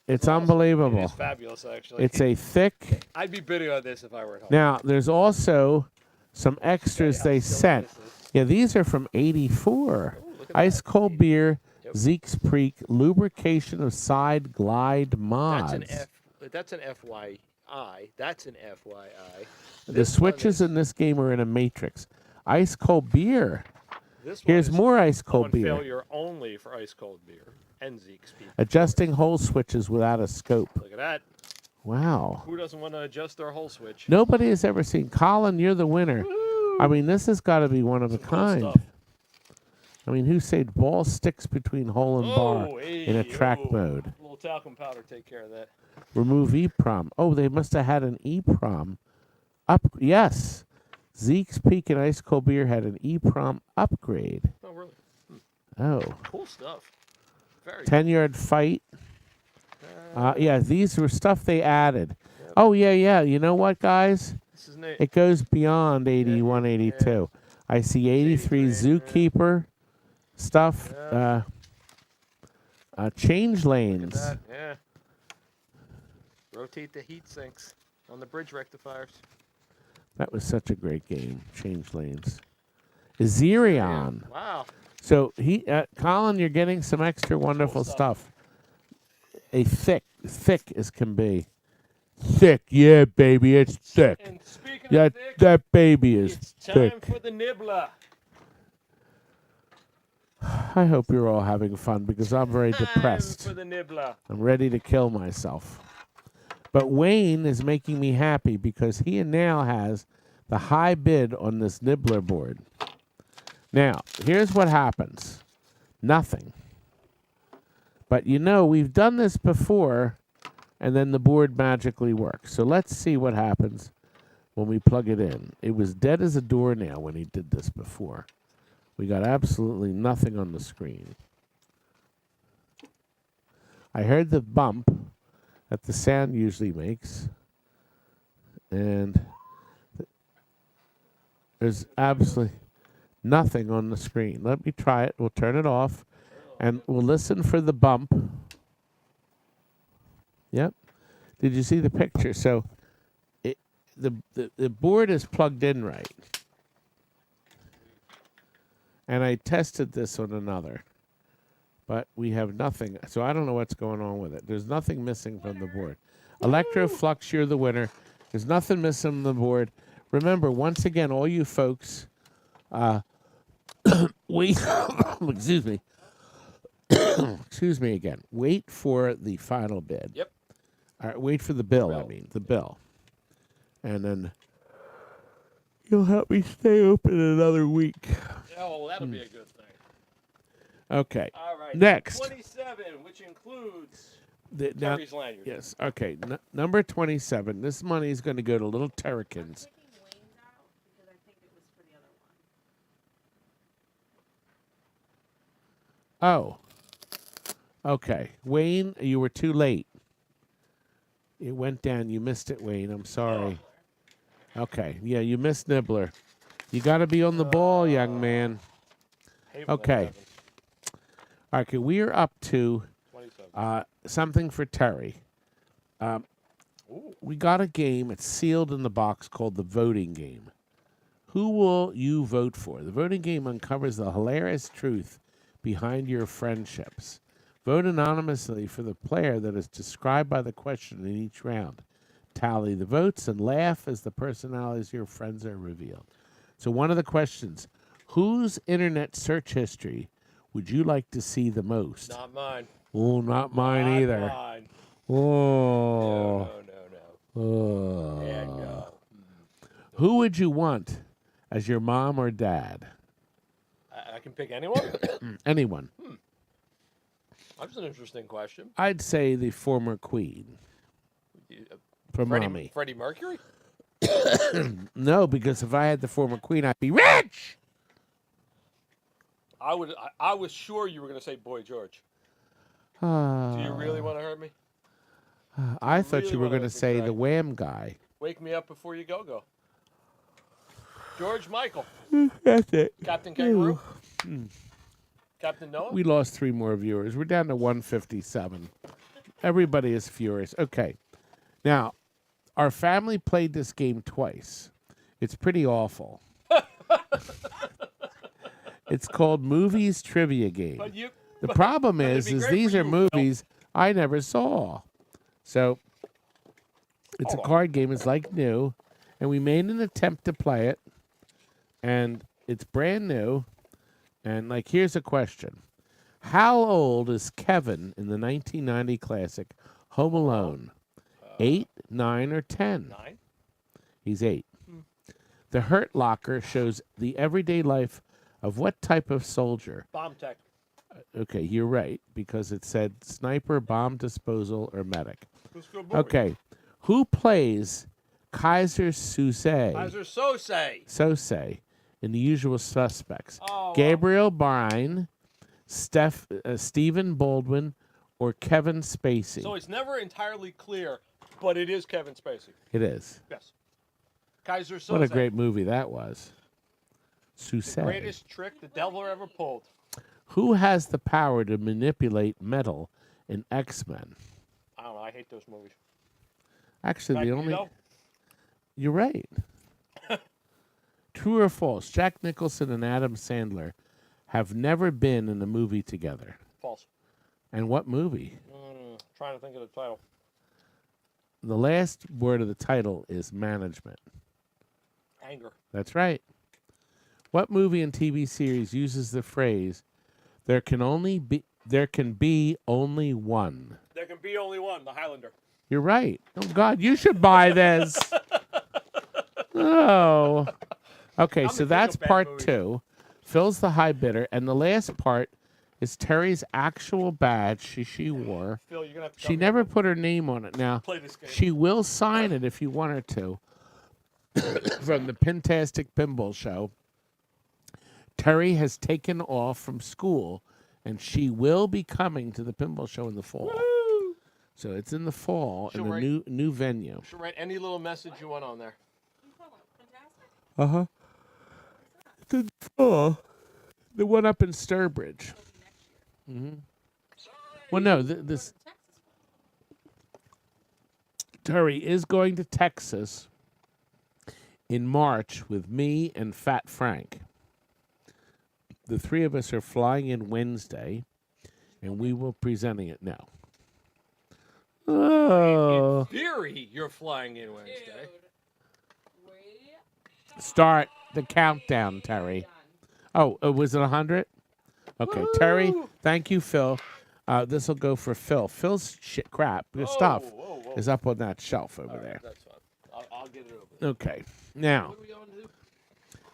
It's unbelievable. It's fabulous, actually. It's a thick. I'd be bidding on this if I were at home. Now, there's also some extras they sent. Yeah, these are from 84. Ice cold beer, Zeke's Creek, lubrication of side glide mods. That's an FYI. That's an FYI. The switches in this game are in a matrix. Ice cold beer. Here's more ice cold beer. Failure only for ice cold beer and Zeke's Creek. Adjusting hole switches without a scope. Look at that. Wow. Who doesn't want to adjust their hole switch? Nobody has ever seen. Colin, you're the winner. Woo! I mean, this has got to be one of a kind. Stuff. I mean, who said ball sticks between hole and bar in a track mode? A little talcum powder take care of that. Remove EEPROM. Oh, they must have had an EEPROM. Yes. Zeke's Peak and Ice Cold Beer had an EEPROM upgrade. Oh, really? Oh. Cool stuff. Very 10-yard fight. Yeah, these were stuff they added. Yep. Oh, yeah. You know what, guys? This is neat. It goes beyond 81, 82. I see 83 Zookeeper stuff. Yeah. Change lanes. Look at that. Yeah. Rotate the heat sinks on the bridge rectifiers. That was such a great game. Change lanes. Zerion. Yeah. Wow. So Colin, you're getting some extra wonderful stuff. A thick as can be. Thick, yeah, baby, it's thick. And speaking Yeah, of thick, that baby is it's time thick. for the Nibbler. I hope you're all having fun because I'm very depressed. Time for the Nibbler. I'm ready to kill myself. But Wayne is making me happy because he now has the high bid on this Nibbler board. Now, here's what happens. Nothing. But we've done this before, and then the board magically works. So let's see what happens when we plug it in. It was dead as a doornail when he did this before. We got absolutely nothing on the screen. I heard the bump that the sound usually makes, and there's absolutely nothing on the screen. Let me try it. We'll turn it off, and we'll listen for the bump. Yep. Did you see the picture? So the board is plugged in right. And I tested this on another. But we have nothing. So I don't know what's going on with it. There's nothing missing from the board. Electroflux, you're the winner. There's nothing missing from the board. Remember, once again, all you folks Wait. Excuse me. Excuse me again. Wait for the final bid. Yep. All right, wait for the bill, the bill. And then you'll help me stay open another week. Oh, well, that'll be a good thing. Okay. All right. Next. 27, which includes Now, Terry's lanyard. yes. Okay. Number 27. This money is going to go to little Terracins. Taking Wayne's out because I think it was for the other one. Oh. Okay. Wayne, you were too late. It went down. You missed it, Wayne. I'm sorry. Okay. Yeah, you missed Nibbler. You got to be on the ball, young man. Hate when that Okay. happens. All right. Okay, we are up to 27. something for Terry. We got a game. It's sealed in the box called the voting game. Who will you vote for? The voting game uncovers the hilarious truth behind your friendships. Vote anonymously for the player that is described by the question in each round. Tally the votes and laugh as the personalities of your friends are revealed. So one of the questions, whose internet search history would you like to see the most? Not mine. Oh, not mine either. Not mine. Oh. No. Oh. Yeah, no. Who would you want as your mom or dad? I can pick anyone? Anyone. That's an interesting question. I'd say the former queen. For mommy. Freddie Mercury? No, because if I had the former queen, I'd be rich. I was sure you were going to say Boy George. Do you really want to hurt me? I thought really you were wanna going to make me say cry? the Wham guy. Wake me up before you go. George Michael. That's it. Captain Kangaroo? Captain Noah? We lost 3 more viewers. We're down to 157. Everybody is furious. Okay. Now, our family played this game twice. It's pretty awful. It's called Movies Trivia Game. The problem is these are movies I never saw. So it's a card game. It's like new. And we made an attempt to play it. And it's brand new. And, like, here's a question. How old is Kevin in the 1990 classic Home Alone? 8, 9, or 10? 9. He's 8. The Hurt Locker shows the everyday life of what type of soldier? Bomb tech. Okay, you're right, because it said sniper, bomb disposal, or medic. Let's go, boy. Okay, who plays Kaiser Soze? Kaiser Sose. Sose in The Usual Suspects. Oh, Gabriel Byrne, Stephen Baldwin, or Kevin Spacey? So it's never entirely clear, but it is Kevin Spacey. It is. Yes. Kaiser Sose. What a great movie that was. The Soze. greatest trick the devil ever pulled. Who has the power to manipulate metal in X-Men? I don't know. I hate those movies. Actually, the only... Magneto? You're right. True or false? Jack Nicholson and Adam Sandler have never been in a movie together. False. And what movie? Trying to think of the title. The last word of the title is management. Anger. That's right. What movie and TV series uses the phrase there can be only one? There can be only one, the Highlander. You're right. Oh God, you should buy this. Oh. Okay, I'm so the king that's of bad part movies. 2. Phil's the high bidder, and the last part is Terry's actual badge she wore. Phil, you're gonna have to tell She me never how put her name on it. Now, play this game. she will sign it if you want her to. From the Pintastic Pinball Show. Terry has taken off from school, and she will be coming to the Pinball Show in the fall. Woo! So it's in the fall She'll in a write- new venue. Should write any little message you want on there. Fantastic. Uh-huh. It's in the fall. The one up in Sturbridge. Mm-hmm. Well, no, this Terry is going to Texas in March with me and Fat Frank. The 3 of us are flying in Wednesday, and we will be presenting it now. Oh. In theory, you're flying in Wednesday. Dude. Wait. Start the countdown, Terry. Done. Oh, was it 100? Okay, Terry, Woo! thank you, Phil. This will go for Phil. Phil's stuff Whoa. is up on that shelf over All right, there. that's fine. I'll get it over there. Okay, now What are we going to do?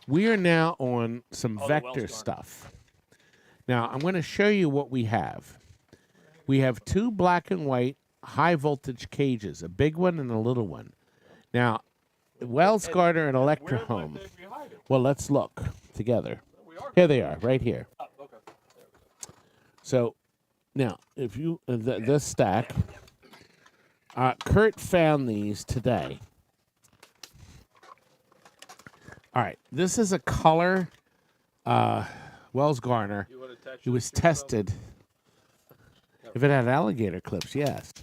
we are now on some Oh, the vector Wells Garden. stuff. Now I'm going to show you what we have. We have 2 black and white high voltage cages, a big one and a little one. Now, Wells Garden and Electra Where Home. might they be hiding? Well, let's look together. We are. Here they are, right here. Oh, okay. There we go. So, now, if you this stack, Kurt found these today. All right, this is a color Wells Garner. You want to attach It was this to yourself? tested. If it had alligator clips, yes.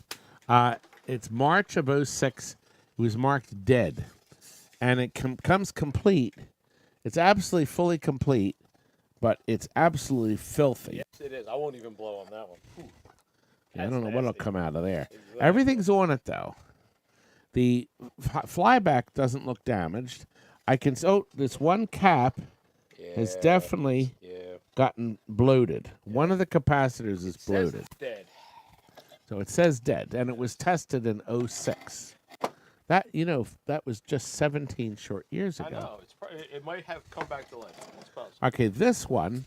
It's March of 06. It was marked dead. And it comes complete. It's absolutely fully complete, but it's absolutely filthy. Yes, it is. I won't even blow on that one. Whew. I don't know what'll nasty. come out of there. Exactly. Everything's on it, though. The flyback doesn't look damaged. This one cap has definitely gotten bloated. One of the capacitors is Says bloated. it's dead. So it says dead, and it was tested in 06. That was just 17 short years ago. I know. It might have come back to life. It's possible. Okay, this one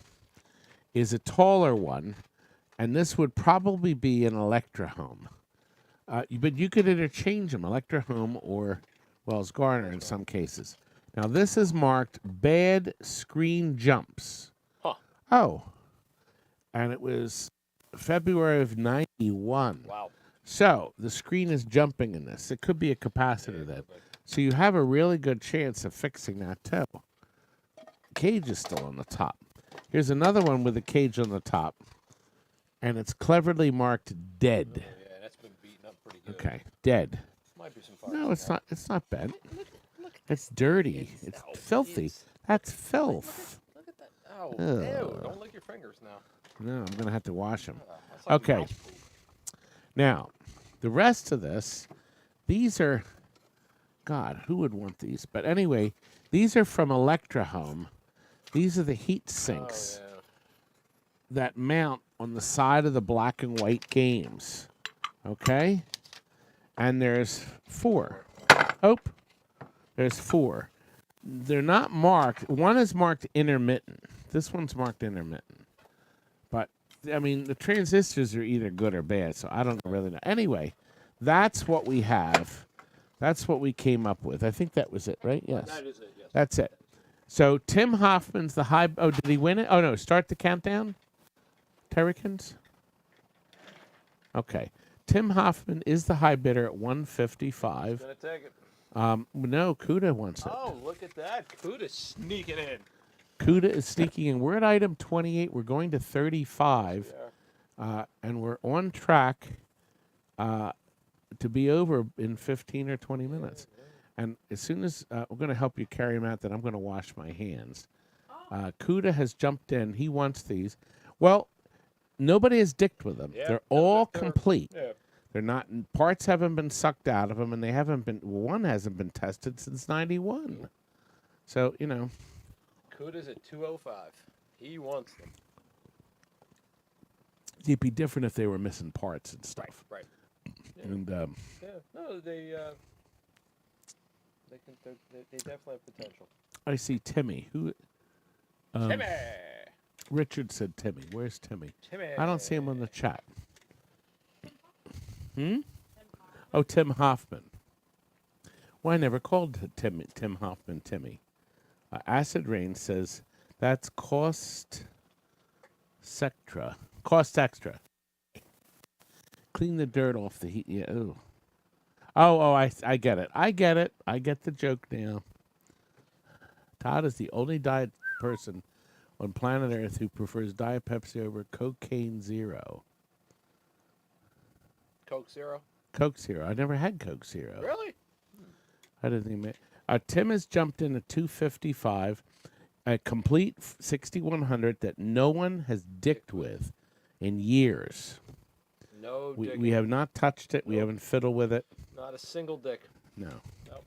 is a taller one, and this would probably be an Electra Home. But you could interchange them, Electra Home or Wells Garner in some cases. Now, this is marked bad screen jumps. Huh. Oh, and it was February of 91. Wow. So the screen is jumping in this. It could be a capacitor then. So you have a really good chance of fixing that too. Cage is still on the top. Here's another one with a cage on the top, and it's cleverly marked dead. Yeah, that's been beaten up pretty good. Okay, dead. Might be some fire. No, it's not. It's not bent. It's dirty. It's filthy. That's filth. Look at that. Oh, Ugh. ew. Don't lick your fingers now. No, I'm gonna have to wash them. That's like Okay. mouse poop. Now, the rest of this, these are, God, who would want these? But anyway, these are from Electra Home. These are the heat sinks Oh, yeah. that mount on the side of the black and white games. Okay? And there's 4. Oh, there's 4. They're not marked. One is marked intermittent. This one's marked intermittent. But, I mean, the transistors are either good or bad, so I don't really know. Anyway, that's what we have. That's what we came up with. I think that was it, right? Yes. That is it, yes. That's it. So Tim Hoffman's the high. Oh, did he win it? Oh, no. Start the countdown. Terrikins? Okay. Tim Hoffman is the high bidder at 155. Gonna take it. No, Kuda wants it. Oh, look at that. Kuda's sneaking in. Kuda is sneaking in. We're at item 28. We're going to 35. And we're on track to be over in 15 or 20 minutes. And as soon as we're going to help you carry them out, then I'm going to wash my hands. Kuda has jumped in. He wants these. Well, nobody has dicked with them. Yeah, They're all they're- complete. Yeah. They're not, parts haven't been sucked out of them, and they haven't been, one hasn't been tested since 91. So, you know. Kuda's at 205. He wants them. It'd be different if they were missing parts and stuff. Right. Yeah. And Yeah. No, they definitely have potential. I see Timmy. Who? Timmy. Richard said Timmy. Where's Timmy? Timmy. I don't see him on the chat. Oh, Tim Hoffman. Well, I never called Tim Hoffman Timmy. Acid Rain says that's cost extra. Clean the dirt off the heat. Yeah. Ooh. Oh, I get it. I get it. I get the joke now. Todd is the only diet person on planet Earth who prefers Diet Pepsi over Cocaine Zero. Coke Zero. Coke Zero. I never had Coke Zero. Really? I didn't even. Tim has jumped in at 255, a complete 6100 that no one has dicked with in years. No dick. We have not touched it. We haven't fiddled with it. Not a single dick. No. Nope.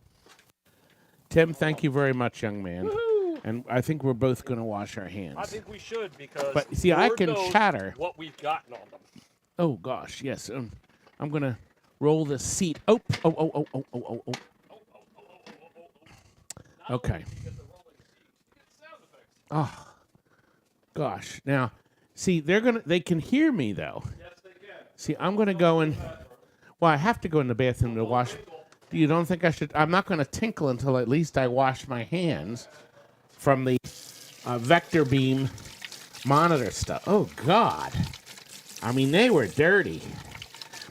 Tim, thank you very much, young man. Woohoo! And I think we're both going to wash our hands. I think we should because. But see, I Lord can knows chatter. What we've gotten on them. Oh gosh, yes. I'm going to roll the seat. Oh. Okay. Oh, gosh. Now, see, they can hear me though. Yes, they can. See, I'm going to go in. Well, I have to go in the bathroom to wash. You don't think I should? I'm not going to tinkle until at least I wash my hands from the vector beam monitor stuff. Oh, God. I mean, they were dirty.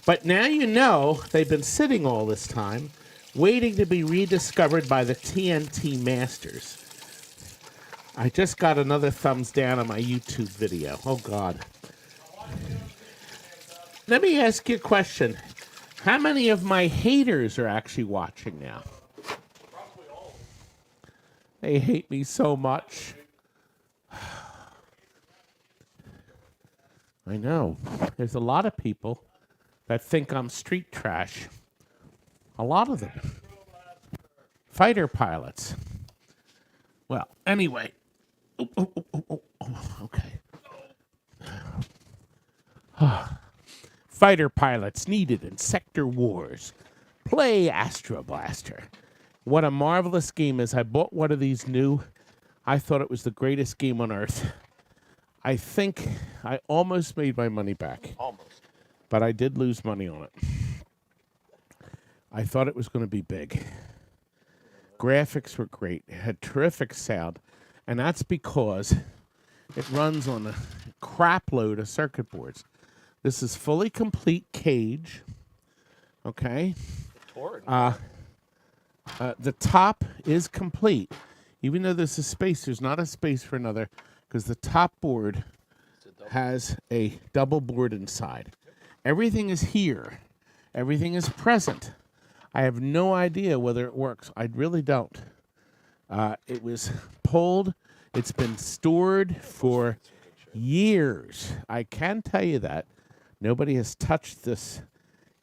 But now you know they've been sitting all this time, waiting to be rediscovered by the TNT masters. I just got another thumbs down on my YouTube video. Oh, God. Let me ask you a question. How many of my haters are actually watching now? Probably all. They hate me so much. I know. There's a lot of people that think I'm street trash. A lot of them. Fighter pilots. Well, anyway. Okay. Fighter pilots needed in sector wars. Play Astro Blaster. What a marvelous game is. I bought one of these new. I thought it was the greatest game on earth. I think I almost made my money back. Almost. But I did lose money on it. I thought it was going to be big. Graphics were great. It had terrific sound. And that's because it runs on a crap load of circuit boards. This is fully complete cage. Okay. The top is complete. Even though there's a space, there's not a space for another because the top board has a double board inside. Everything is here. Everything is present. I have no idea whether it works. I really don't. It was pulled. It's been stored for years. I can tell you that. Nobody has touched this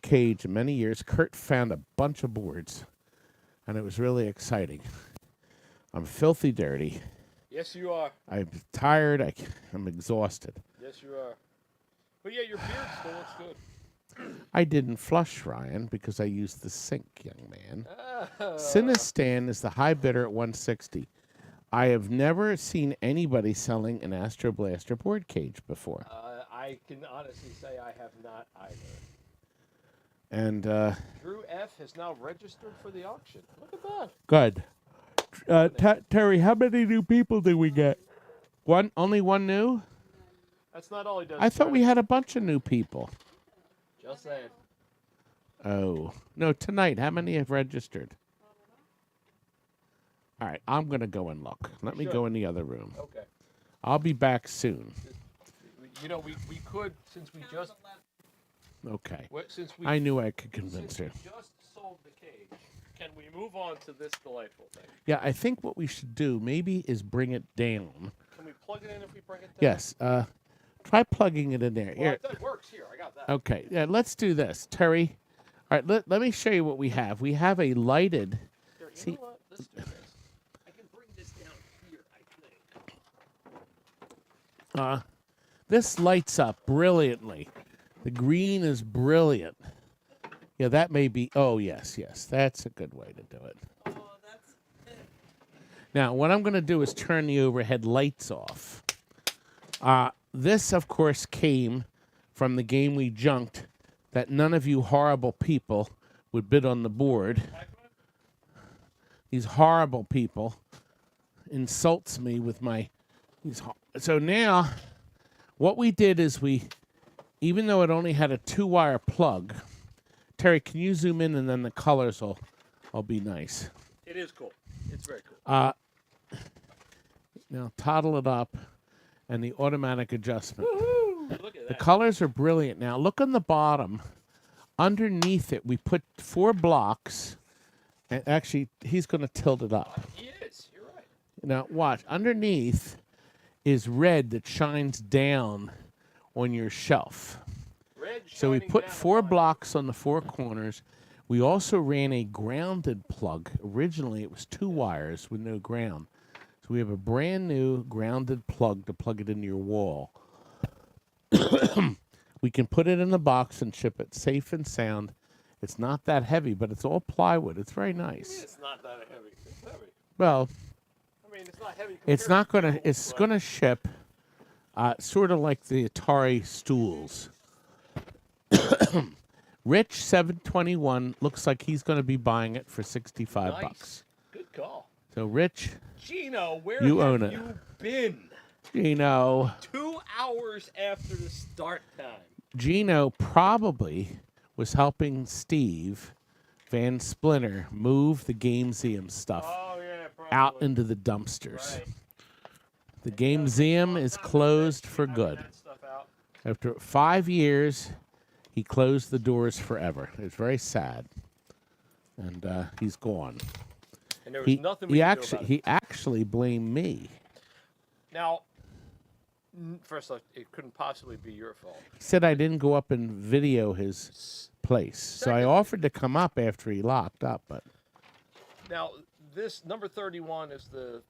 cage in many years. Kurt found a bunch of boards, and it was really exciting. I'm filthy dirty. Yes, you are. I'm tired. I'm exhausted. Yes, you are. But yeah, your beard still looks good. I didn't flush, Ryan, because I used the sink, young man. Cinestan is the high bidder at $160. I have never seen anybody selling an Astro Blaster board cage before. I can honestly say I have not either. And Drew F. has now registered for the auction. Look at that. good. Terry, how many new people did we get? One? Only one new? That's not all he does. I thought we had a bunch of new people. Just saying. Oh. No, tonight. How many have registered? All right, I'm going to go and look. Let me go in the other room. Okay. I'll be back soon. You know, we could, since we just... Okay. Since we, I knew I could convince her. Since we just sold the cage, can we move on to this delightful thing? Yeah, I think what we should do maybe is bring it down. Can we plug it in if we bring it down? Yes. Try plugging it in there. Well, it works here. I got that. Okay. Yeah, let's do this. Terry, all right, let me show you what we have. We have a lighted... Here, you See, know what? Let's do this. I can bring this down here, I think. This lights up brilliantly. The green is brilliant. Yeah, that may be... Oh, yes. That's a good way to do it. Oh, that's it. Now, what I'm going to do is turn the overhead lights off. This, of course, came from the game we junked that none of you horrible people would bid on the board. These horrible people insults me with my... So now, what we did is even though it only had a 2-wire plug... Terry, can you zoom in and then the colors will be nice. It is cool. It's very cool. Now, toddle it up and the automatic adjustment. Look at The that. colors are brilliant. Now, look on the bottom. Underneath it, we put 4 blocks. And actually, he's going to tilt it up. He is. You're right. Now, watch. Underneath is red that shines down on your shelf. Red So we shining put down 4 on mine. blocks on the 4 corners. We also ran a grounded plug. Originally, it was 2 wires with no ground. So we have a brand new grounded plug to plug it into your wall. We can put it in the box and ship it safe and sound. It's not that heavy, but it's all plywood. It's very nice. It's not that heavy. It's heavy. Well, I mean, it's not heavy. it's not compared gonna. to It's stools, gonna ship, sort of like the Atari stools. Rich 721 looks like he's gonna be buying it for $65. Nice. Good call. So Rich, Gino, where You have own it. you been? Gino, 2 hours after the start time. Gino probably was helping Steve Van Splinter move the Gameseum stuff Oh yeah, probably. out into the dumpsters. Right. The Gameseum is closed for good. That stuff out. After 5 years, he closed the doors forever. It's very sad, and he's gone. And there was nothing we could do about it. He actually blamed me. Now, first off, it couldn't possibly be your fault. He said I didn't go up and video his place, so I Secondly- offered to come up after he locked up, but Now, this number 31 is the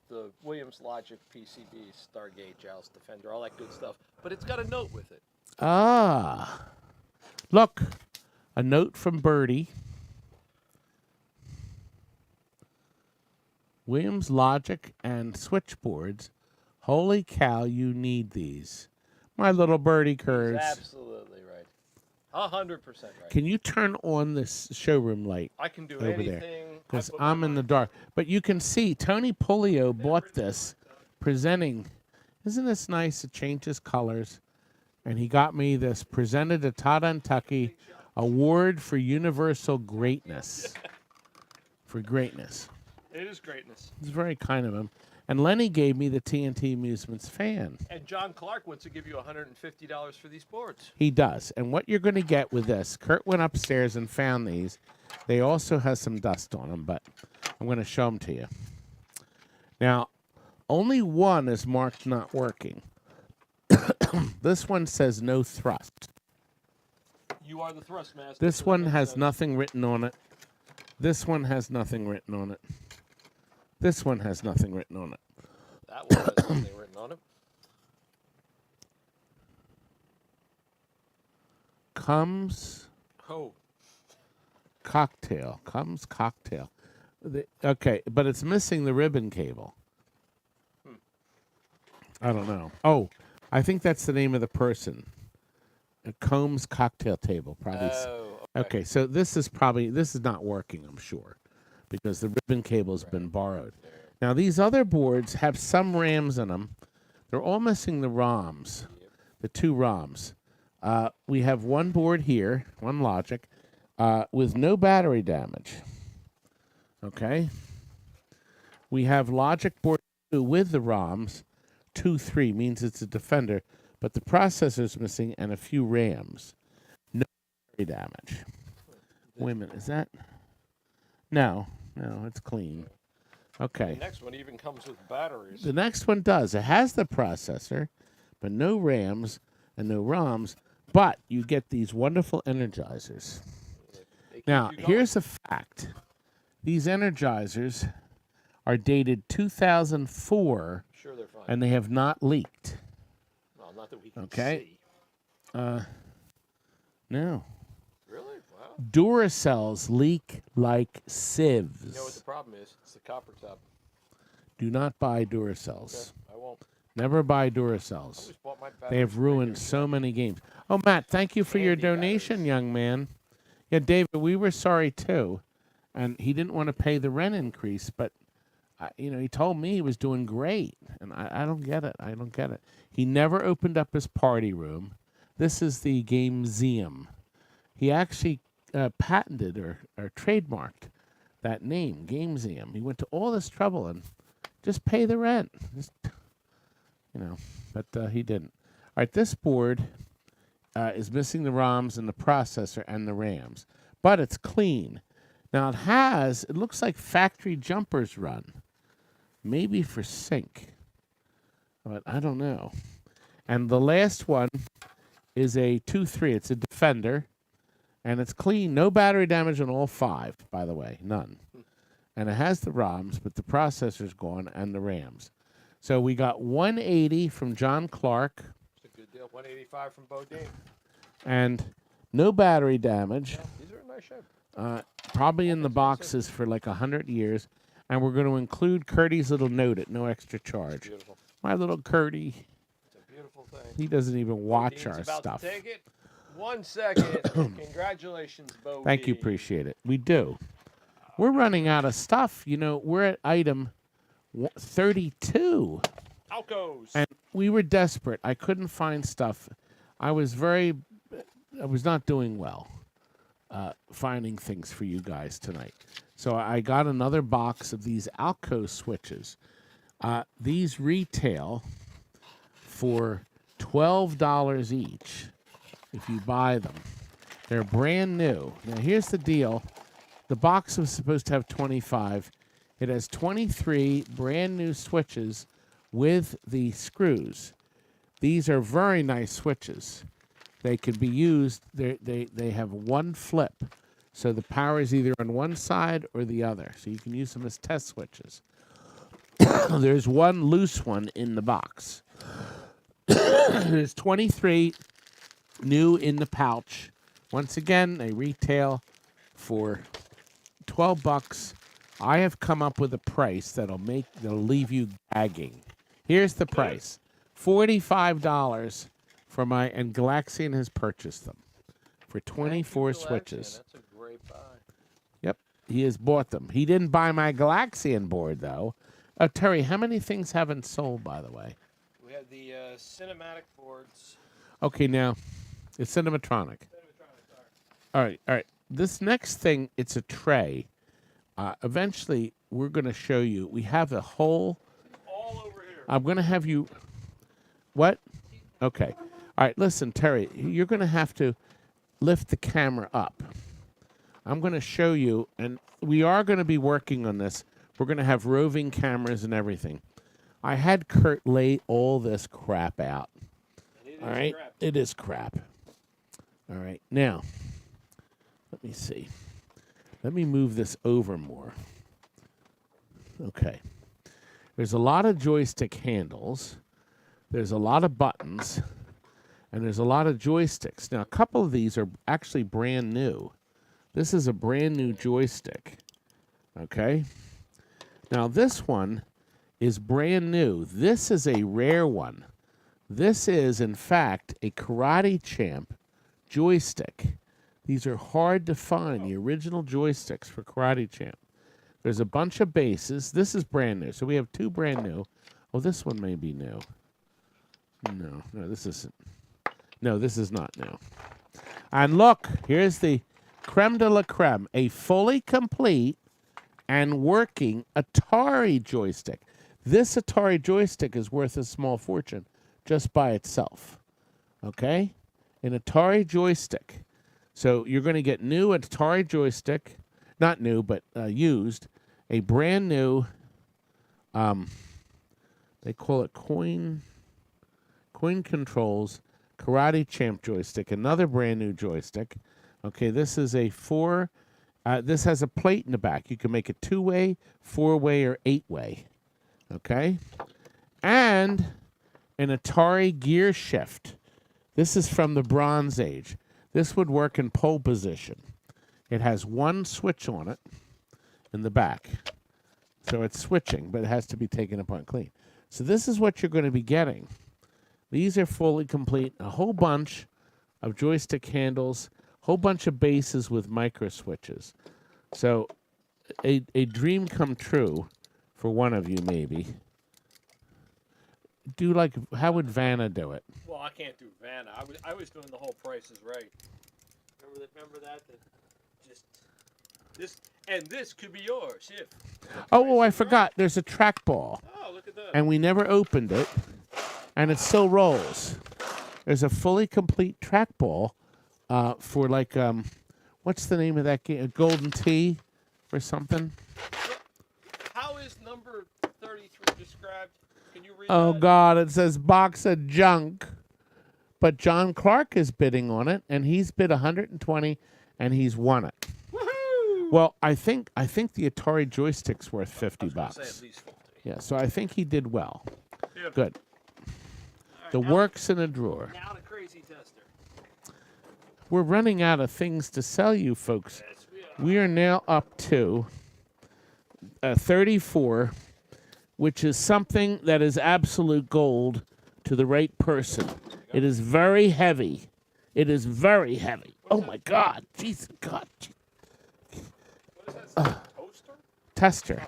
Williams Logic PCB Stargate Joust Defender, all that good stuff. But it's got a note with it. look, a note from Birdie. Williams Logic and switchboards. Holy cow, you need these. My little birdie curves. Absolutely right. 100% right. Can you turn on this showroom light I can do over anything. there? I Because put my I'm in the mind- dark. But you can see Tony Pulio bought this, presenting. Isn't this nice? It changes colors. And he got me this presented to Todd and Tucky Award for Universal Greatness. For greatness. It is greatness. It's very kind of him. And Lenny gave me the TNT Amusements fan. And John Clark wants to give you $150 for these boards. He does. And what you're going to get with this, Kurt went upstairs and found these. They also have some dust on them, but I'm going to show them to you. Now, only one is marked not working. This one says no thrust. You are the thrust master. This so one that has says- nothing written on it. This one has nothing written on it. This one has nothing written on it. That one has something written on it. Comes Oh, cocktail. Comes cocktail. Okay, but it's missing the ribbon cable. I don't know. Oh, I think that's the name of the person. Combs Cocktail Table, probably. Okay, so this is not working, I'm sure, because the ribbon cable has been borrowed. Now, these other boards have some RAMs in them. They're all missing the ROMs, the two ROMs. We have one board here, one Logic, with no battery damage. Okay? We have Logic board 2 with the ROMs. 2-3 means it's a Defender, but the processor's missing and a few RAMs. No battery damage. Wait a minute, is that? No, it's clean. Okay. the next one even comes with batteries. The next one does. It has the processor, but no RAMs and no ROMs, but you get these wonderful energizers. They keep Now, you going. here's a fact. These energizers are dated 2004, Sure, they're fine. and they have not leaked. Well, not that we can Okay. see. No. Really? Wow. Duracells leak like sieves. You know what the problem is? It's the copper top. Do not buy Duracells. I won't. Never buy I Duracells. always bought my They have batteries ruined right so many games. Oh, Matt, thank you for your Candy donation, batteries. young man. Yeah, David, we were sorry too, and he didn't want to pay the rent increase, but he told me he was doing great, and I don't get it. I don't get it. He never opened up his party room. This is the Gameseum. He actually patented or trademarked that name, Gameseum. He went to all this trouble and just pay the rent. But he didn't. All right, this board is missing the ROMs and the processor and the RAMs, but it's clean. Now it looks like factory jumpers run, maybe for sync, but I don't know. And the last one is a 2-3. It's a Defender, and it's clean. No battery damage on all 5, by the way, none. And it has the ROMs, but the processor's gone and the RAMs. So we got 180 from John Clark. It's a good deal. 185 from Bodine. And no battery damage. Yeah, these are in nice shape. Probably in the boxes for like 100 years. And we're going to include Curdy's little note at no extra charge. Beautiful. My little Curdy. It's a beautiful thing. He doesn't even watch Bodine's our about stuff. To take it. 1 second. Congratulations, Bodine. Thank you, appreciate it. We do. We're running out of stuff. You know, we're at item 32. Alcos. And we were desperate. I couldn't find stuff. I was not doing well finding things for you guys tonight. So I got another box of these Alco switches. These retail for $12 each if you buy them. They're brand new. Now here's the deal. The box was supposed to have 25. It has 23 brand new switches with the screws. These are very nice switches. They can be used. They have one flip. So the power is either on one side or the other. So you can use them as test switches. There's one loose one in the box. There's 23 new in the pouch. Once again, they retail for $12. I have come up with a price that'll leave you gagging. Here's the price. $45 for and Galaxian has purchased them for 24 switches. That's a great buy. Yep, he has bought them. He didn't buy my Galaxian board though. Terry, how many things haven't sold, by the way? We have the cinematic boards. Okay, now it's Cinematronic. All right. This next thing, it's a tray. Eventually, we're going to show you. We have a whole. All over here. I'm going to have you. What? Okay. All right. Listen, Terry, you're going to have to lift the camera up. I'm going to show you, and we are going to be working on this. We're going to have roving cameras and everything. I had Kurt lay all this crap out. All right? Crap. It is crap. All right. Now, let me see. Let me move this over more. Okay. There's a lot of joystick handles. There's a lot of buttons. And there's a lot of joysticks. Now, a couple of these are actually brand new. This is a brand new joystick. Okay? Now, this one is brand new. This is a rare one. This is, in fact, a Karate Champ joystick. These are hard to find, the original joysticks for Karate Champ. There's a bunch of bases. This is brand new. So we have two brand new. Oh, this one may be new. No, this isn't. No, this is not new. And look, here's the creme de la creme, a fully complete and working Atari joystick. This Atari joystick is worth a small fortune just by itself. Okay? An Atari joystick. So you're going to get new Atari joystick, not new, but used, a brand new, they call it coin controls, Karate Champ joystick, another brand new joystick. Okay, this is a this has a plate in the back. You can make it 2-way, 4-way, or 8-way. Okay? And an Atari gear shift. This is from the Bronze Age. This would work in pole position. It has one switch on it in the back. So it's switching, but it has to be taken apart and clean. So this is what you're going to be getting. These are fully complete. A whole bunch of joystick handles, whole bunch of bases with micro switches. So a dream come true for one of you, maybe. How would Vanna do it? Well, I can't do Vanna. I was doing the whole Price is Right. Remember that? Just this, and this could be yours if. Oh, I forgot. There's a trackball. Oh, look at that. And we never opened it, and it still rolls. There's a fully complete trackball for what's the name of that game? A Golden Tee or something? How is number 33 described? Can you read Oh, that? God, it says box of junk. But John Clark is bidding on it, and he's bid $120, and he's won it. Woohoo! Well, I think the Atari joystick's worth $50. Say at least 50. Yeah, so I think he did well. too. Good. All The right, now- works in a drawer. Now the crazy tester. We're running out of things to sell you, folks. Yes, we are. We are now up to 34, which is something that is absolute gold to the right person. It is very heavy. It is very heavy. Oh, my God. Jesus, God. What is that? Toaster? Tester.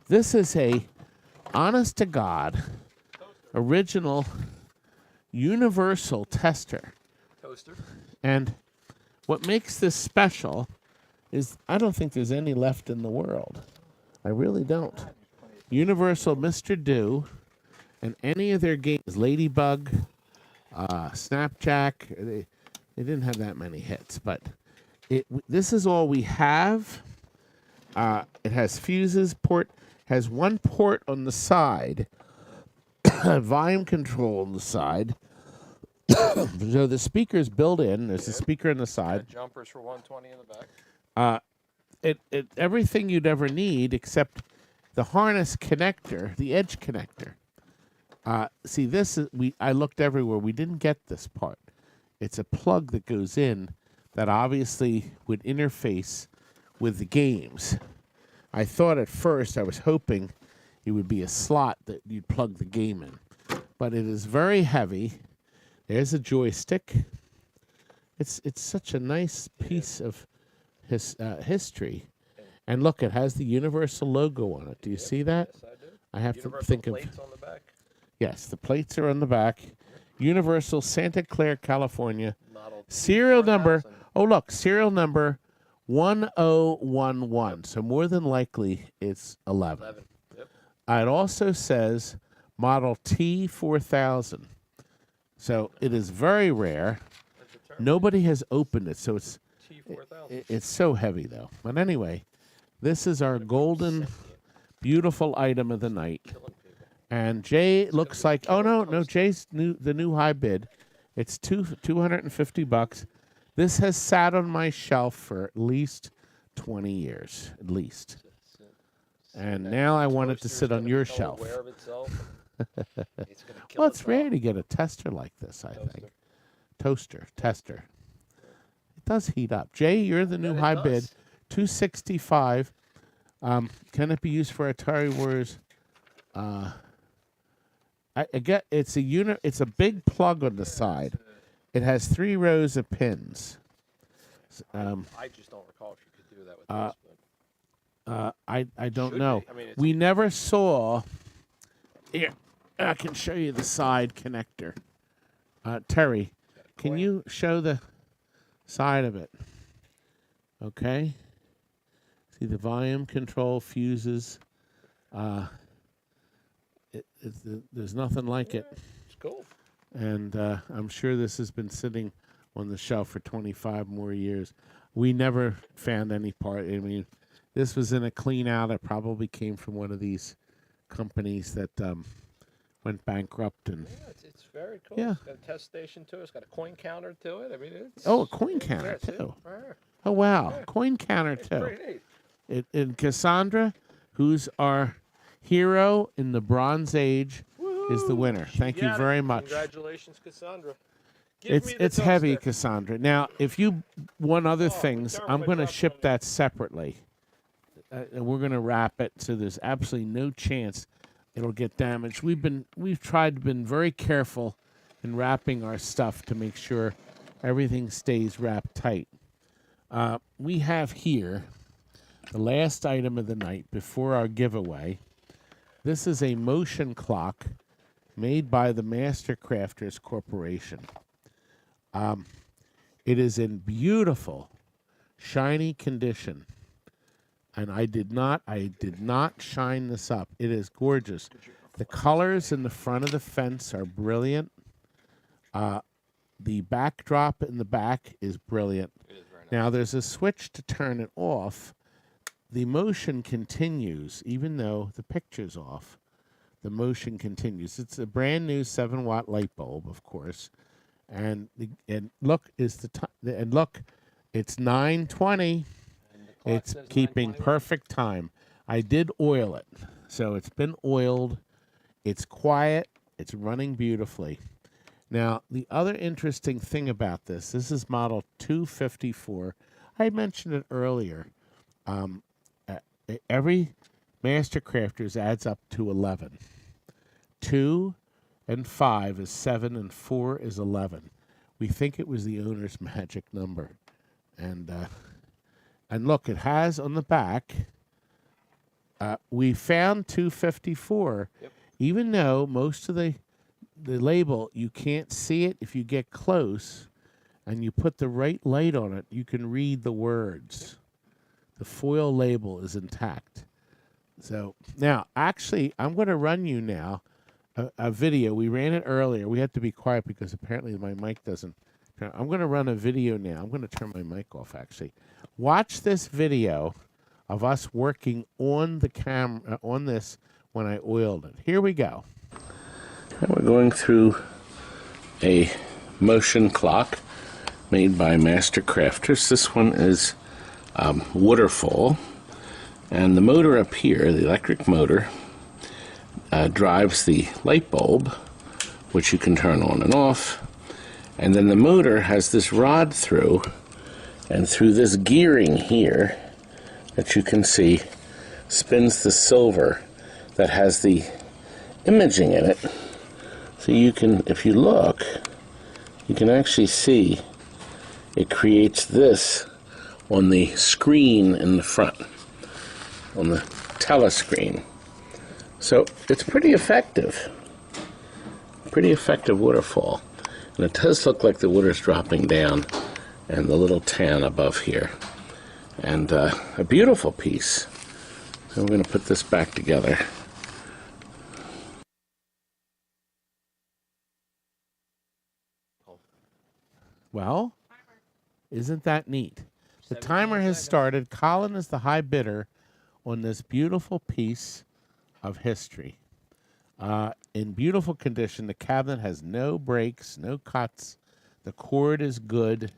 This is a honest-to-God, original, universal tester. Toaster. And what makes this special is I don't think there's any left in the world. I really don't. Universal Mr. Do and any of their games, Ladybug, Snapjack, they didn't have that many hits, but this is all we have. It has fuses, has one port on the side, volume control on the side. So the speaker's built in. There's a speaker on the side. Jumpers for 120 in the back. Everything you'd ever need except the harness connector, the edge connector. See, this is I looked everywhere. We didn't get this part. It's a plug that goes in that obviously would interface with the games. I thought at first, I was hoping it would be a slot that you'd plug the game in, but it is very heavy. There's a joystick. It's such a nice piece of history. And look, it has the Universal logo on it. Do you see that? Yes, I do. I have Universal to think of... plates on the back. Yes, the plates are on the back. Universal, Santa Clara, California. Model Serial number... 4000. Oh, look, serial number 1011. So more than likely, it's 11. 11. Yep. It also says model T4000. So it is very rare. That's a term. Nobody has opened it, so T4000. it's so heavy, though. But anyway, this is our golden, beautiful item of the night. Killing people. And Jay looks like, oh, no, toaster. Jay's the new high bid. It's $250. This has sat on my shelf for at least 20 years, at least. And now I want it to Toaster's sit on gonna your become shelf. aware of itself. It's gonna kill Well, us it's all. rare to get a tester like this, I think. Toaster, tester. It does heat up. Jay, you're the new it high does. bid. $265. Can it be used for Atari Wars? I get it's a unit. It's a big plug on the side. It has 3 rows of pins. I just don't recall if you could do that with this. But I don't should know. be. I mean, it's We never saw. Here, I can show you the side connector. Terry, can you show the side of it? Okay. See the volume control fuses. There's nothing like it. it's cool. And I'm sure this has been sitting on the shelf for 25 more years. We never found any part. I mean, this was in a clean out. It probably came from one of these companies that went bankrupt. And Yeah, it's very cool. Yeah. It's got a test station to it. It's got a coin counter to it. I mean, it's a coin counter see? too. Right here. Oh wow, Yeah. coin counter It's too. pretty neat. And Cassandra, who's our hero in the Bronze Age, is the winner. Thank you got it. very much. Congratulations, Cassandra. Give me the It's heavy, toaster. Cassandra. Now, if you want other Oh, things, terrible. I'm I going to dropped ship one. that separately. And we're going to wrap it, so there's absolutely no chance it'll get damaged. We've been very careful in wrapping our stuff to make sure everything stays wrapped tight. We have here the last item of the night before our giveaway. This is a motion clock made by the Master Crafters Corporation. It is in beautiful, shiny condition. And I did not shine this up. It is gorgeous. The colors in the front of the fence are brilliant. The backdrop in the back is brilliant. It is very nice. Now there's a switch to turn it off. The motion continues, even though the picture's off. The motion continues. It's a brand new 7-watt light bulb, of course. And look, it's 9:20. Clock It's says keeping 9:21. perfect time. I did oil it, so it's been oiled, It's quiet. It's running beautifully. Now, the other interesting thing about this is model 254. I mentioned it earlier. Every Master Crafters adds up to 11. 2 and 5 is 7, and 4 is 11. We think it was the owner's magic number. And look, it has on the back, we found 254, even though most of the label, you can't see it. If you get close and you put the right light on it, you can read the words. The foil label is intact. So now, actually, I'm going to run you now a video. We ran it earlier. We had to be quiet because apparently my mic doesn't. I'm going to run a video now. I'm going to turn my mic off, actually. Watch this video of us working on the camera, on this when I oiled it. Here we go. And we're going through a motion clock made by Master Crafters. This one is waterfall. And the motor up here, the electric motor, drives the light bulb, which you can turn on and off. And then the motor has this rod through, and through this gearing here that you can see, spins the silver that has the imaging in it. So you can, if you look, you can actually see it creates this on the screen in the front, on the telescreen. So it's pretty effective waterfall. And it does look like the water's dropping down and the little tan above here. And a beautiful piece. So we're going to put this back together. Well, isn't that neat? The timer has started. Colin is the high bidder on this beautiful piece of history. In beautiful condition. The cabinet has no breaks, no cuts. The cord is good.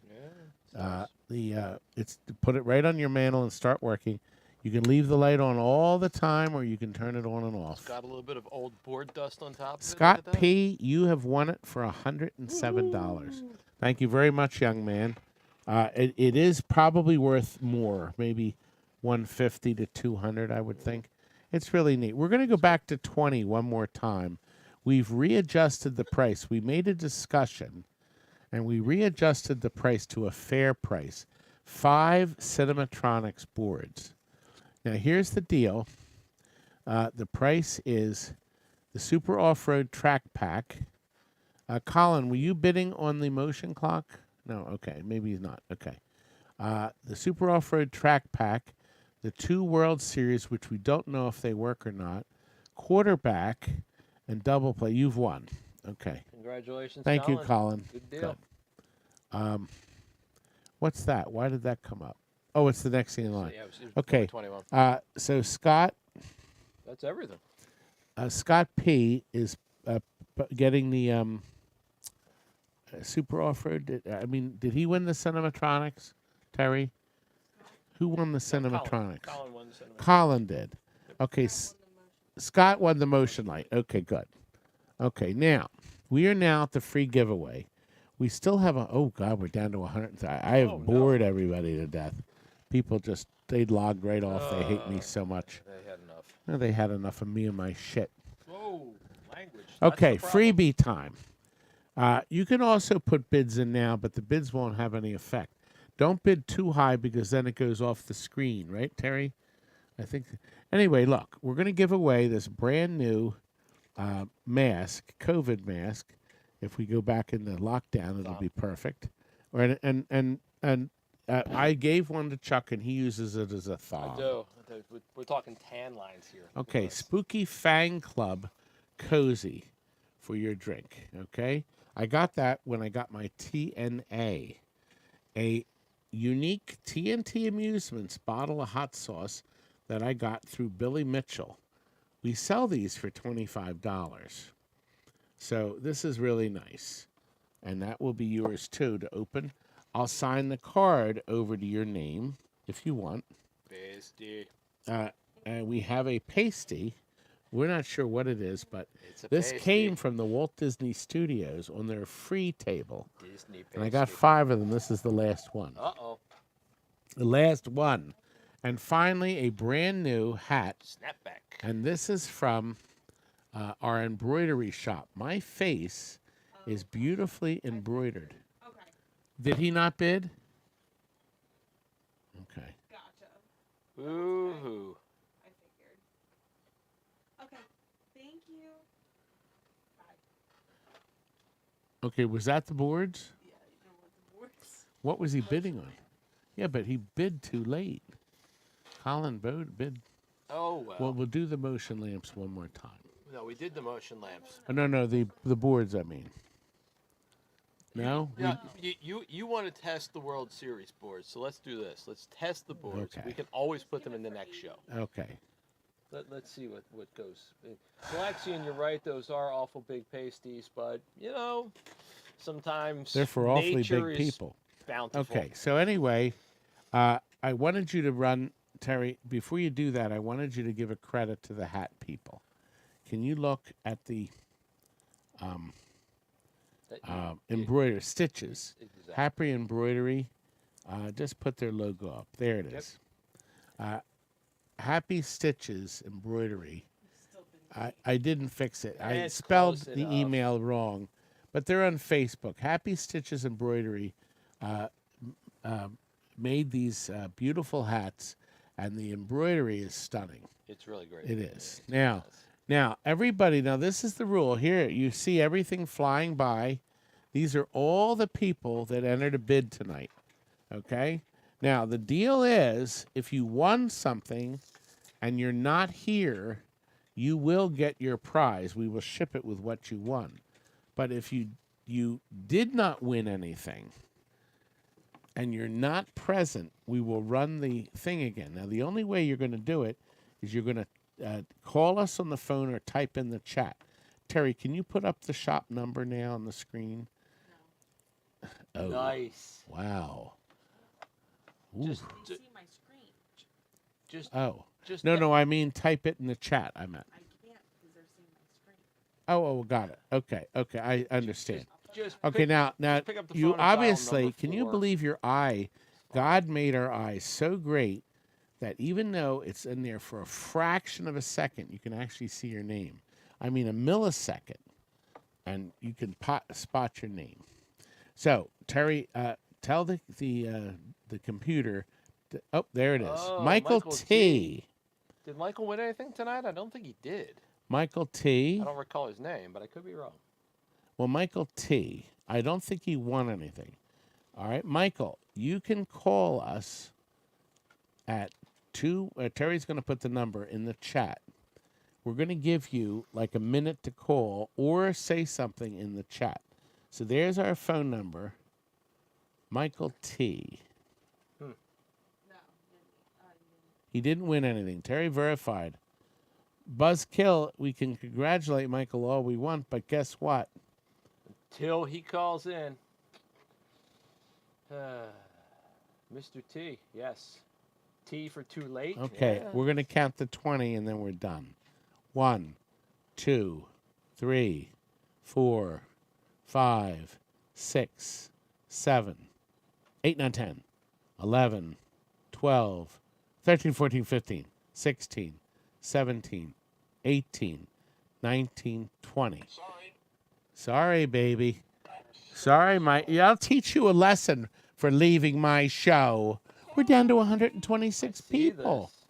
It's put it right on your mantle and start working. You can leave the light on all the time, or you can turn it on and off. It's got a little bit of old board dust on top of it. Scott P., you have won it for $107. Thank you very much, young man. It is probably worth more, maybe $150 to $200, I would think. It's really neat. We're going to go back to 20 one more time. We've readjusted the price. We made a discussion, and we readjusted the price to a fair price. 5 Cinematronics boards. Now, here's the deal. The price is the Super Off-Road Track Pack. Colin, were you bidding on the motion clock? No, okay. Maybe he's not. Okay. The Super Off-Road Track Pack, the 2 World Series, which we don't know if they work or not, quarterback, and double play. You've won. Okay. Congratulations, Thank Colin. you, Colin. Good deal. Good. What's that? Why did that come up? Oh, it's the next thing in line. So, yeah, it was Okay. 21. So Scott. That's everything. Scott P. is getting the Super Off-Road. Did he win the Cinematronics, Terry? Who won the Cinematronics? Colin won the Cinematronics. Colin did. Okay, Scott won the motion light. Okay, good. Okay, now, we are now at the free giveaway. We still have oh, God, we're down to 100. I have bored everybody to death. People just, they logged right off. They hate me so much. They had enough. No, they had enough of me and my shit. Whoa, language. Okay, freebie time. You can also put bids in now, but the bids won't have any effect. Don't bid too high because then it goes off the screen, right, Terry? I think. Anyway, look, we're going to give away this brand new mask, COVID mask. If we go back in the lockdown, it'll be perfect. I gave one to Chuck, and he uses it as a thong. I do. We're talking tan lines here. Okay, Spooky Fang Club Cozy for your drink, okay? I got that when I got my TNA, a unique TNT Amusements bottle of hot sauce that I got through Billy Mitchell. We sell these for $25. So this is really nice. And that will be yours, too, to open. I'll sign the card over to your name, if you want. Pasty. And we have a pasty, We're not sure what it is, but It's a this pasty. came from the Walt Disney Studios on their free table. Disney And I got 5 of them. This is the last one. Uh-oh. The last one. And finally, a brand new hat. Snapback. And this is from our embroidery shop. My face is beautifully embroidered. Okay. Did he not bid? Okay. Gotcha. Woo-hoo. I figured. Okay. Thank you. Bye. Okay, was that the boards? Yeah, you know what the works. What was he bidding on? Yeah, but he bid too late. Colin bid. Oh, well. Well, we'll do the motion lamps one more time. No, we did the motion lamps. Oh, no, the boards, I mean. No? Yeah, you want to test the World Series boards, so let's do this. Let's test the boards. Okay. We can always put them in the next show. Okay. Let's see what goes. Galaxian, you're right. Those are awful big pasties, but, sometimes They're for awfully nature big is people. bountiful. Okay, so anyway, I wanted you to run, Terry, before you do that, I wanted you to give a credit to the hat people. Can you look at the embroidery stitches? Exactly. Happy Embroidery, just put their logo up. There it is. Happy Stitches Embroidery. I didn't fix it. I It's spelled close the enough. email wrong, but they're on Facebook. Happy Stitches Embroidery made these beautiful hats, and the embroidery is stunning. It's really great. It is. Now, everybody, this is the rule. Here, you see everything flying by. These are all the people that entered a bid tonight, okay? Now, the deal is, if you won something and you're not here, you will get your prize. We will ship it with what you won. But if you did not win anything and you're not present, we will run the thing again. Now, the only way you're going to do it is you're going to call us on the phone or type in the chat. Terry, can you put up the shop number now on the screen? Oh, Nice. wow. Ooh. Just, Can you see my screen? just No, I mean type it in the chat, I meant. I can't because they're seeing my screen. Oh, got it. Okay, I understand. Just Okay, pick- now just pick up the you phone and dial obviously, number can you 4. believe your eye? God made our eyes so great that even though it's in there for a fraction of a second, you can actually see your name. I mean, a millisecond, and you can spot your name. So, Terry, tell the computer. Oh, there it is. Oh, Michael Michael T. T. Did Michael win anything tonight? I don't think he did. Michael T. I don't recall his name, but I could be wrong. Well, Michael T. I don't think he won anything. All right, Michael, you can call us at 2. Terry's going to put the number in the chat. We're going to give you like a minute to call or say something in the chat. So there's our phone number. Michael T. No. He didn't win anything. Terry verified. Buzzkill, we can congratulate Michael all we want, but guess what? Till he calls in. Mr. T, yes. T for too late. Okay, Yeah. we're going to count to 20 and then we're done. 1, 2, 3, 4, 5, 6, 7, 8, 9, 10, 11, 12, 13, 14, 15, 16, 17, 18, 19, 20. Sorry, baby. Sorry, Mike. Yeah, I'll teach you a lesson for leaving my show. We're down to 126 See people. this.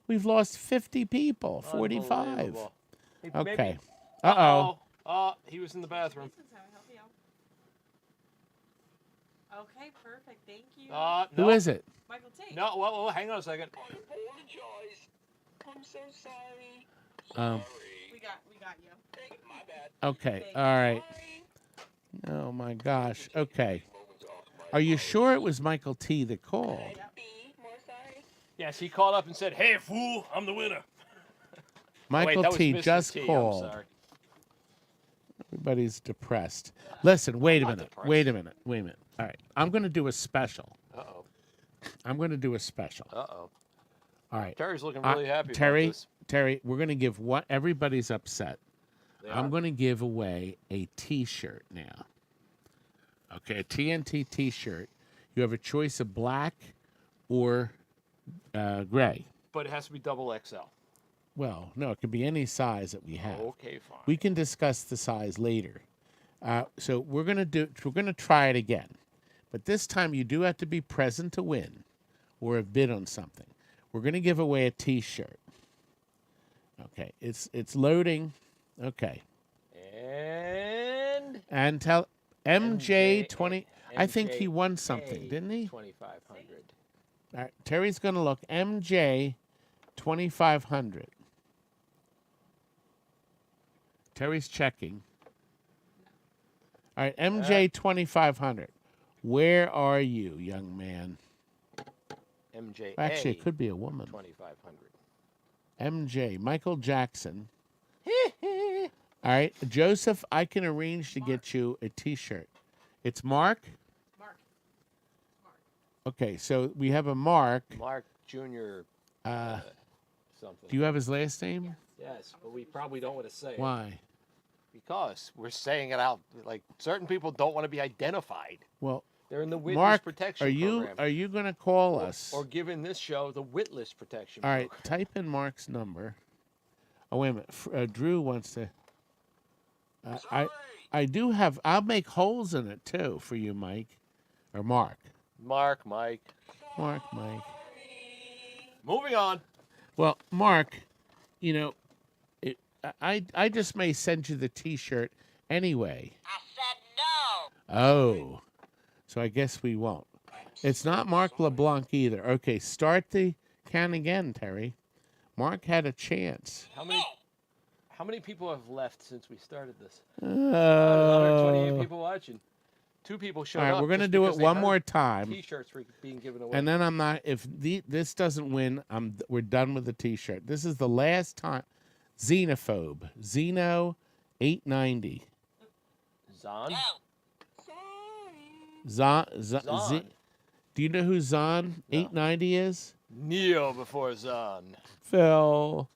We've lost 50 people, 45. Unbelievable. Hey, Okay. maybe- Uh-oh. Oh, he was in the bathroom. This is how I help you out. Okay, perfect. Thank you. No. Who is it? Michael T. No, well, hang on a second. Apologize. I'm so sorry. We got you. My bad. Okay. All right. Oh, my gosh. Okay. Are you sure it was Michael T. that called? More sorry. Yes, he called up and said, "Hey, fool, I'm the winner." Michael that was T. Mr. just T, I'm called. sorry. Everybody's depressed. Listen, wait a not minute. depressed. Wait a minute. All right. I'm going to do a special. Uh-oh. I'm going to do a special. Uh-oh. All right. Terry's looking really happy Terry, about this. Terry, we're going to give what everybody's upset. I'm are. going to give away a T-shirt now. Okay, a TNT T-shirt. You have a choice of black or gray. But it has to be double XL. Well, no, it could be any size that we have. Okay, fine. We can discuss the size later. So we're gonna try it again, but this time you do have to be present to win, or have bid on something. We're gonna give away a T-shirt. Okay, it's loading. Okay. And tell MJ 20. I think he won something, didn't he? 2,500. All right, Terry's gonna look. MJ 2,500. Terry's checking. All right, MJ 2,500. Where are you, young man? MJ. Actually, it could be a woman. 2,500. MJ, Michael Jackson. All right, Joseph, I can arrange to get you a T-shirt. It's Mark? Mark. Okay, so we have a Mark. Mark Jr. Something. Do you have his last name? Yes, but we probably don't want to say it. Why? Because we're saying it out. Like, certain people don't want to be identified. Well, They're in the witness Mark, protection are program. you going to call us? Or giving this show the witless protection All right, program. type in Mark's number. Oh, wait a minute. Drew wants to. I do have. I'll make holes in it too for you, Mike, or Mark. Mark, Mike. Mark, Mike. Moving on. Well, Mark, you know, I just may send you the T-shirt anyway. I said no. Oh, so I guess we won't. It's not Mark LeBlanc either. Okay, start the count again, Terry. Mark had a chance. How many people have left since we started this? 128 people watching. 2 people showed All up. right, we're gonna just do because it they one heard more time. T-shirts were being given away. And then I'm not. If this doesn't win, we're done with the T-shirt. This is the last time. Xenophobe, Xeno, 890. Zon. Zon. Zon. Do you know who Zon 890 is? Neo before Zon. Phil.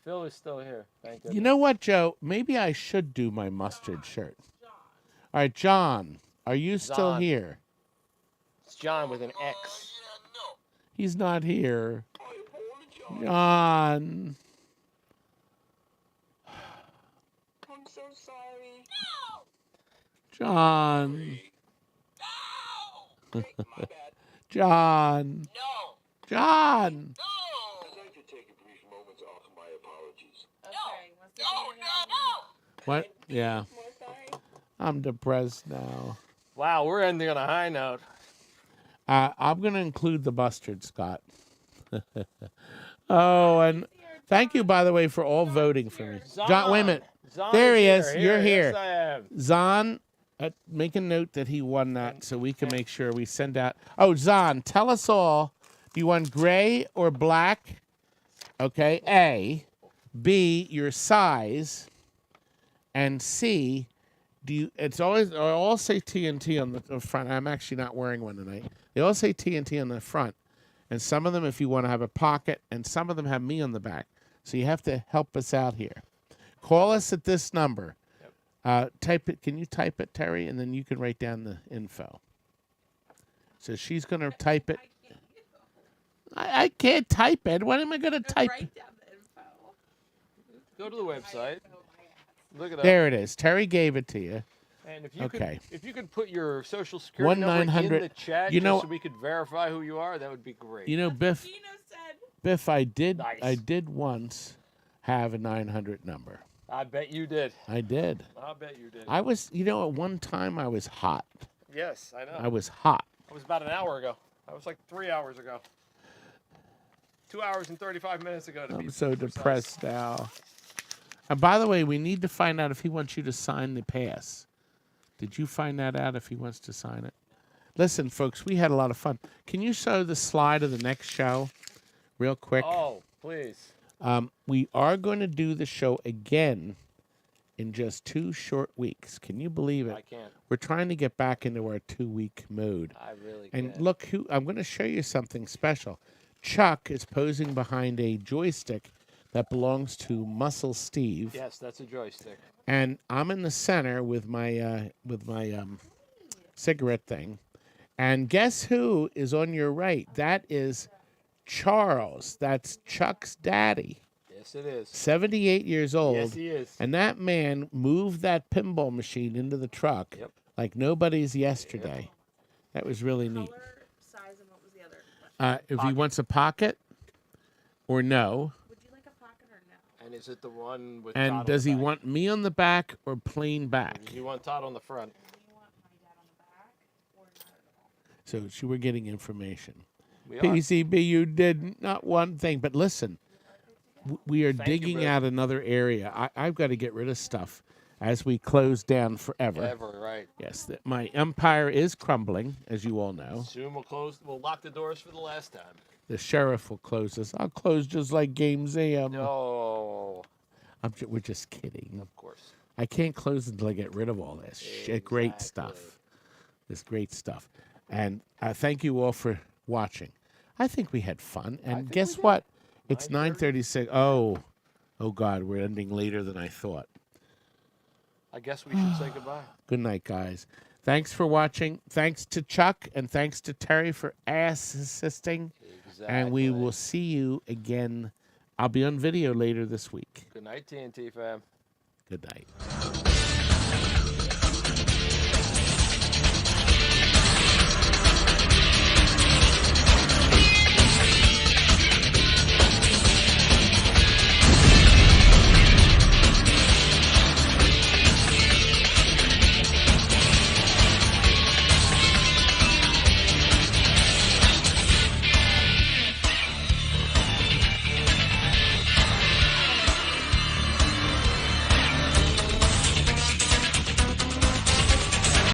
Phil is still here. Thank goodness. You know what, Joe? Maybe I should do my mustard shirt. All right, John, are you still Zon. here? It's John with an X. He's not here. John. I'm so sorry. John. My bad. John. No. John. No. I'd like to take a brief moment to offer my apologies. Okay. What's the No, name no, of no. What? Yeah, More sorry. I'm depressed now. Wow, we're ending on a high note. I'm going to include the mustard, Scott. Oh, and thank you, by the way, for all voting for me. John, wait a minute. Zon There he is is. here. You're here. Yes, I am. Zon, make a note that he won that so we can make sure we send out. Oh, Zon, tell us all. Do you want gray or black? Okay, A. B, your size. And C, I all say TNT on the front. I'm actually not wearing one tonight. They all say TNT on the front. And some of them, if you want to have a pocket, and some of them have me on the back. So you have to help us out here. Call us at this number. Type it. Can you type it, Terry? And then you can write down the info. So she's going to type it. I can't type it. What am I going to type? Write down the info. Go to the website. Look it up. There it is. Terry gave it to you. And if you Okay. if you could put your social security number in 1-900 the chat, you know- just so we could verify who you are, that would be great. You know, Biff. Gino said. Biff, I did. Nice. I did once have a 900 number. I bet you did. I did. I bet you did. I was. You know, at one time I was hot. Yes, I know. I was hot. It was about an hour ago. That was like 3 hours ago. 2 hours and 35 minutes ago to be I'm so precise. depressed now. And by the way, we need to find out if he wants you to sign the pass. Did you find that out if he wants to sign it? Listen, folks, we had a lot of fun. Can you show the slide of the next show real quick? Oh, please. We are going to do the show again in just 2 short weeks. Can you believe it? I can't. We're trying to get back into our 2-week mode. I really And can't. look, I'm going to show you something special. Chuck is posing behind a joystick that belongs to Muscle Steve. Yes, that's a joystick. And I'm in the center with my cigarette thing. And guess who is on your right? That is Charles. That's Chuck's daddy. Yes, it is. 78 years old. Yes, he is. And that man moved that pinball machine into the truck like nobody's yesterday. Yep. That was really neat. Color, size, and what was the other? If he wants a pocket or no. Would you like a pocket or no? And is it the one with And Todd does on he the back? want me on the back or plain back? You want Todd on the front. Do you want my dad on the back or not at all? So we're getting information. We are. PCB, you did not one thing. But listen, we are Thank you, digging Rick. out another area. I've got to get rid of stuff as we close down forever. Ever, right. Yes, my empire is crumbling, as you all know. Soon we'll close. We'll lock the doors for the last time. The sheriff will close us. I'll close just like Game Museum. No. We're just kidding. Of course. I can't close until I get rid of all this shit. Great stuff. This great stuff. And thank you all for watching. I think we had fun. And guess what? It's 9:36. Oh, God, we're ending later than I thought. I guess we should say goodbye. Good night, guys. Thanks for watching. Thanks to Chuck and thanks to Terry for assisting. Exactly. And we will see you again. I'll be on video later this week. Good night, TNT fam. Good night.